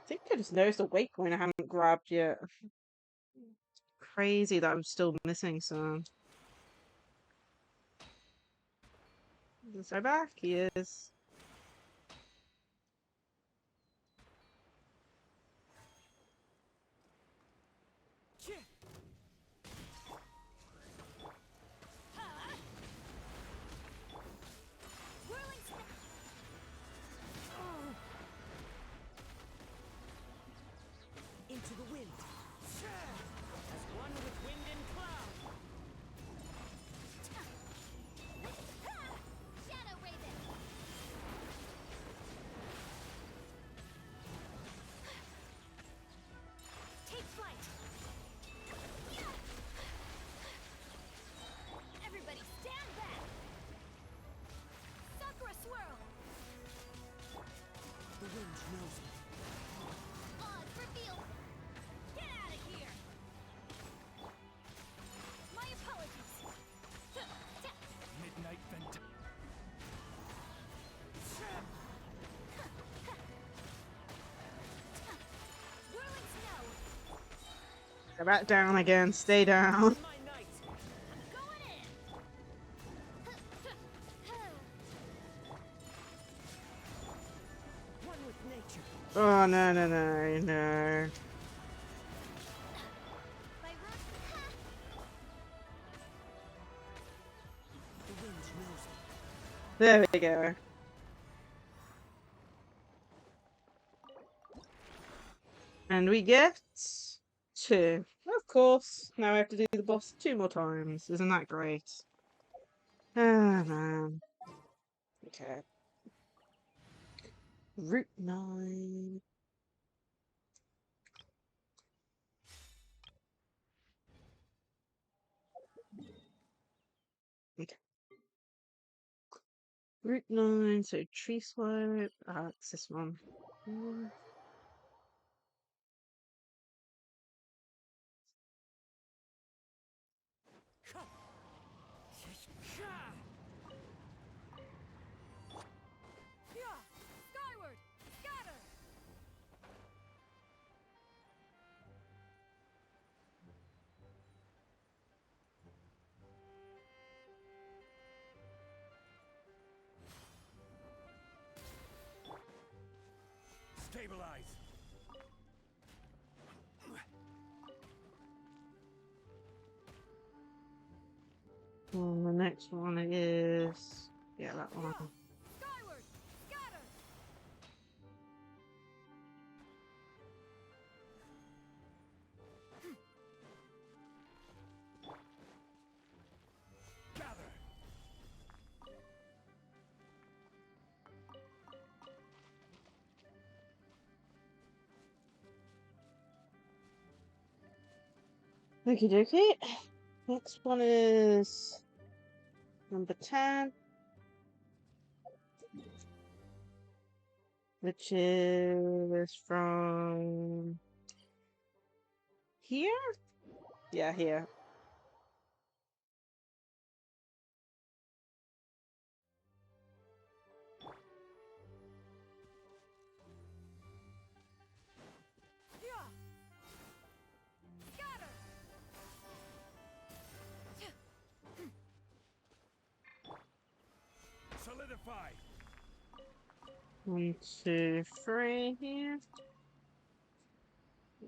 think I just noticed a waypoint I haven't grabbed yet. Crazy that I'm still missing some. Is he back? He is. Into the wind. As one with wind and cloud. Shadow Raven! Take flight! Everybody stand back! Sakura swirl! The wind knows me. Odds revealed! Get out of here! My apologies. Midnight Vent. Go back down again. Stay down. Oh, no, no, no, no. There we go. And we get 2. Of course, now I have to do the boss 2 more times. Isn't that great? Ah, man. Okay. Route 9. Okay. Route 9, so tree swipe. Ah, it's this one. Skyward! Scatter! Stabilize. And the next one is... yeah, that one. Skyward! Scatter! Gather. Okie dokie. Next one is number 10, which is from here? Yeah, here. Scatter! Solidify. 1, 2, 3 here.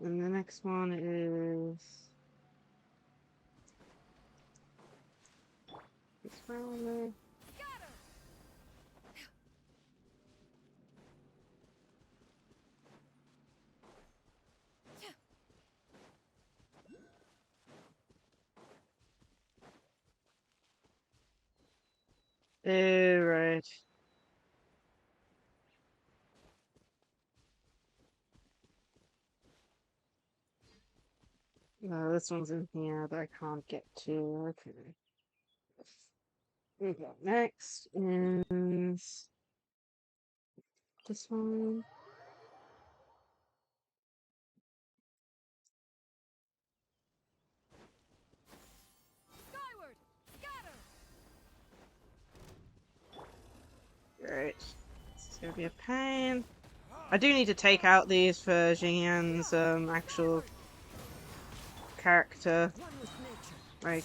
And the next one is this round there. Oh, right. No, this one's in here that I can't get to. Okay. Okay, next is this one. Skyward! Scatter! Great. This is gonna be a pain. I do need to take out these for Jinyan's actual character, like,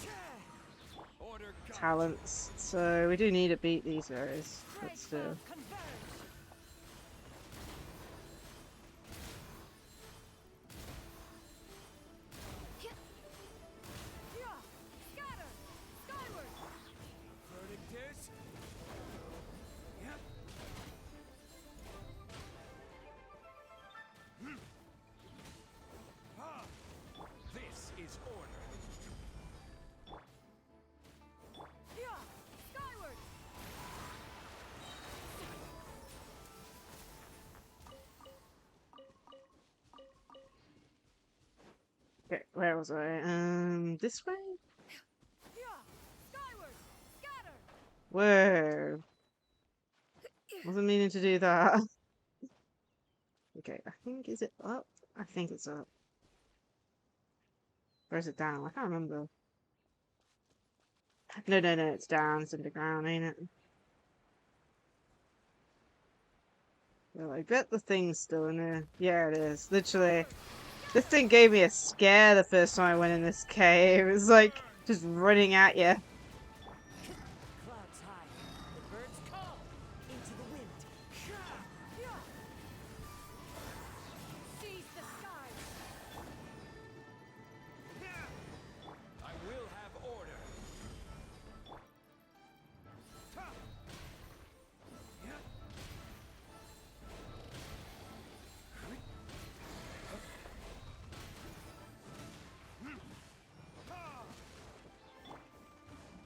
talents. So we do need to beat these guys, but still. Scatter! Skyward! Verdict is. Yep. Ah, this is order. Skyward! Okay, where was I? This way? Skyward! Scatter! Whoa. Wasn't meaning to do that. Okay, I think, is it up? I think it's up. Or is it down? I can't remember. No, no, no, it's down. It's underground, ain't it? Well, I bet the thing's still in there. Yeah, it is. Literally This thing gave me a scare the first time I went in this cave. It was like just running at you. Clouds high, the birds call into the wind. Seize the skies! I will have order.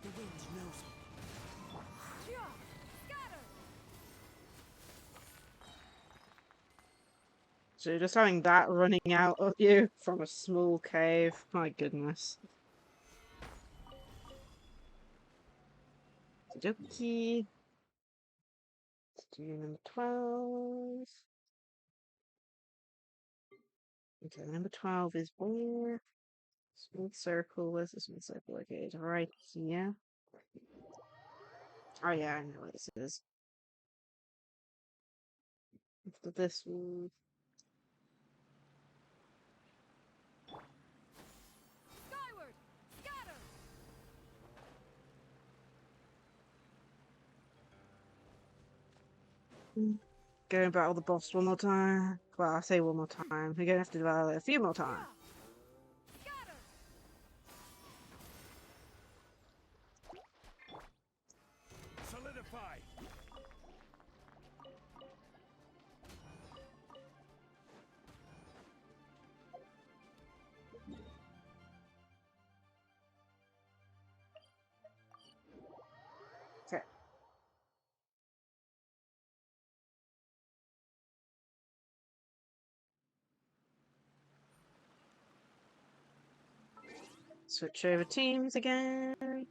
The wind knows me. Scatter! So just having that running out of you from a small cave. My goodness. Okie. Let's do number 12. Okay, number 12 is where? Small circle. Where's the small circle located? Right here. Oh yeah, I know what this is. After this one. Skyward! Scatter! Go battle the boss one more time. Well, I say one more time. We're gonna have to battle it a few more times. Scatter! Solidify. Okay. Switch over teams again.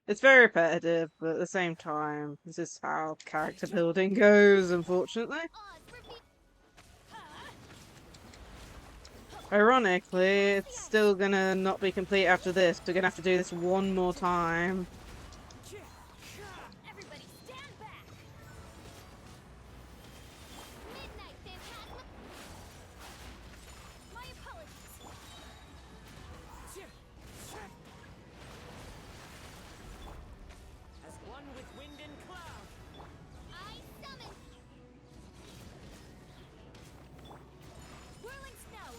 It's very repetitive, but at the same time, this is how character building goes, unfortunately. Ironically, it's still gonna not be complete after this. We're gonna have to do this one more time. Everybody stand back! Midnight Phantasma! My apologies! As one with wind and cloud. I summon! Whirling snow!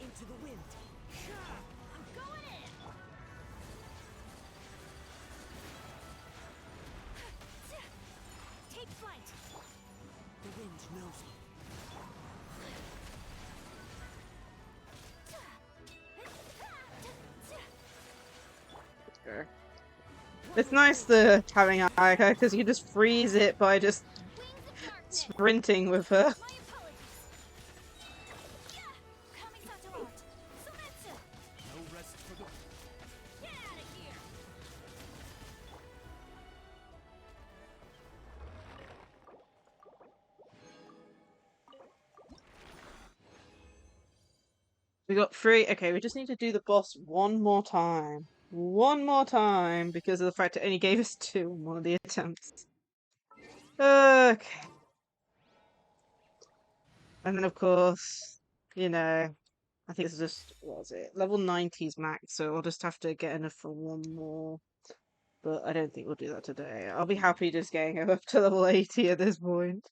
Into the wind. I'm going in! Take flight! The wind knows me. Sure. It's nice the having Ayaka because you can just freeze it by just sprinting with her. My apologies! Kamisato art! Sumetsu! No rest for the. Get out of here! We got 3. Okay, we just need to do the boss one more time. One more time because of the fact it only gave us 2 on one of the attempts. Okay. And then, of course, you know, I think this is just, what was it? Level 90's max, so I'll just have to get enough for one more. But I don't think we'll do that today. I'll be happy just getting up to level 80 at this point.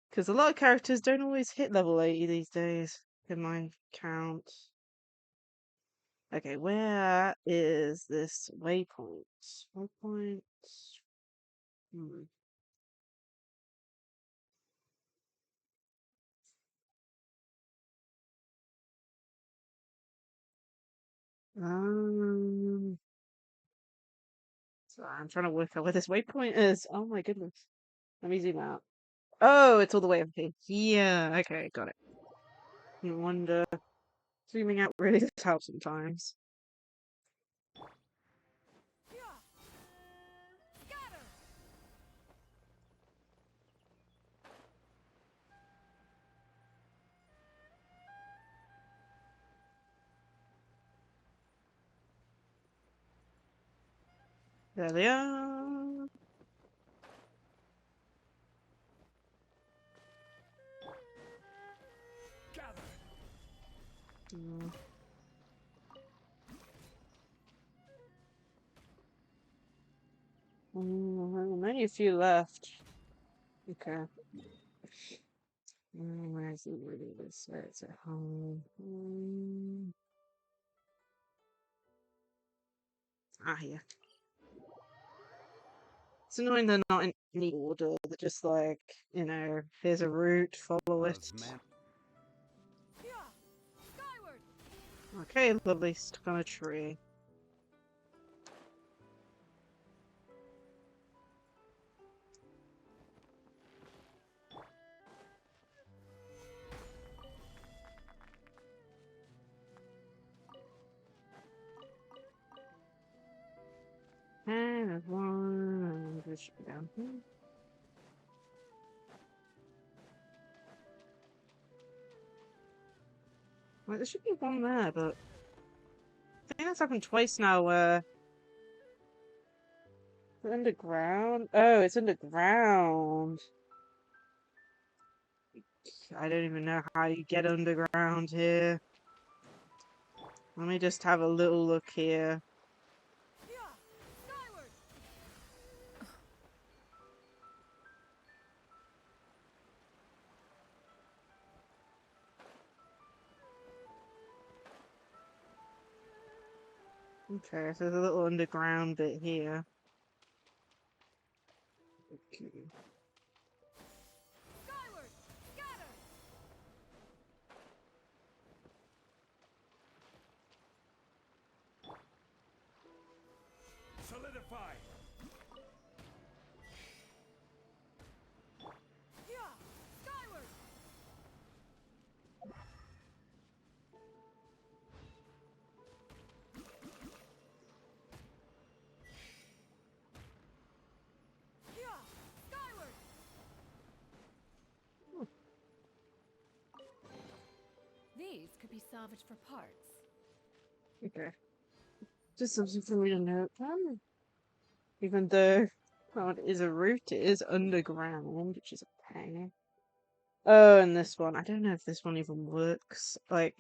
Because a lot of characters don't always hit level 80 these days, in my count. Okay, where is this waypoint? Waypoint. Hmm. So I'm trying to work out where this waypoint is. Oh my goodness. Let me zoom out. Oh, it's all the way up here. Yeah, okay, got it. No wonder. Zooming out really does help sometimes. Scatter! There they are. Mm. Only a few left. Okay. Where's the really this? It's at home. Here. It's annoying they're not in any order. They're just like, you know, here's a route, follow it. Okay, lovely, stuck on a tree. And there's one, and this should be down here. Well, there should be one there, but I think that's happened twice now where it's underground. Oh, it's underground. I don't even know how you get underground here. Let me just have a little look here. Okay, so there's a little underground bit here. Okay. Solidify. These could be salvaged for parts. Okay. Just something for me to note down. Even though it is a route, it is underground, which is a pain. Oh, and this one. I don't know if this one even works. Like,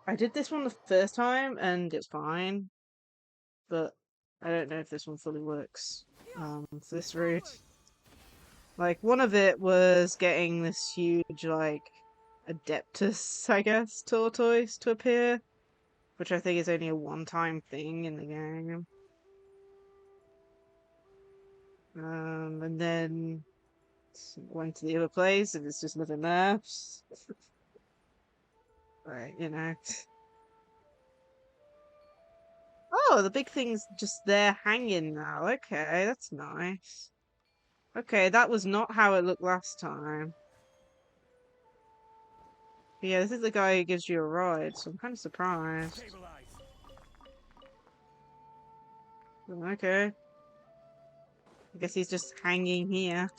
I did this one the first time, and it's fine. But I don't know if this one fully works. For this route. Like, one of it was getting this huge, like, Adeptus, I guess, tortoise to appear. Which I think is only a one-time thing in the game. And then went to the other place, and it's just nothing there. Right, you know. Oh, the big thing's just there hanging now. Okay, that's nice. Okay, that was not how it looked last time. But yeah, this is the guy who gives you a ride, so I'm kind of surprised. Okay. I guess he's just hanging here.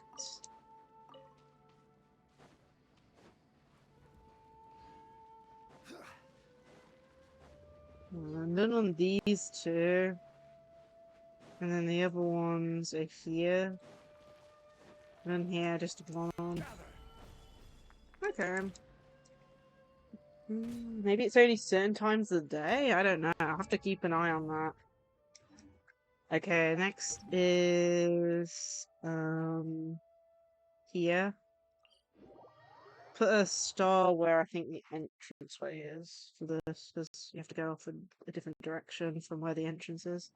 None on these two. And then the other ones are here. And then here, just one. Okay. Maybe it's only certain times of the day? I don't know. I'll have to keep an eye on that. Okay, next is here. Put a star where I think the entranceway is for this, because you have to go off in a different direction from where the entrance is.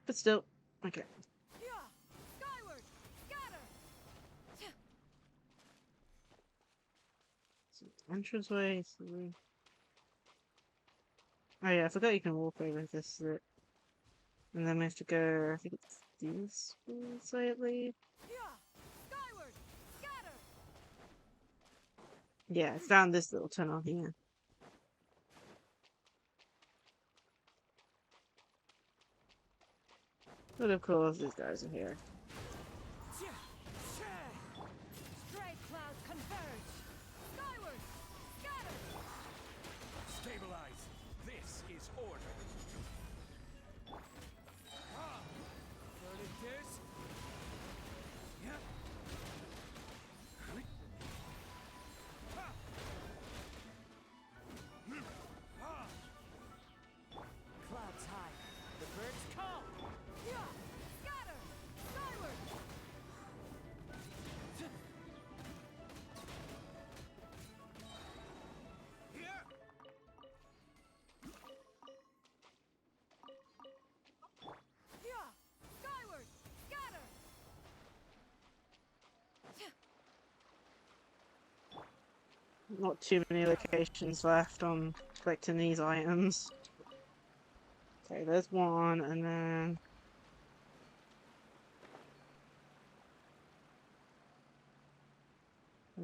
But still, okay. So, entranceway. Oh yeah, I forgot you can walk over this. And then we have to go. I think it's this way it leads. Yeah, it's down this little tunnel here. But of course, these guys are here. Stray clouds converge. Skyward, scatter. Stabilize. This is order. not too many locations left on collecting these items. Okay, there's one, and then...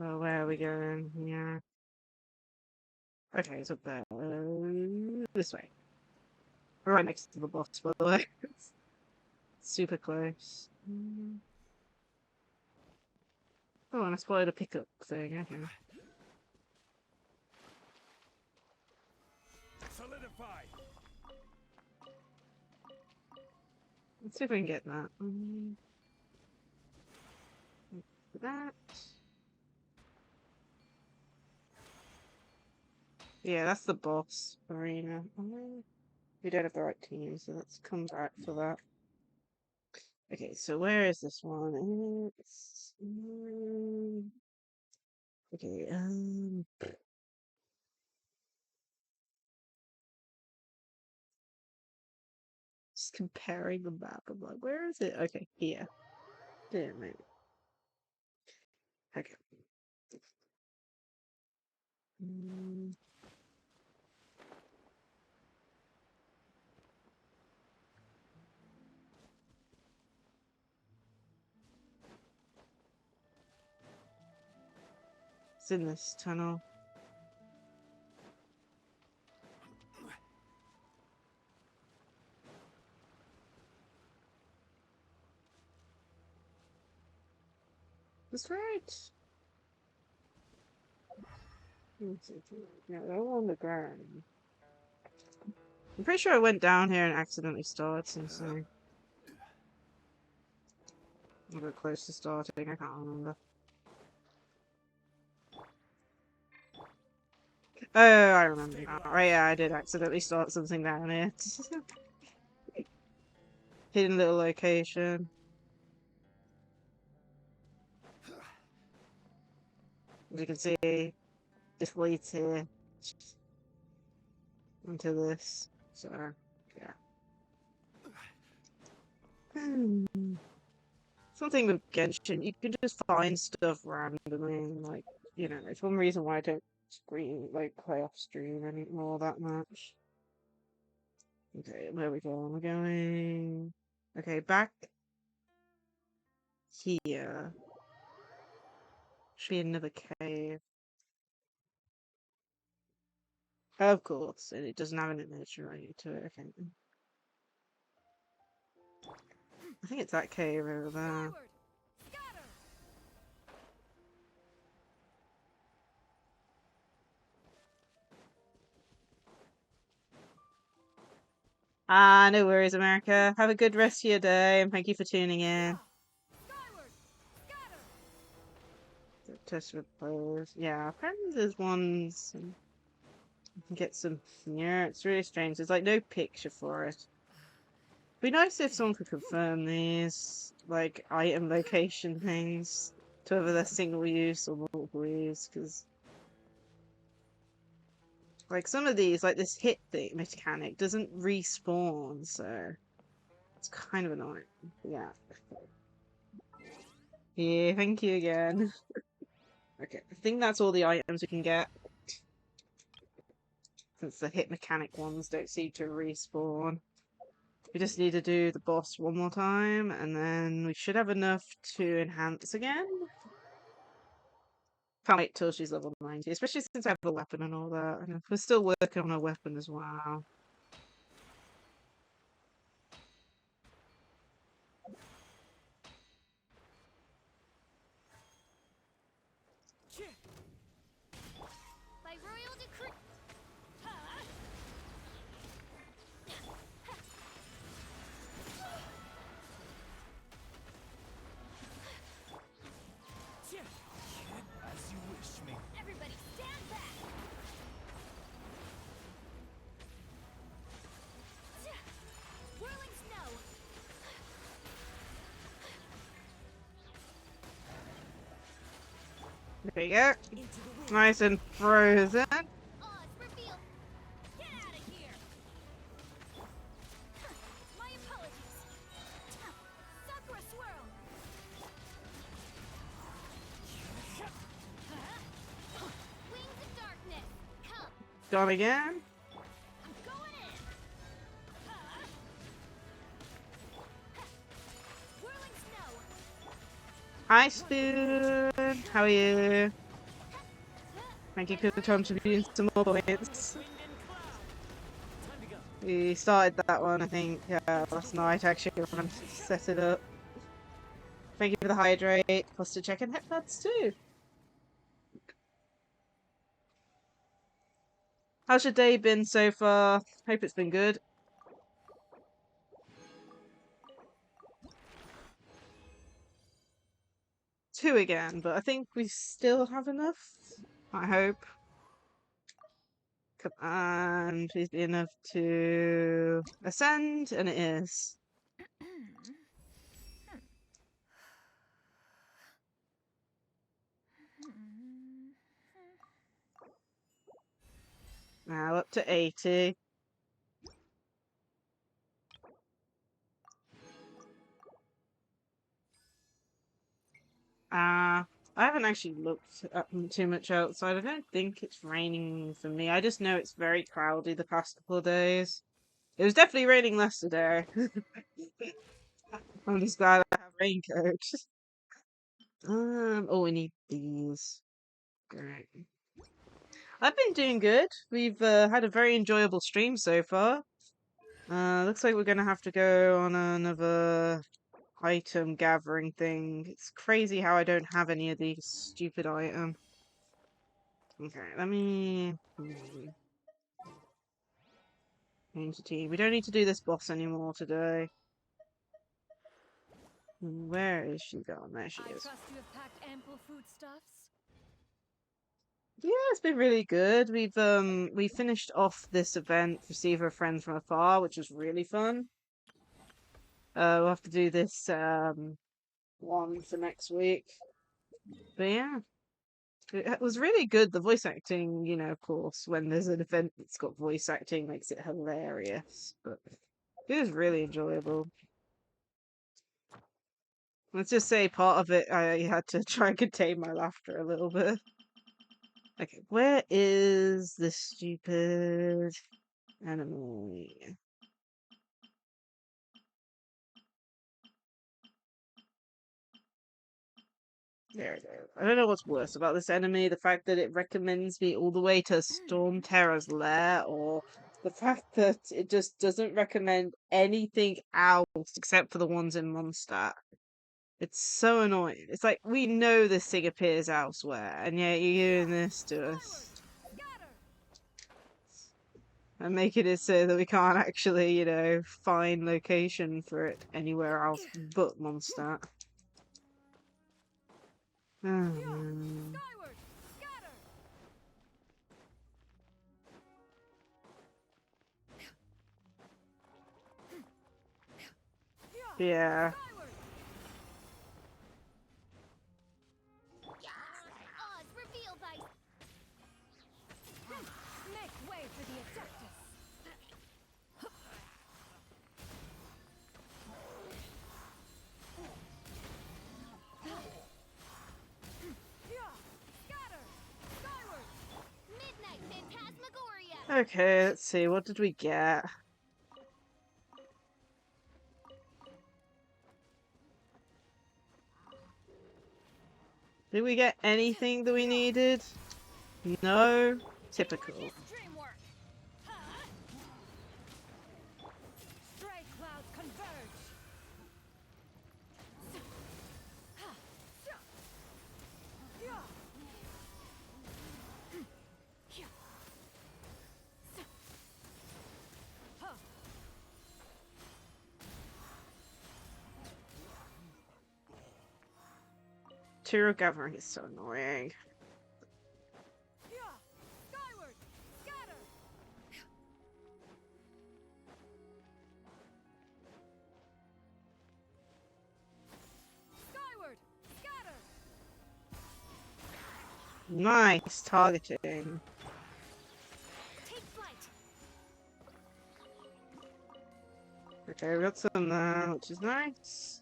Oh, where are we going? Yeah. Okay, it's up there. This way. We're right next to the boss, by the way. Super close. Oh, and I spotted a pickup thing. Okay. Solidify. Let's see if we can get that. That. Yeah, that's the boss arena. We don't have the right team, so let's come back for that. Okay, so where is this one? It's... Okay, just comparing the map. I'm like, where is it? Okay, here. Damn it. Okay. It's in this tunnel. That's right. Yeah, they're all on the ground. I'm pretty sure I went down here and accidentally started something. A bit close to starting, I can't remember. Oh, I remember now. Right, yeah, I did accidentally start something down here. Hidden little location. As you can see, this leads here into this. So, yeah. Something with Genshin, you can just find stuff randomly, like, you know, it's one reason why I don't play off stream anymore that much. Okay, where are we going? We're going... Okay, back here. Should be another cave. Of course, and it doesn't have an image right to it, I think. I think it's that cave over there. Ah, no worries, America. Have a good rest of your day, and thank you for tuning in. Test repose. Yeah, apparently there's ones. You can get some. Yeah, it's really strange. There's like no picture for it. It'd be nice if someone could confirm these, like, item location things to whether they're single use or multiple use, because. Like, some of these, like this hit thing mechanic, doesn't respawn, so it's kind of annoying. Yeah. Yeah, thank you again. Okay, I think that's all the items we can get. Since the hit mechanic ones don't seem to respawn. We just need to do the boss one more time, and then we should have enough to enhance again. Can't wait till she's level 90, especially since I have the weapon and all that. And we're still working on a weapon as well. By royal decree. As you wish me. Everybody stand back. Whirling snow. There you go. Nice and frozen. Odds revealed. Get out of here. My apologies. Sakura swirl. Wings of gone again. Hi, Spoon. How are you? Thank you for contributing some more points. We started that one, I think, last night, actually, when I set it up. Thank you for the hydrate. Plus to check in hep pads, too. How's your day been so far? Hope it's been good. Two again, but I think we still have enough. I hope. Come on, please be enough to ascend, and it is. Now up to 80. I haven't actually looked at too much outside. I don't think it's raining for me. I just know it's very cloudy the past couple of days. It was definitely raining yesterday. I'm just glad I have raincoat. Oh, we need these. Great. I've been doing good. We've had a very enjoyable stream so far. Looks like we're gonna have to go on another item gathering thing. It's crazy how I don't have any of these stupid items. Okay, let me change the team. We don't need to do this boss anymore today. Where is she gone? There she is. I trust you have packed ample foodstuffs. Yeah, it's been really good. We finished off this event, Receive a Friend from Afar, which was really fun. We'll have to do this one for next week. But yeah. It was really good. The voice acting, you know, of course, when there's an event that's got voice acting, makes it hilarious. But it was really enjoyable. Let's just say part of it, I had to try and contain my laughter a little bit. Okay, where is this stupid enemy? There it is. I don't know what's worse about this enemy, the fact that it recommends me all the way to Storm Terror's lair, or the fact that it just doesn't recommend anything else except for the ones in Mondstadt. It's so annoying. It's like, we know this thing appears elsewhere, and yet you're doing this to us. And making it so that we can't actually, you know, find location for it anywhere else but Mondstadt. Oh, yeah. Oz revealed by Make way for the Adeptus. Midnight Phantasmagoria. Okay, let's see. What did we get? Did we get anything that we needed? No. Typical. Dreamwork. Stray clouds converge. Material gathering is so annoying. Skyward. Scatter. Skyward. Scatter. Nice targeting. Take flight. Okay, we got some there, which is nice.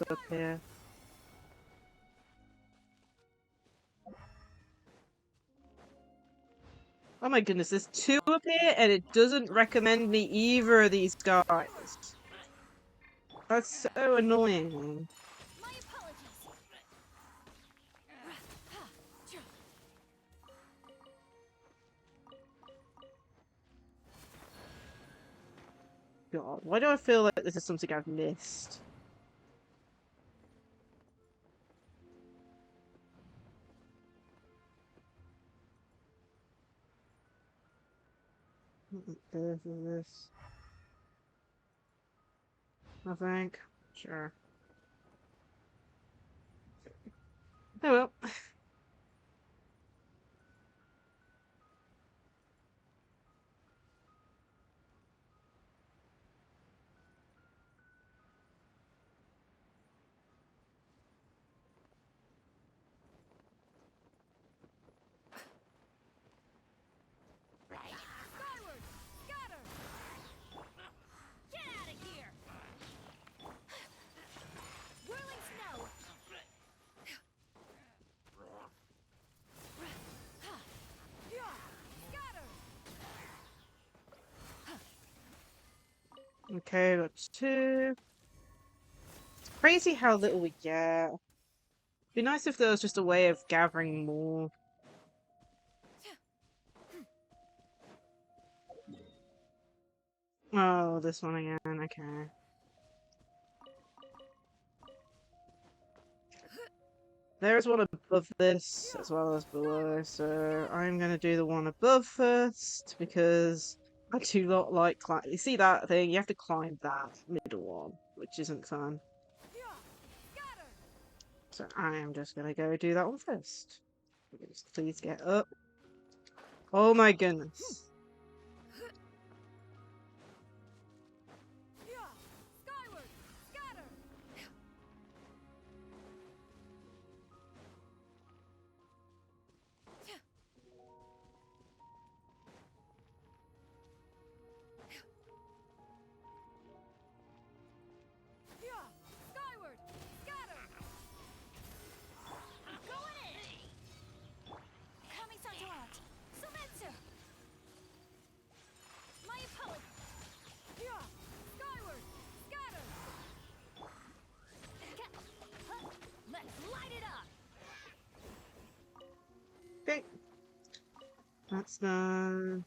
boss up here. Oh my goodness, there's 2 up here and it doesn't recommend me either of these guys. That's so annoying. My apologies. God, why do I feel like this is something I've missed? This. I think. Sure. Oh well. Skyward! Scatter! Get out of here! Whirling snow! Scatter! Okay, got 2. It's crazy how little we get. Be nice if there was just a way of gathering more. Oh, this one again, okay. There's one above this as well as below, so I'm gonna do the one above first because I do not like you see that thing? You have to climb that middle one, which isn't fun. So I am just gonna go do that one first. Please get up. Oh my goodness. Skyward! Scatter! Skyward! Scatter! Going in! Kami-santo out! Sumetsu! My apologies! Skyward! Scatter! Let's light it up! Okay. That's done.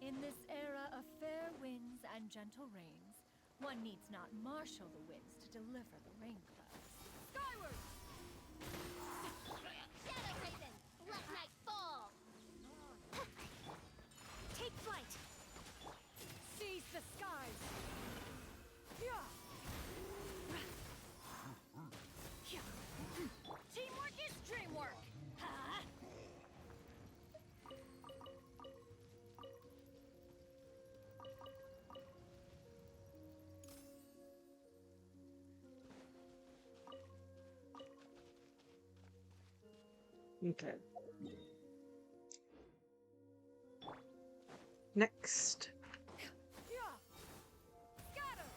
In this era of fair winds and gentle rains, one needs not marshal the winds to deliver the rain clouds. Skyward! Shadow Raven! Let night fall! Take flight! Seize the skies! Teamwork is dreamwork! Okay. Next. Scatter!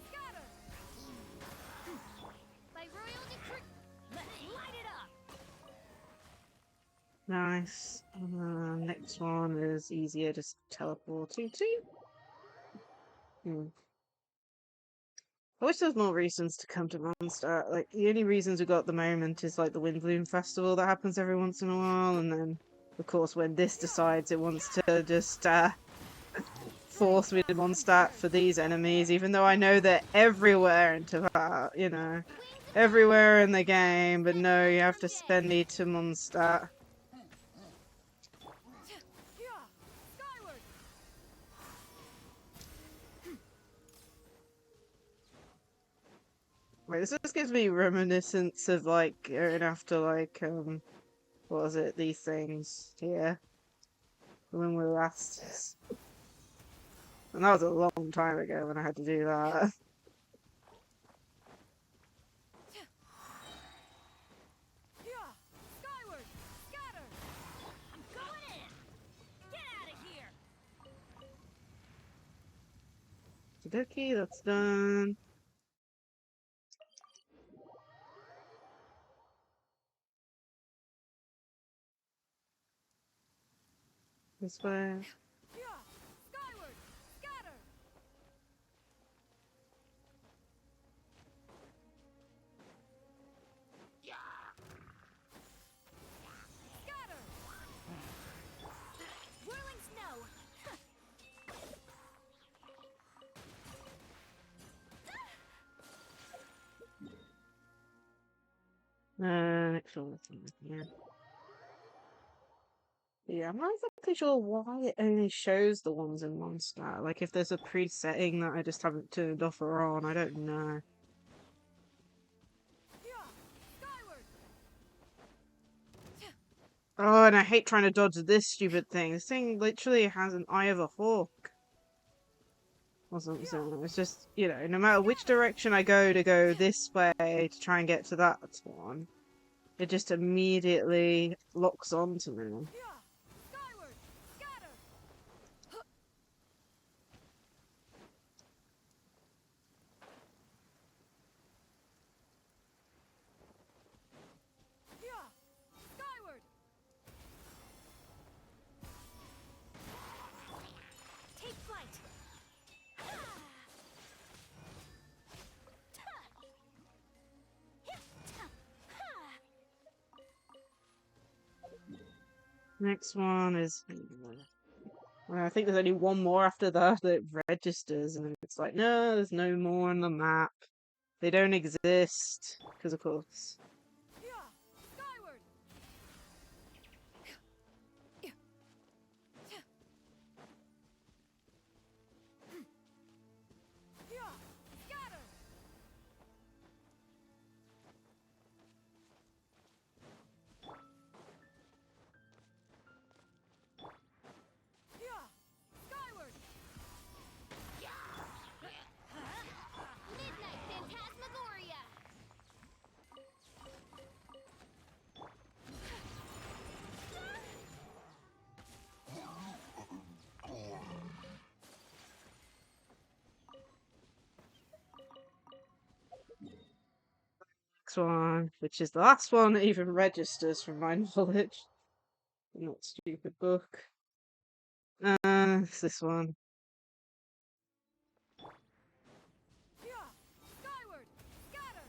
Scatter! By royal decree, let's light it up! Nice. Next one is easier, just teleporting to. I wish there was more reasons to come to Mondstadt. Like, the only reasons we got at the moment is, like, the Wind Bloom Festival that happens every once in a while, and then, of course, when this decides it wants to just, force me to Mondstadt for these enemies, even though I know they're everywhere in Tavart, you know. Everywhere in the game, but no, you have to send me to Mondstadt. Skyward! Wait, this just gives me reminiscence of, like, going after, like, what was it, these things here. When we were last... And that was a long time ago when I had to do that. Skyward! Scatter! I'm going in! Get out Okie, that's done. This way. Skyward! Scatter! Scatter! Whirling snow! Next one. Yeah. Yeah, I'm not exactly sure why it only shows the ones in one star. Like, if there's a presetting that I just haven't turned off or on, I don't know. Skyward! Oh, and I hate trying to dodge this stupid thing. This thing literally has an eye of a hawk. Or something similar. It's just, you know, no matter which direction I go to go this way to try and get to that one, it just immediately locks onto me. Skyward! Scatter! Skyward! Take flight! Next one is... I think there's only one more after that that registers, and it's like, no, there's no more on the map. They don't exist, because of course. Skyward! Scatter! Skyward! Midnight Phantasmagoria! Next one, which is the last one that even registers from my knowledge. Not stupid book. It's this one. Skyward! Scatter!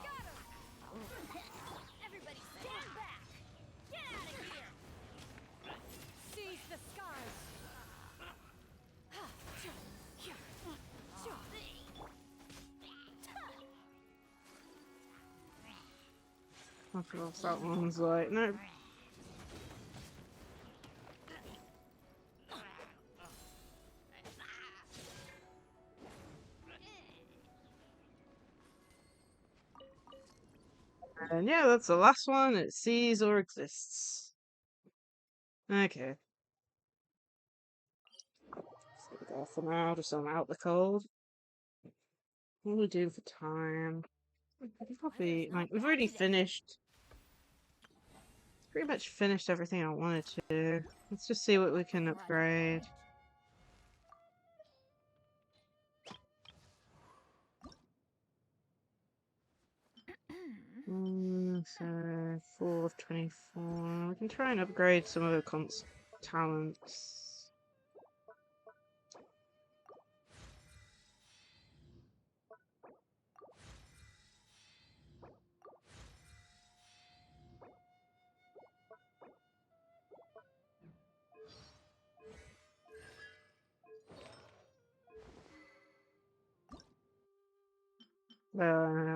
Scatter! Everybody stand back! Get out of here! Seize the skies! I forgot that one's like, no. And yeah, that's the last one. It sees or exists. Okay. Let's get off for now, just so I'm out the cold. What are we doing for time? Probably, like, we've already finished. Pretty much finished everything I wanted to. Let's just see what we can upgrade. So 4 of 24. We can try and upgrade some of the talents.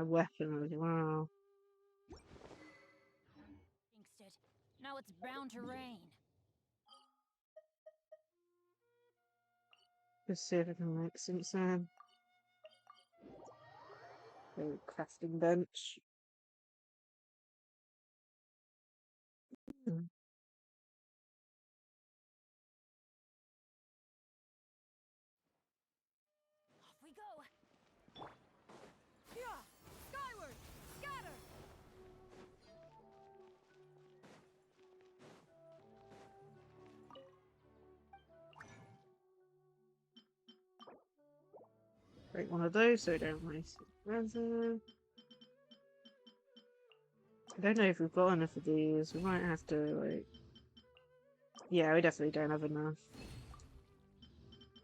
Weapon as well. Jinxed it. Now it's bound to rain. Let's see if I can make some. Crafting bench. Off we go! Skyward! Scatter! break one of those so we don't waste resin. I don't know if we've got enough of these. We might have to, like... Yeah, we definitely don't have enough.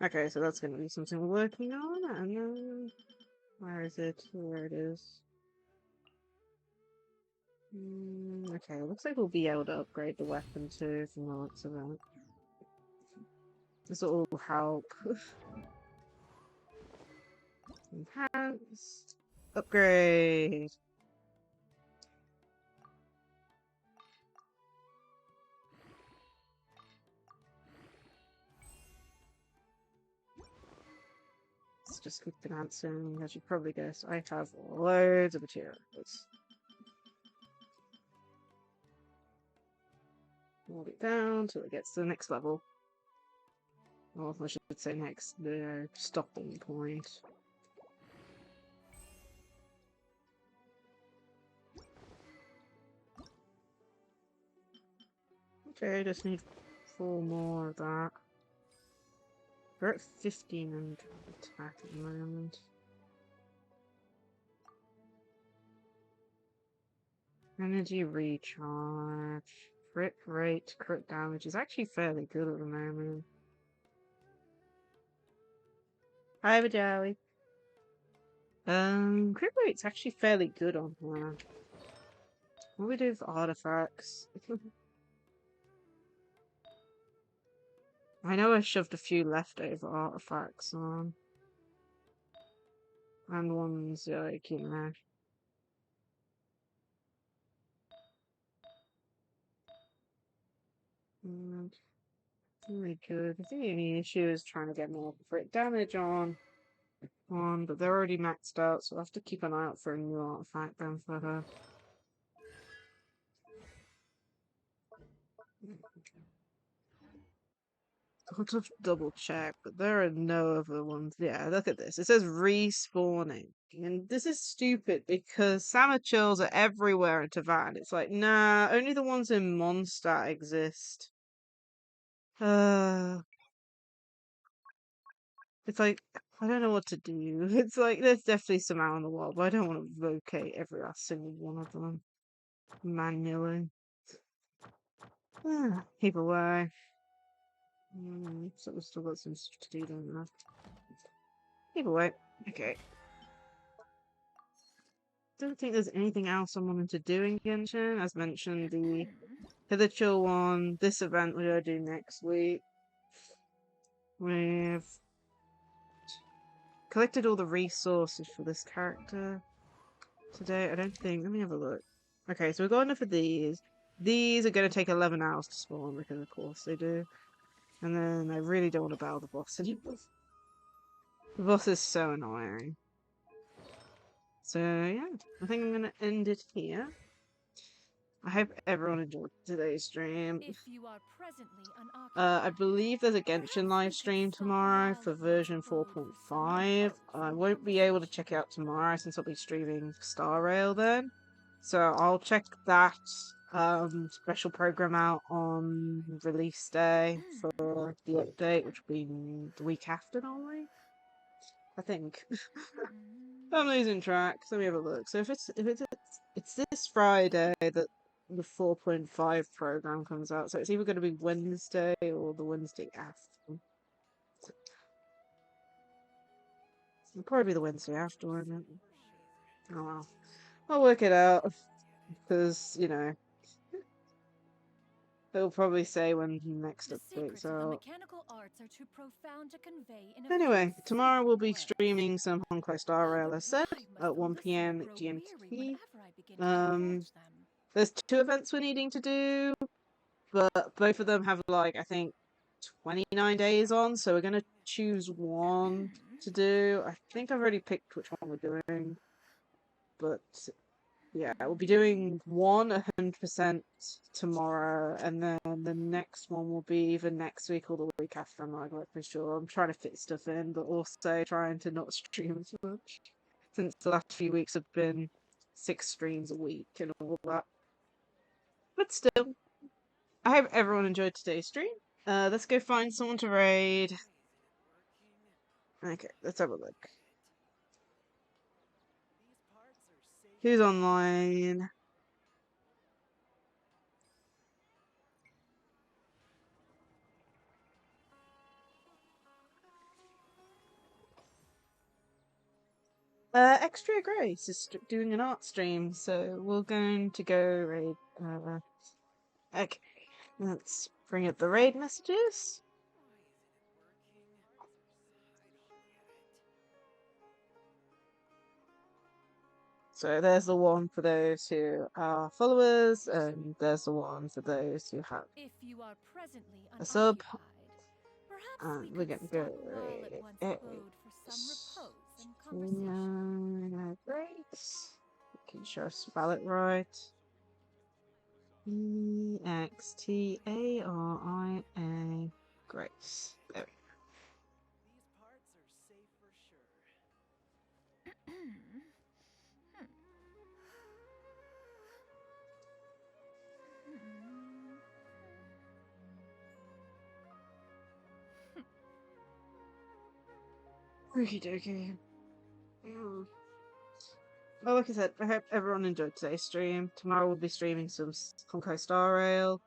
Okay, so that's going to be something we're working on, and then... Where is it? Where it is. Okay, looks like we'll be able to upgrade the weapon too, from the looks of it. This will all help. Enhance. Upgrade. Let's just keep advancing. As you probably guess, I have loads of materials. Hold it down till it gets to the next level. Or I should say next, the stopping point. Okay, I just need 4 more of that. We're at 1500 attack at the moment. Energy recharge. Crit rate, crit damage is actually fairly good at the moment. Hi, Vajawi. Crit rate's actually fairly good on her. What do we do with artifacts? I know I shoved a few leftover artifacts on. And ones, like, you know. Really good. I think the only issue is trying to get more crit damage on, but they're already maxed out, so I'll have to keep an eye out for a new artifact then for her. I'll just double check, but there are no other ones. Yeah, look at this. It says respawning. And this is stupid because Samachills are everywhere in Tavan. It's like, nah, only the ones in Mondstadt exist. It's like, I don't know what to do. It's like, there's definitely some out in the world, but I don't want to locate every last single one of them manually. Keep away. So we've still got some stuff to do, don't we? Keep away. Okay. Don't think there's anything else I wanted to do in Genshin. As mentioned, the Hitherchill one, this event we're going to do next week. We've collected all the resources for this character today. I don't think. Let me have a look. Okay, so we've got enough of these. These are going to take 11 hours to spawn because, of course, they do. And then I really don't want to battle the boss anymore. The boss is so annoying. So, yeah, I think I'm going to end it here. I hope everyone enjoyed today's stream. If you are presently I believe there's a Genshin live stream tomorrow for version 4.5. I won't be able to check it out tomorrow since I'll be streaming Star Rail then. So I'll check that special program out on release day for the update, which will be the week after normally. I think. I'm losing track. Let me have a look. So if it's this Friday that the 4.5 program comes out, so it's either going to be Wednesday or the Wednesday after. It'll probably be the Wednesday after, won't it? Oh well. I'll work it out. Because, you know, it'll probably say when the next update's out. Anyway, tomorrow we'll be streaming some Honkai Star Rail, as said, at 1 PM GMT. There's 2 events we're needing to do, but both of them have, like, I think 29 days on, so we're going to choose one to do. I think I've already picked which one we're doing, but yeah, we'll be doing 100% tomorrow, and then the next one will be either next week or the week after. I'm not quite sure. I'm trying to fit stuff in, but also trying to not stream as much, since the last few weeks have been 6 streams a week and all that. But still, I hope everyone enjoyed today's stream. Let's go find someone to raid. Okay, let's have a look. Who's online? Extra Grace is doing an art stream, so we're going to go raid. Okay, let's bring up the raid messages. So there's the one for those who are followers, and there's the one for those who have If you are presently a sub. perhaps And we we're could going to stop go while it once abode for some repose and conversation. Grace. Making sure I spell it right. EXTARIA Grace. There we go. These parts are safe for sure. Okie dokie. Well, like I said, I hope everyone enjoyed today's stream. Tomorrow we'll be streaming some Honkai Star Rail.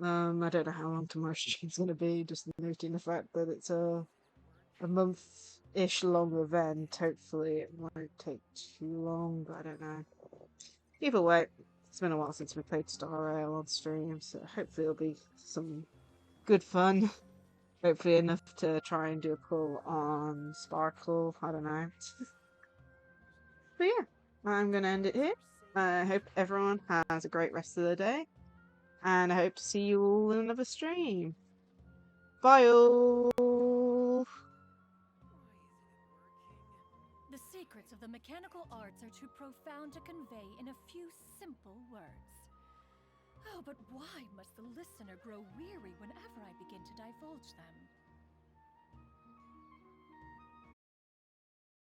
I don't know how long tomorrow's stream's going to be, just noting the fact that it's a month-ish long event. Hopefully it won't take too long, but I don't know. Either way, it's been a while since we played Star Rail on stream, so hopefully it'll be some good fun. Hopefully enough to try and do a pull on Sparkle, I don't know. But yeah, I'm going to end it here. I hope everyone has a great rest of the day, and I hope to see you all in another stream. Bye all! The secrets of the mechanical arts are too profound to convey in a few simple words. Oh, but why must the listener grow weary whenever I begin to divulge them?